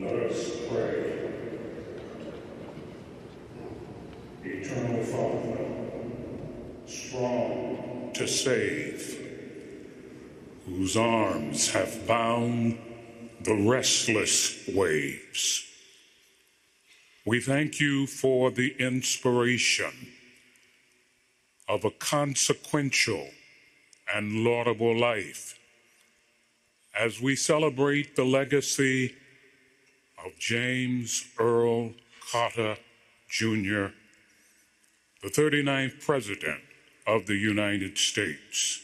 Let us pray. Eternal Father, strong to save, whose arms have bound the restless waves, we thank you for the inspiration of a consequential and laudable life as we celebrate the legacy of James Earl Carter, Jr., the 39th President of the United States.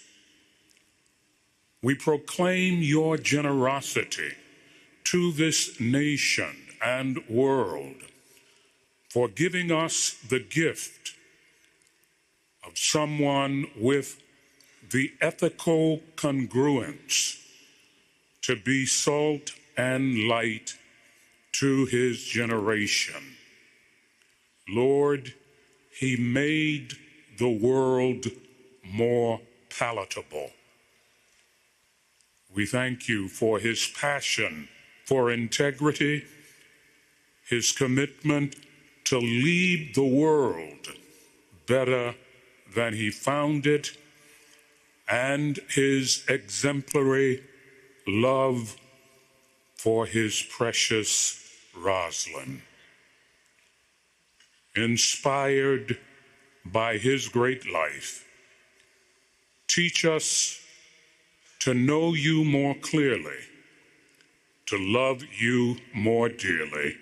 We proclaim your generosity to this nation and world for giving us the gift of someone with the ethical congruence to be salt and light to his generation. Lord, he made the world more palatable. We thank you for his passion for integrity, his commitment to leave the world better than he found it, and his exemplary love for his precious Rosalind. Inspired by his great life, teach us to know you more clearly, to love you more dearly,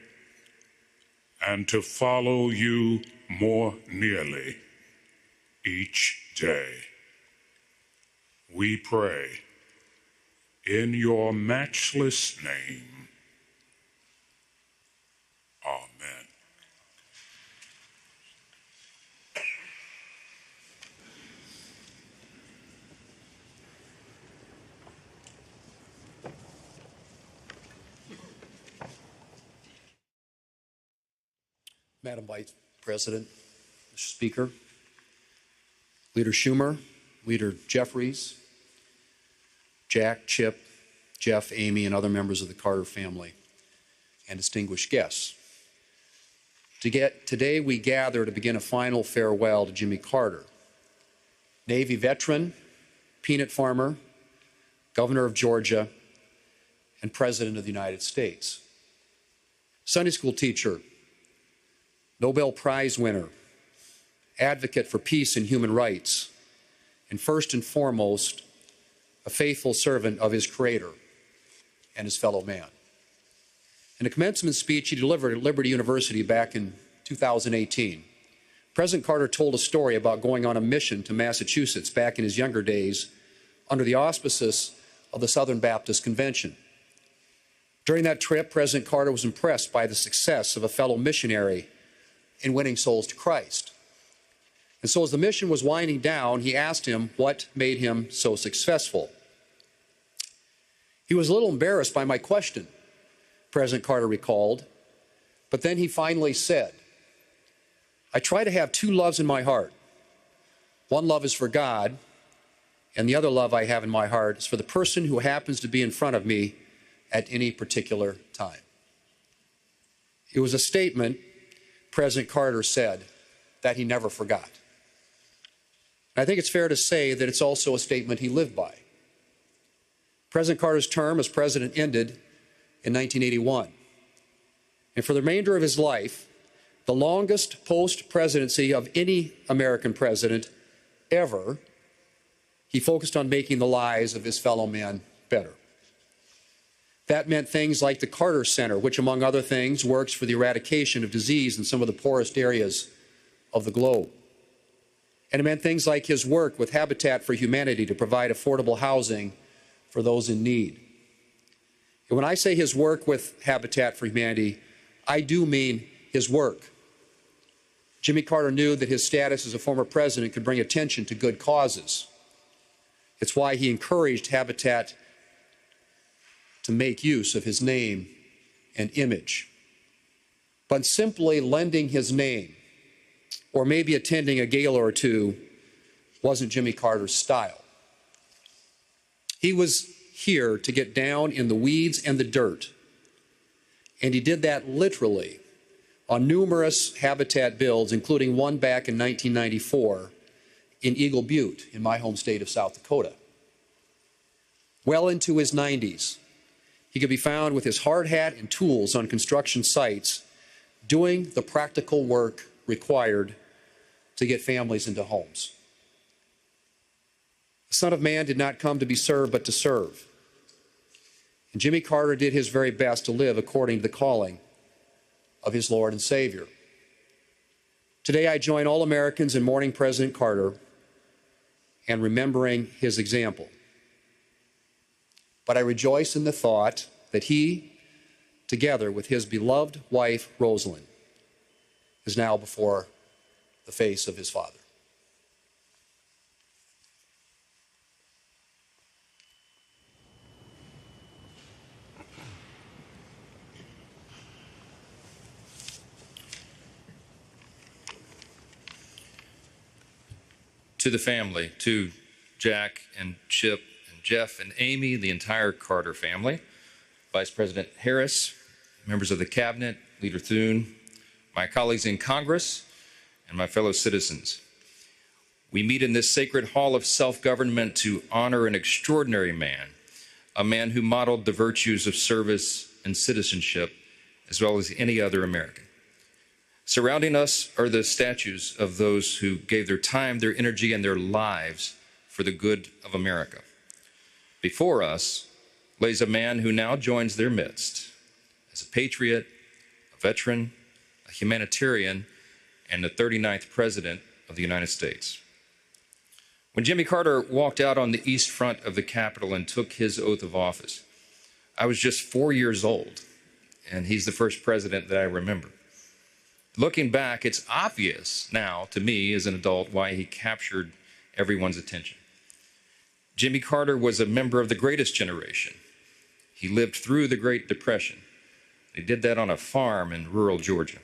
and to follow you more nearly each day. We pray in your matchless name. Amen. Madam Vice President, Mr. Speaker, Leader Schumer, Leader Jeffries, Jack, Chip, Jeff, Amy, and other members of the Carter family, and distinguished guests. Today we gather to begin a final farewell to Jimmy Carter, Navy veteran, peanut farmer, Governor of Georgia, and President of the United States. Sunday school teacher, Nobel Prize winner, advocate for peace and human rights, and first and foremost, a faithful servant of his Creator and his fellow man. In a commencement speech he delivered at Liberty University back in 2018, President Carter told a story about going on a mission to Massachusetts back in his younger days under the auspices of the Southern Baptist Convention. During that trip, President Carter was impressed by the success of a fellow missionary in winning souls to Christ. And so as the mission was winding down, he asked him what made him so successful. He was a little embarrassed by my question, President Carter recalled, but then he finally said, I try to have two loves in my heart. One love is for God, and the other love I have in my heart is for the person who happens to be in front of me at any particular time. It was a statement President Carter said that he never forgot. And I think it's fair to say that it's also a statement he lived by. President Carter's term as president ended in 1981. And for the remainder of his life, the longest post-presidency of any American president ever, he focused on making the lives of his fellow men better. That meant things like the Carter Center, which, among other things, works for the eradication of disease in some of the poorest areas of the globe. And it meant things like his work with Habitat for Humanity to provide affordable housing for those in need. And when I say his work with Habitat for Humanity, I do mean his work. Jimmy Carter knew that his status as a former president could bring attention to good causes. It's why he encouraged Habitat to make use of his name and image. But simply lending his name or maybe attending a gala or two wasn't Jimmy Carter's style. He was here to get down in the weeds and the dirt And he did that literally on numerous habitat builds, including one back in 1994 in Eagle Butte in my home state of South Dakota. Well into his 90s, he could be found with his hard hat and tools on construction sites doing the practical work required to get families into homes. The Son of Man did not come to be served, but to serve. And Jimmy Carter did his very best to live according to the calling of his Lord and Savior. Today, I join all Americans in mourning President Carter and remembering his example. But I rejoice in the thought that he, together with his beloved wife, Rosalind, is now before the face of his Father. To the family, to Jack and Chip and Jeff and Amy, the entire Carter family, Vice President Harris, members of the Cabinet, Leader Thune, my colleagues in Congress, and my fellow citizens. We meet in this sacred hall of self-government to honor an extraordinary man, a man who modeled the virtues of service and citizenship, as well as any other American. Surrounding us are the statues of those who gave their time, their energy, and their lives for the good of America. Before us lays a man who now joins their midst as a patriot, a veteran, a humanitarian, and the 39th President of the United States. When Jimmy Carter walked out on the east front of the Capitol and took his oath of office, I was just 4 years old, and he's the first president that I remember. Looking back, it's obvious now to me as an adult why he captured everyone's attention. Jimmy Carter was a member of the greatest generation. He lived through the Great Depression. He did that on a farm in rural Georgia.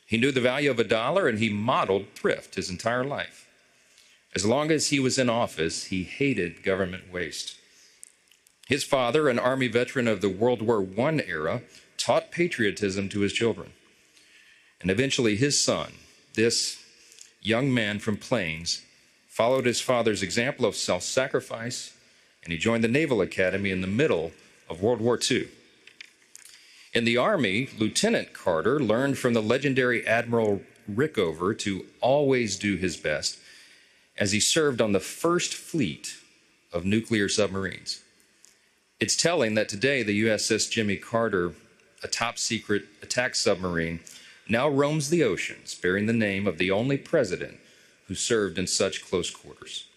He knew the value of a dollar, and he modeled thrift his entire life. As long as he was in office, he hated government waste. His father, an Army veteran of the World War I era, taught patriotism to his children. And eventually his son, this young man from Plains, followed his father's example of self-sacrifice, and he joined the Naval Academy in the middle of World War II. In the Army, Lieutenant Carter learned from the legendary Admiral Rickover to always do his best as he served on the first fleet of nuclear submarines. It's telling that today the USS Jimmy Carter, a top-secret attack submarine, now roams the oceans, bearing the name of the only president who served in such close quarters.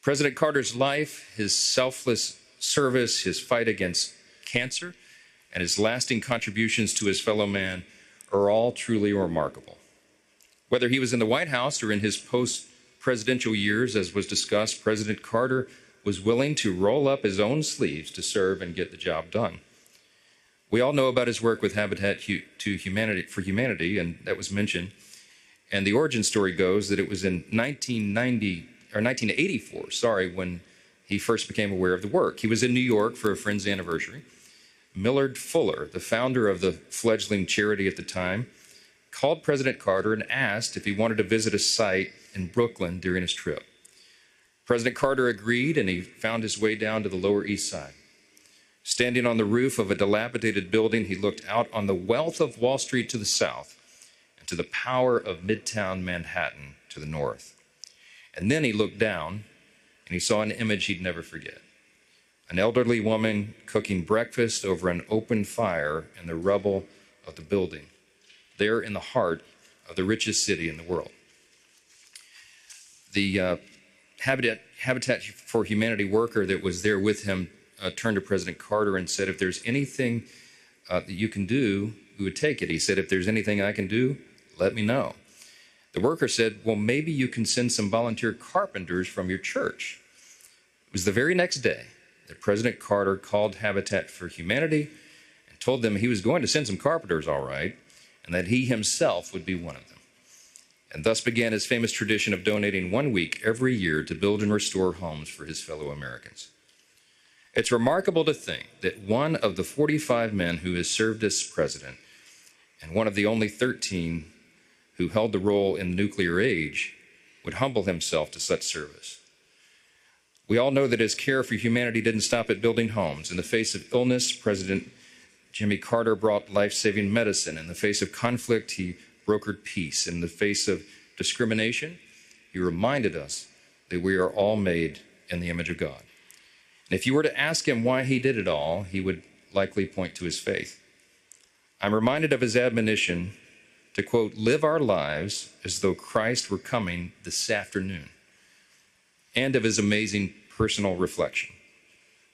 President Carter's life, his selfless service, his fight against cancer, and his lasting contributions to his fellow man are all truly remarkable. Whether he was in the White House or in his post-presidential years, as was discussed, President Carter was willing to roll up his own sleeves to serve and get the job done. We all know about his work with Habitat for Humanity, and that was mentioned. And the origin story goes that it was in 1984, when he first became aware of the work. He was in New York for a friend's anniversary. Millard Fuller, the founder of the fledgling charity at the time, called President Carter and asked if he wanted to visit a site in Brooklyn during his trip. President Carter agreed, and he found his way down to the Lower East Side. Standing on the roof of a dilapidated building, he looked out on the wealth of Wall Street to the south and to the power of Midtown Manhattan to the north. And then he looked down, and he saw an image he'd never forget. An elderly woman cooking breakfast over an open fire in the rubble of the building, there in the heart of the richest city in the world. The Habitat for Humanity worker that was there with him turned to President Carter and said, if there's anything that you can do, we would take it. He said, if there's anything I can do, let me know. The worker said, well, maybe you can send some volunteer carpenters from your church. It was the very next day that President Carter called Habitat for Humanity and told them he was going to send some carpenters, all right, and that he himself would be one of them. And thus began his famous tradition of donating 1 week every year to build and restore homes for his fellow Americans. It's remarkable to think that one of the 45 men who has served as president and one of the only 13 who held the role in the nuclear age would humble himself to such service. We all know that his care for humanity didn't stop at building homes. In the face of illness, President Jimmy Carter brought life-saving medicine. In the face of conflict, he brokered peace. In the face of discrimination, he reminded us that we are all made in the image of God. And if you were to ask him why he did it all, he would likely point to his faith. I'm reminded of his admonition to, quote, live our lives as though Christ were coming this afternoon, and of his amazing personal reflection.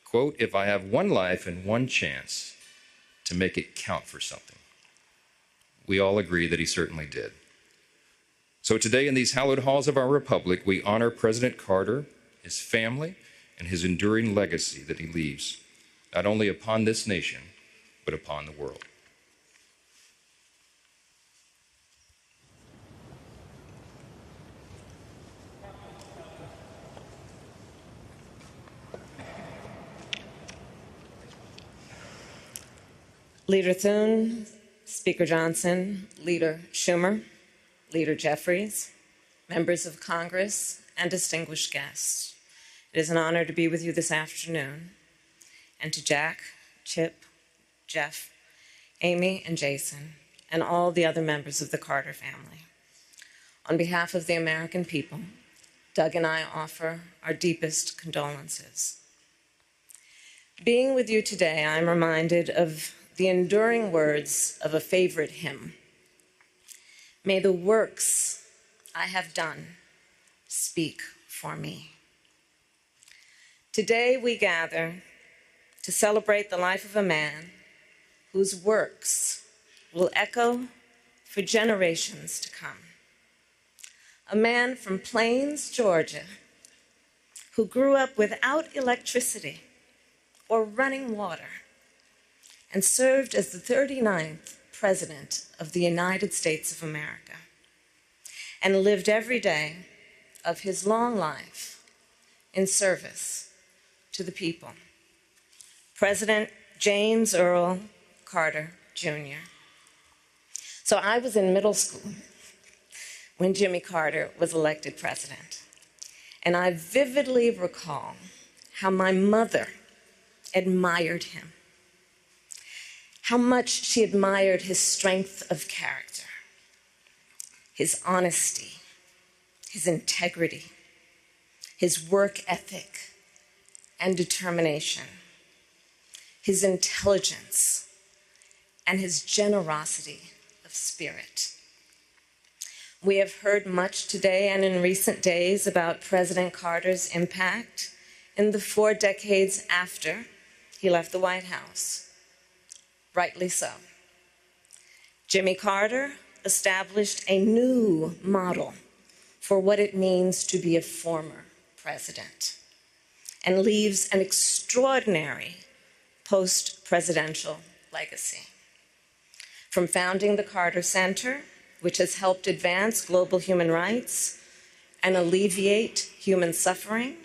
Quote, if I have one life and one chance to make it count for something. We all agree that he certainly did. So today in these hallowed halls of our republic, we honor President Carter, his family, and his enduring legacy that he leaves, not only upon this nation, but upon the world. Leader Thune, Speaker Johnson, Leader Schumer, Leader Jeffries, members of Congress, and distinguished guests. It is an honor to be with you this afternoon, and to Jack, Chip, Jeff, Amy, and Jason, and all the other members of the Carter family. On behalf of the American people, Doug and I offer our deepest condolences. Being with you today, I'm reminded of the enduring words of a favorite hymn. May the works I have done speak for me. Today we gather to celebrate the life of a man whose works will echo for generations to come. A man from Plains, Georgia, who grew up without electricity or running water, and served as the 39th President of the United States of America, and lived every day of his long life in service to the people. President James Earl Carter, Jr. So I was in middle school when Jimmy Carter was elected president, and I vividly recall how my mother admired him, how much she admired his strength of character, his honesty, his integrity, his work ethic and determination, his intelligence, and his generosity of spirit. We have heard much today and in recent days about President Carter's impact in the 4 decades after he left the White House. Rightly so. Jimmy Carter established a new model for what it means to be a former president, and leaves an extraordinary post-presidential legacy. From founding the Carter Center, which has helped advance global human rights and alleviate human suffering,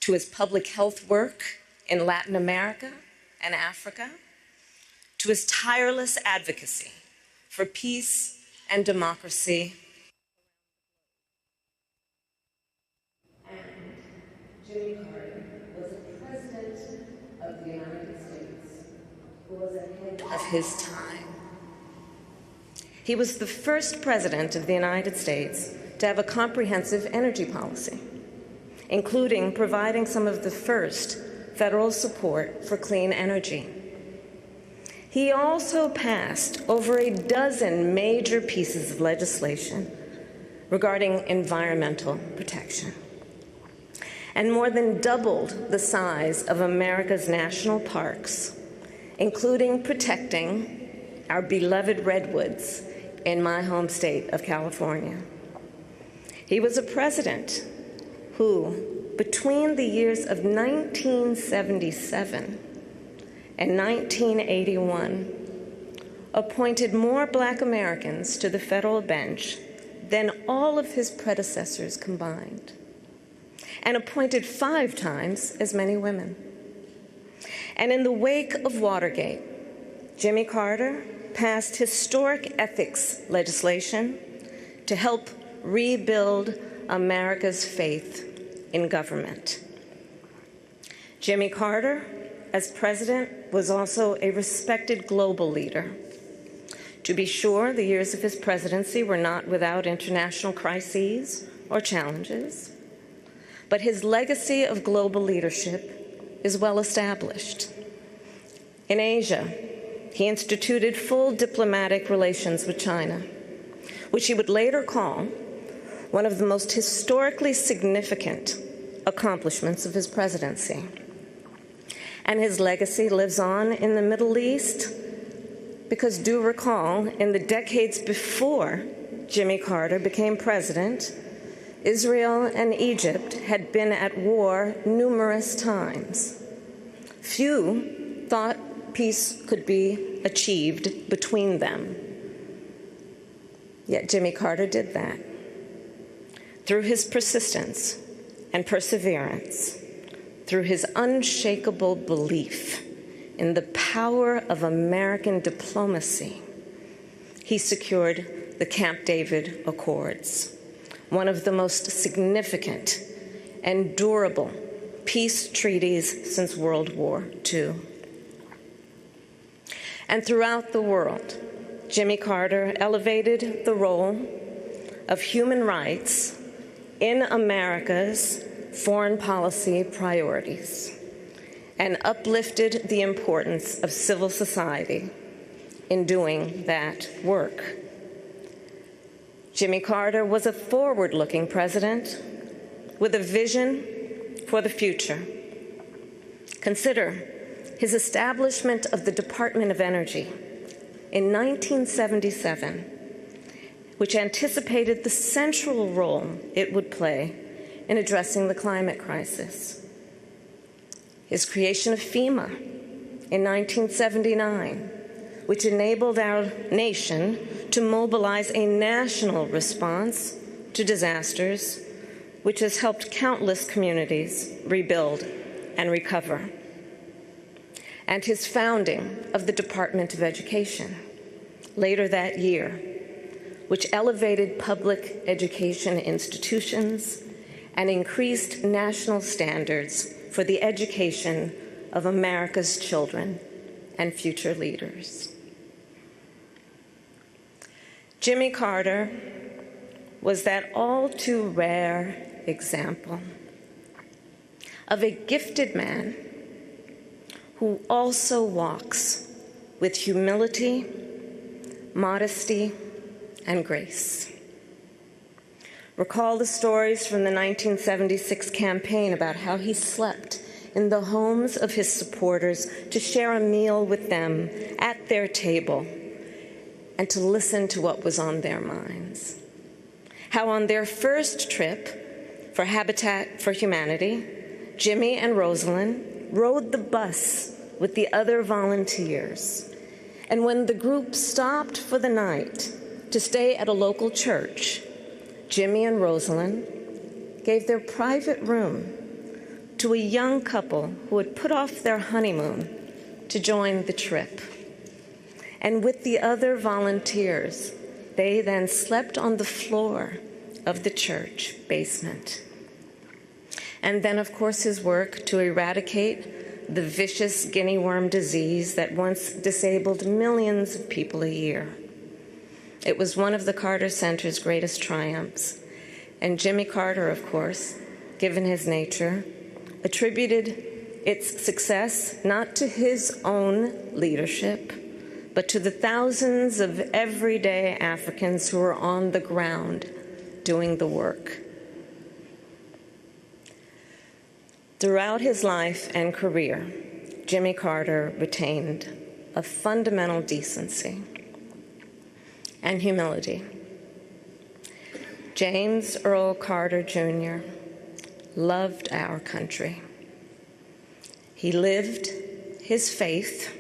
to his public health work in Latin America and Africa, to his tireless advocacy for peace and democracy. And Jimmy Carter was a president of the United States who was ahead of his time. He was the first president of the United States to have a comprehensive energy policy, including providing some of the first federal support for clean energy. He also passed over a dozen major pieces of legislation regarding environmental protection, and more than doubled the size of America's national parks, including protecting our beloved redwoods in my home state of California. He was a president who, between the years of 1977 and 1981, appointed more Black Americans to the federal bench than all of his predecessors combined, and appointed 5 times as many women. And in the wake of Watergate, Jimmy Carter passed historic ethics legislation to help rebuild America's faith in government. Jimmy Carter, as president, was also a respected global leader. To be sure, the years of his presidency were not without international crises or challenges, but his legacy of global leadership is well established. In Asia, he instituted full diplomatic relations with China, which he would later call one of the most historically significant accomplishments of his presidency. And his legacy lives on in the Middle East because, do recall, in the decades before Jimmy Carter became president, Israel and Egypt had been at war numerous times. Few thought peace could be achieved between them. Yet Jimmy Carter did that. Through his persistence and perseverance, through his unshakable belief in the power of American diplomacy, he secured the Camp David Accords, one of the most significant and durable peace treaties since World War II. And throughout the world, Jimmy Carter elevated the role of human rights in America's foreign policy priorities and uplifted the importance of civil society in doing that work. Jimmy Carter was a forward-looking president with a vision for the future. Consider his establishment of the Department of Energy in 1977, which anticipated the central role it would play in addressing the climate crisis. His creation of FEMA in 1979, which enabled our nation to mobilize a national response to disasters, which has helped countless communities rebuild and recover. And his founding of the Department of Education later that year, which elevated public education institutions and increased national standards for the education of America's children and future leaders. Jimmy Carter was that all too rare example of a gifted man who also walks with humility, modesty, and grace. Recall the stories from the 1976 campaign about how he slept in the homes of his supporters to share a meal with them at their table and to listen to what was on their minds. How on their first trip for Habitat for Humanity, Jimmy and Rosalind rode the bus with the other volunteers. And when the group stopped for the night to stay at a local church, Jimmy and Rosalind gave their private room to a young couple who had put off their honeymoon to join the trip. And with the other volunteers, they then slept on the floor of the church basement. And then, of course, his work to eradicate the vicious guinea worm disease that once disabled millions of people a year. It was one of the Carter Center's greatest triumphs. And Jimmy Carter, of course, given his nature, attributed its success not to his own leadership, but to the thousands of everyday Africans who were on the ground doing the work. Throughout his life and career, Jimmy Carter retained a fundamental decency and humility. James Earl Carter Jr. loved our country. He lived his faith,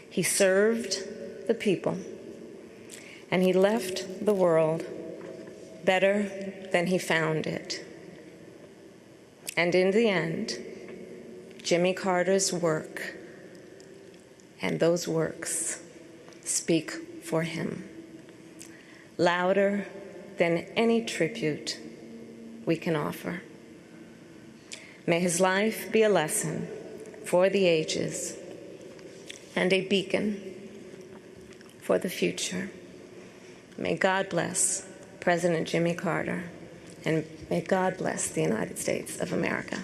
he served the people, and he left the world better than he found it. And in the end, Jimmy Carter's work, and those works speak for him, louder than any tribute we can offer. May his life be a lesson for the ages and a beacon for the future. May God bless President Jimmy Carter, and may God bless the United States of America.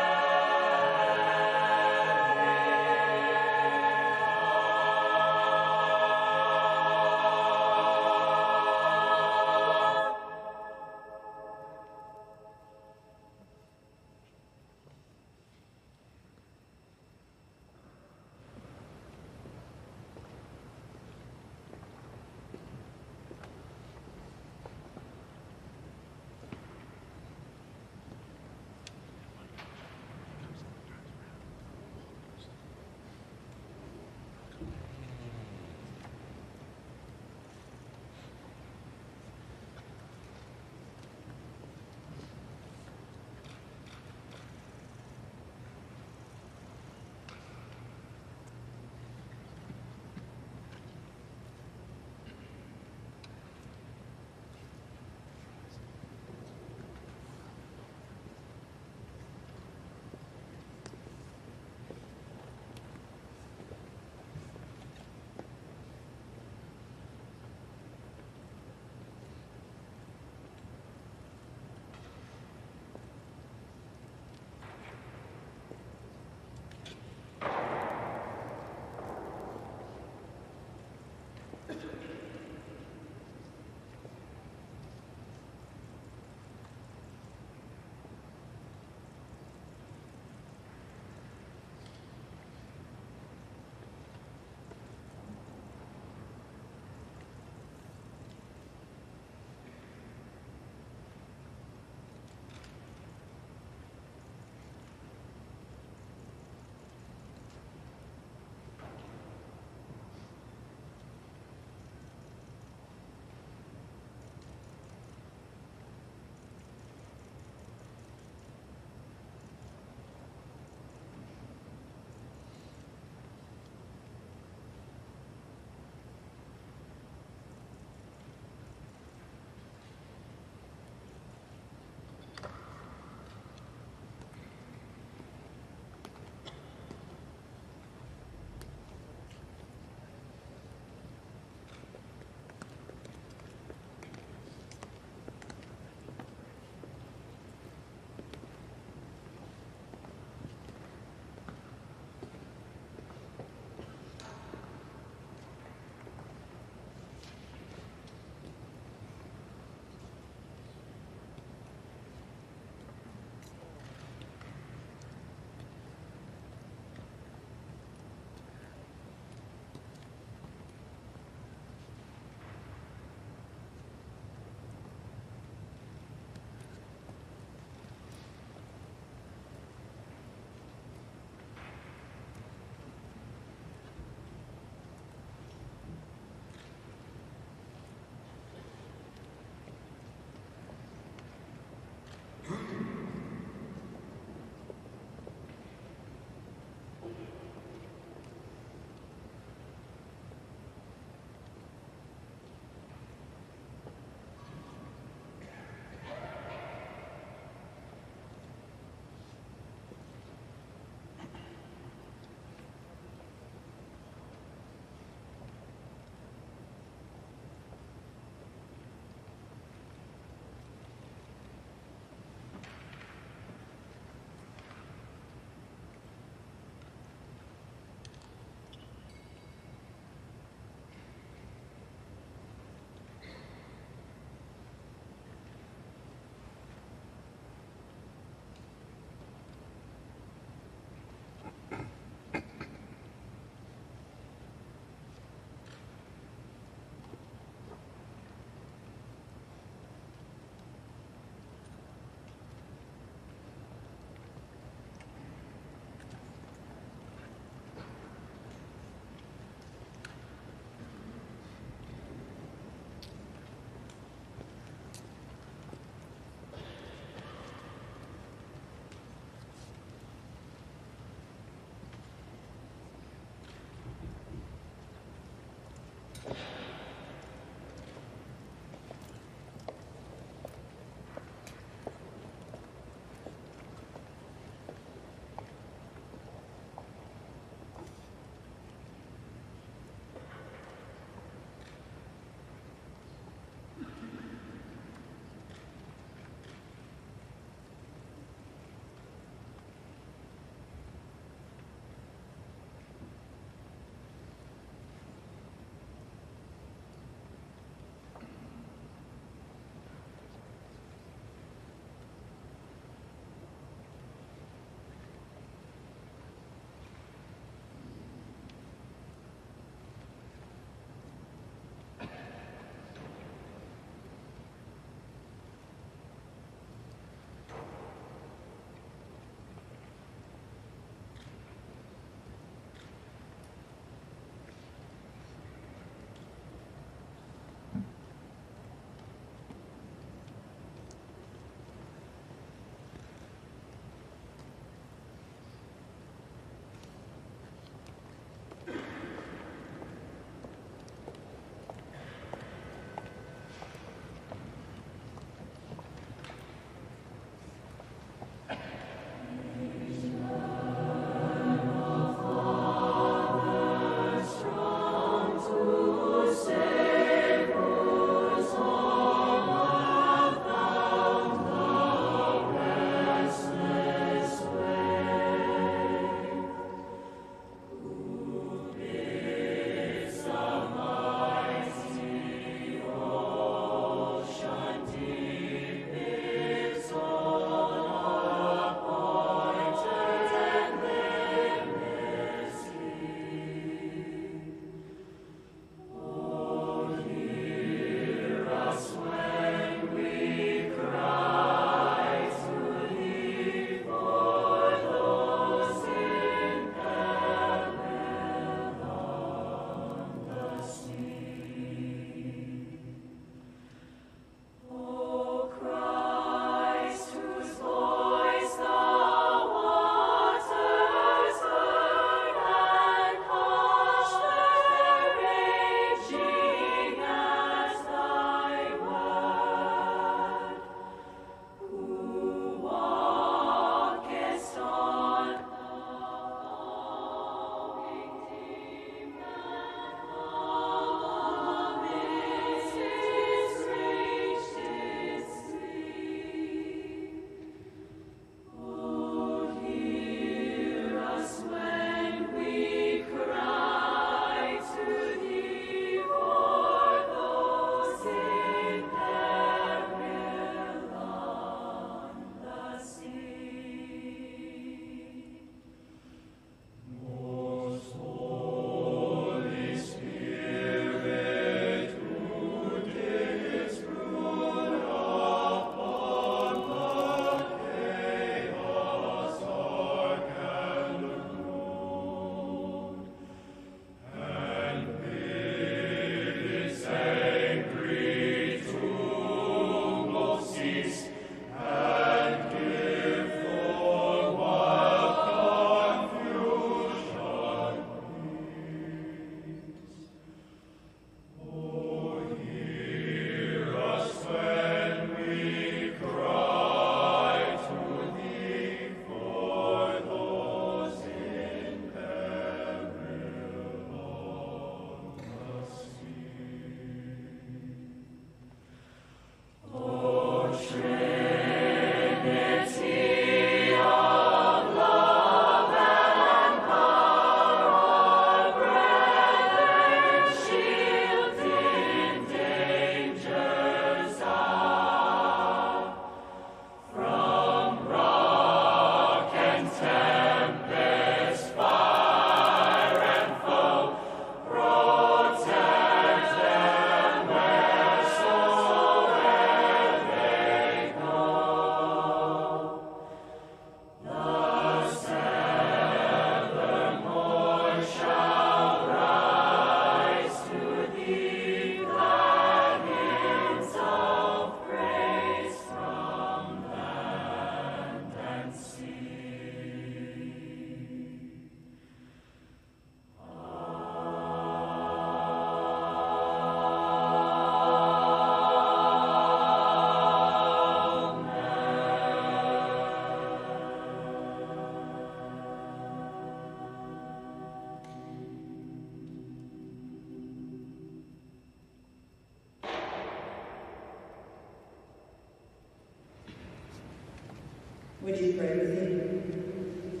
Would you pray with me?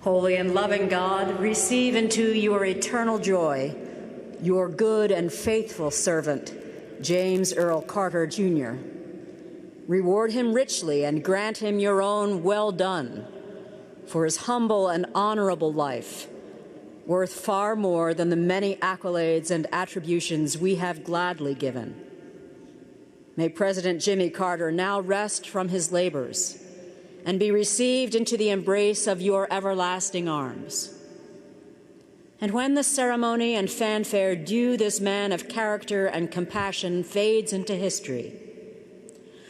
Holy and loving God, receive into your eternal joy your good and faithful servant, James Earl Carter, Jr. Reward him richly and grant him your own well done for his humble and honorable life, worth far more than the many accolades and attributions we have gladly given. May President Jimmy Carter now rest from his labors and be received into the embrace of your everlasting arms. And when the ceremony and fanfare due this man of character and compassion fades into history,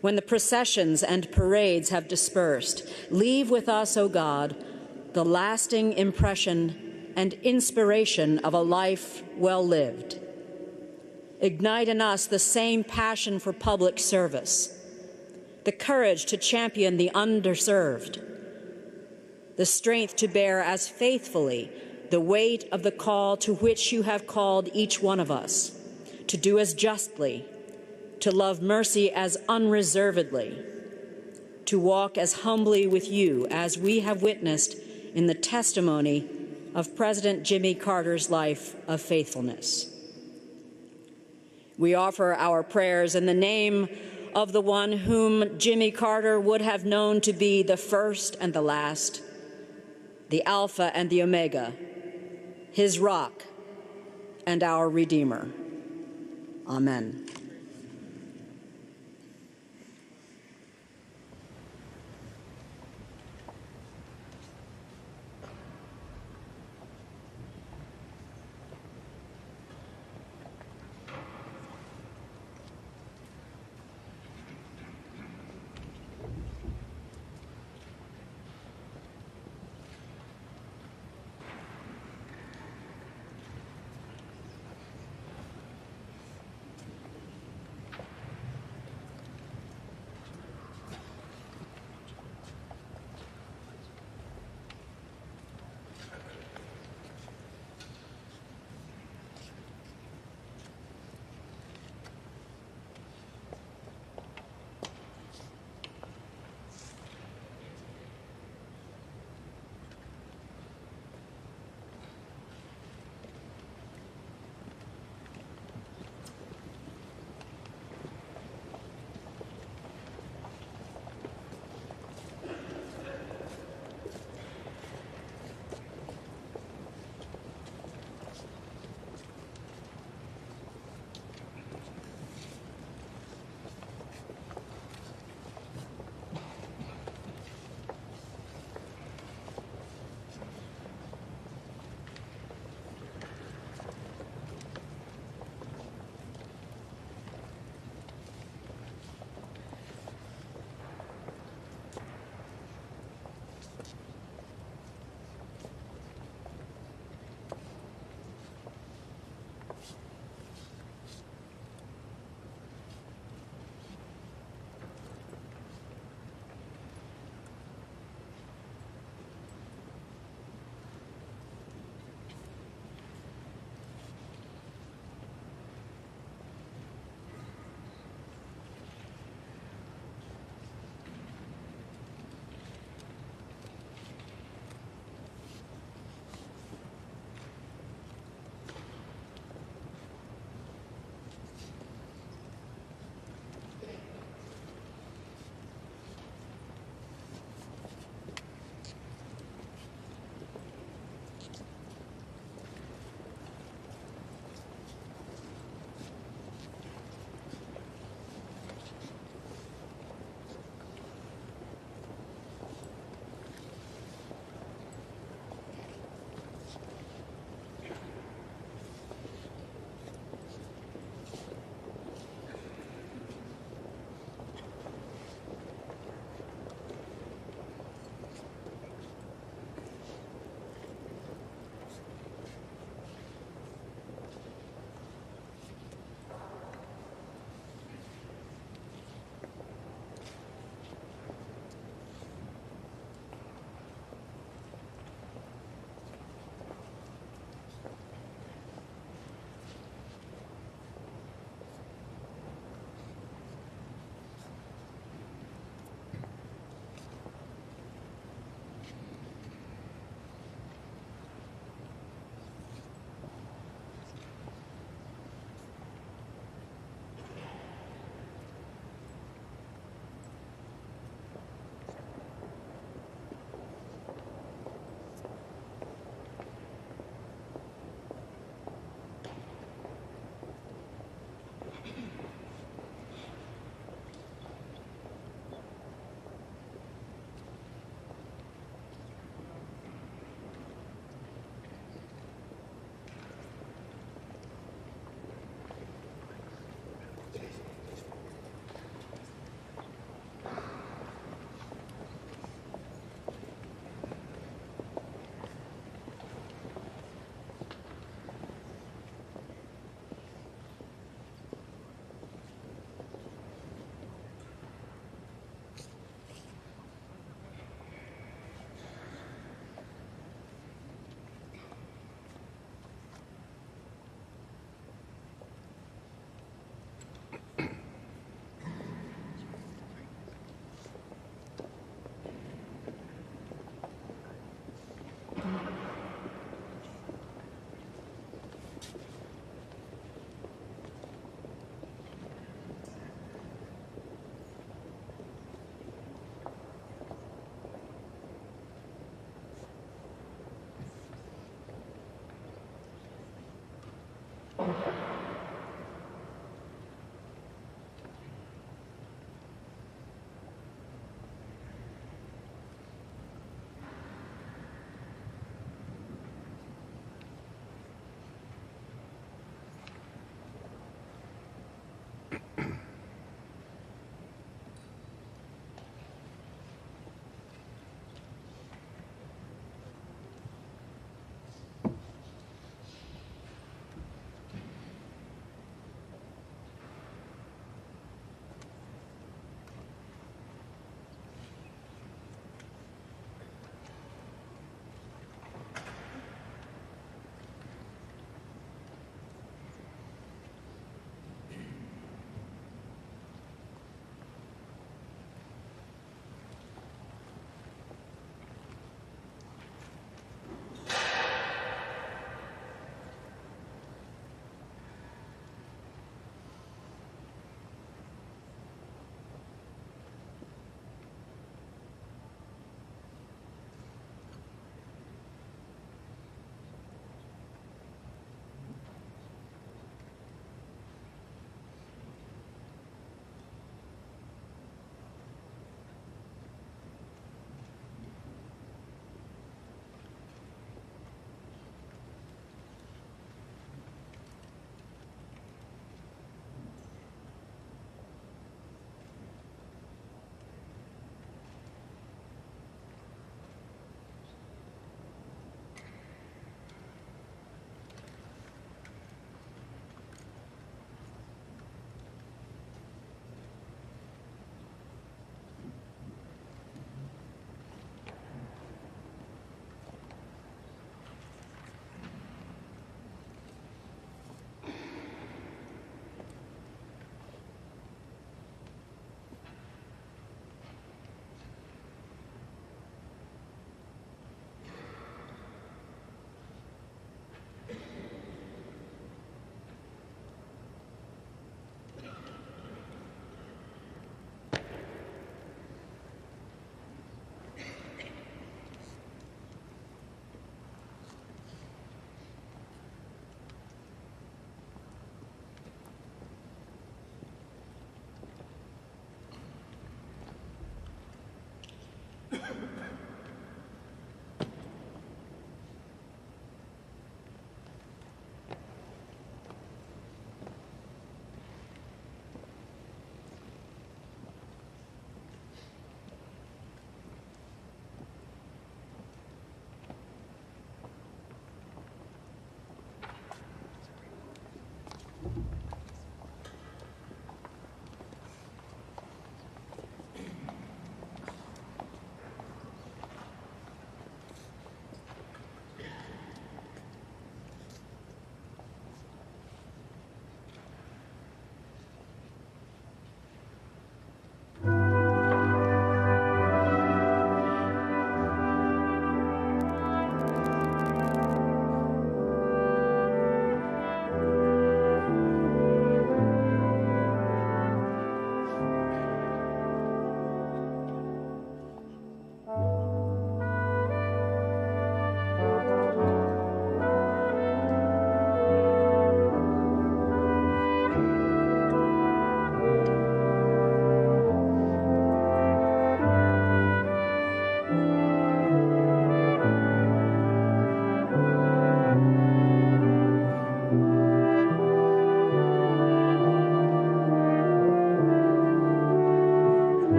when the processions and parades have dispersed, leave with us, O God, the lasting impression and inspiration of a life well lived. Ignite in us the same passion for public service, the courage to champion the underserved, the strength to bear as faithfully the weight of the call to which you have called each one of us, to do as justly, to love mercy as unreservedly, to walk as humbly with you as we have witnessed in the testimony of President Jimmy Carter's life of faithfulness. We offer our prayers in the name of the one whom Jimmy Carter would have known to be the first and the last, the Alpha and the Omega, his rock and our Redeemer. Amen.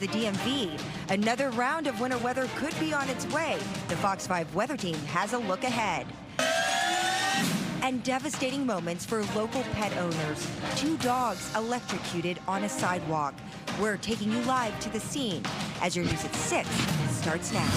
The DMV. Another round of winter weather could be on its way. The Fox 5 weather team has a look ahead. And devastating moments for local pet owners. 2 dogs electrocuted on a sidewalk. We're taking you live to the scene as your news at 6 starts now.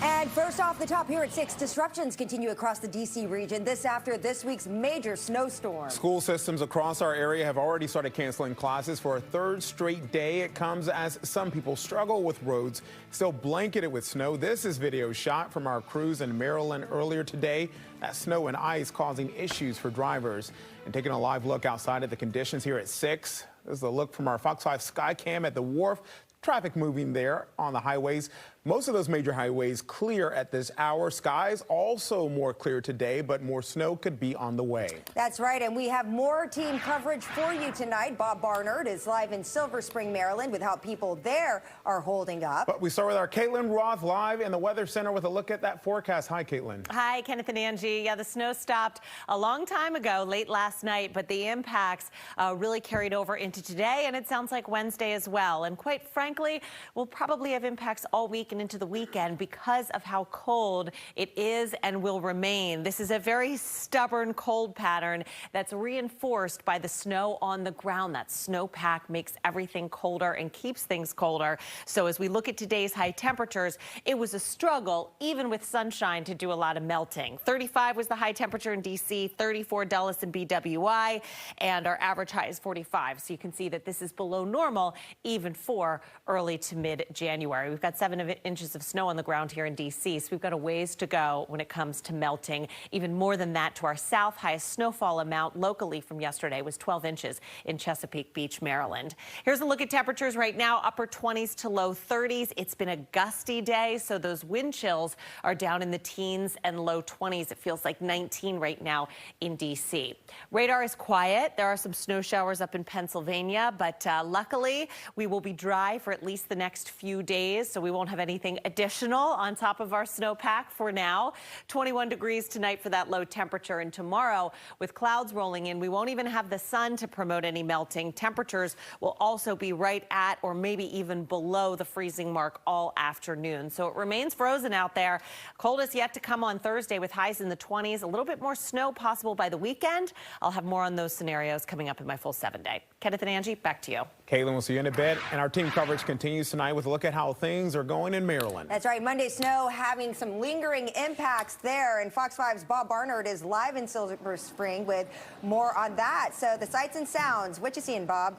And first off the top here at 6, disruptions continue across the D.C. region. This after this week's major snowstorm. School systems across our area have already started canceling classes for a 3rd straight day. It comes as some people struggle with roads still blanketed with snow. This is video shot from our crews in Maryland earlier today. That snow and ice causing issues for drivers. And taking a live look outside at the conditions here at 6. This is a look from our Fox 5 Skycam at the wharf. Traffic moving there on the highways. Most of those major highways clear at this hour. Skies also more clear today, but more snow could be on the way. That's right, and we have more team coverage for you tonight. Bob Barnard is live in Silver Spring, Maryland, with how people there are holding up. But we start with our Caitlin Roth live in the Weather Center with a look at that forecast. Hi, Caitlin. Hi, Kenneth and Angie. Yeah, the snow stopped a long time ago, late last night, but the impacts really carried over into today, and it sounds like Wednesday as well. And quite frankly, we'll probably have impacts all week and into the weekend because of how cold it is and will remain. This is a very stubborn cold pattern that's reinforced by the snow on the ground. That snowpack makes everything colder and keeps things colder. So as we look at today's high temperatures, it was a struggle, even with sunshine, to do a lot of melting. 35 was the high temperature in D.C., 34 Dulles and BWI, and our average high is 45. So you can see that this is below normal, even for early to mid-January. We've got 7 inches of snow on the ground here in D.C., so we've got a ways to go when it comes to melting. Even more than that to our south. Highest snowfall amount locally from yesterday was 12 inches in Chesapeake Beach, Maryland. Here's a look at temperatures right now, upper 20s to low 30s. It's been a gusty day, so those wind chills are down in the teens and low 20s. It feels like 19 right now in D.C. Radar is quiet. There are some snow showers up in Pennsylvania, but luckily we will be dry for at least the next few days, so we won't have anything additional on top of our snowpack for now. 21 degrees tonight for that low temperature, and tomorrow with clouds rolling in, we won't even have the sun to promote any melting. Temperatures will also be right at or maybe even below the freezing mark all afternoon. So it remains frozen out there. Coldest yet to come on Thursday with highs in the 20s. A little bit more snow possible by the weekend. I'll have more on those scenarios coming up in my full 7-day. Kenneth and Angie, back to you. Caitlin, we'll see you in a bit. And our team coverage continues tonight with a look at how things are going in Maryland. That's right. Monday snow having some lingering impacts there. And Fox 5's Bob Barnard is live in Silver Spring with more on that. So the sights and sounds. What you seeing, Bob?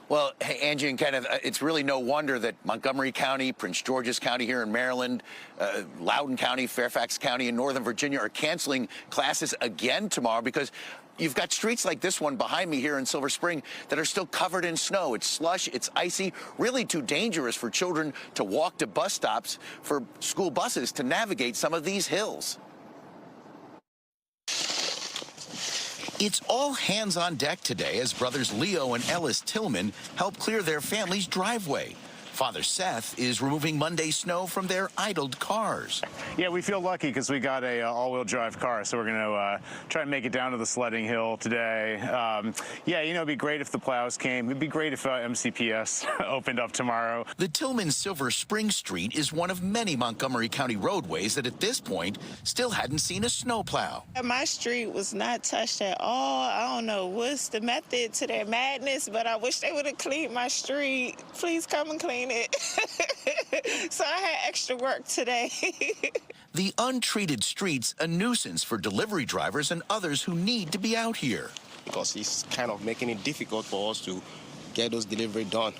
Well, hey, Angie and Kenneth, it's really no wonder that Montgomery County, Prince George's County here in Maryland, Loudoun County, Fairfax County in Northern Virginia are canceling classes again tomorrow because you've got streets like this one behind me here in Silver Spring that are still covered in snow. It's slush, it's icy, really too dangerous for children to walk to bus stops, for school buses to navigate some of these hills. It's all hands on deck today as brothers Leo and Ellis Tillman help clear their family's driveway. Father Seth is removing Monday's snow from their idled cars. Yeah, we feel lucky because we got a all-wheel drive car, so we're going to try and make it down to the sledding hill today. Yeah, you know, it'd be great if the plows came. It'd be great if MCPS opened up tomorrow. The Tillman Silver Spring Street is one of many Montgomery County roadways that at this point still hadn't seen a snowplow. My street was not touched at all. I don't know what's the method to their madness, but I wish they would have cleaned my street. Please come and clean it. So I had extra work today. The untreated streets a nuisance for delivery drivers and others who need to be out here. Because it's kind of making it difficult for us to get those deliveries done.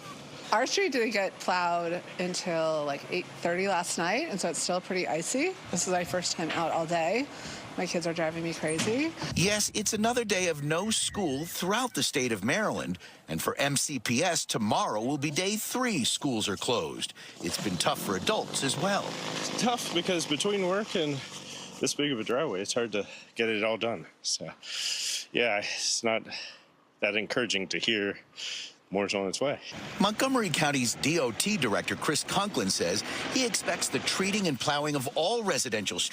Our street didn't get plowed until like 8:30 last night, and so it's still pretty icy. This is my first time out all day. My kids are driving me crazy. Yes, it's another day of no school throughout the state of Maryland. And for MCPS, tomorrow will be day 3 schools are closed. It's been tough for adults as well. It's tough because between work and this big of a driveway, it's hard to get it all done. So, yeah, it's not that encouraging to hear more is on its way. Montgomery County's DOT Director Chris Conklin says he expects the treating and plowing of all residential streets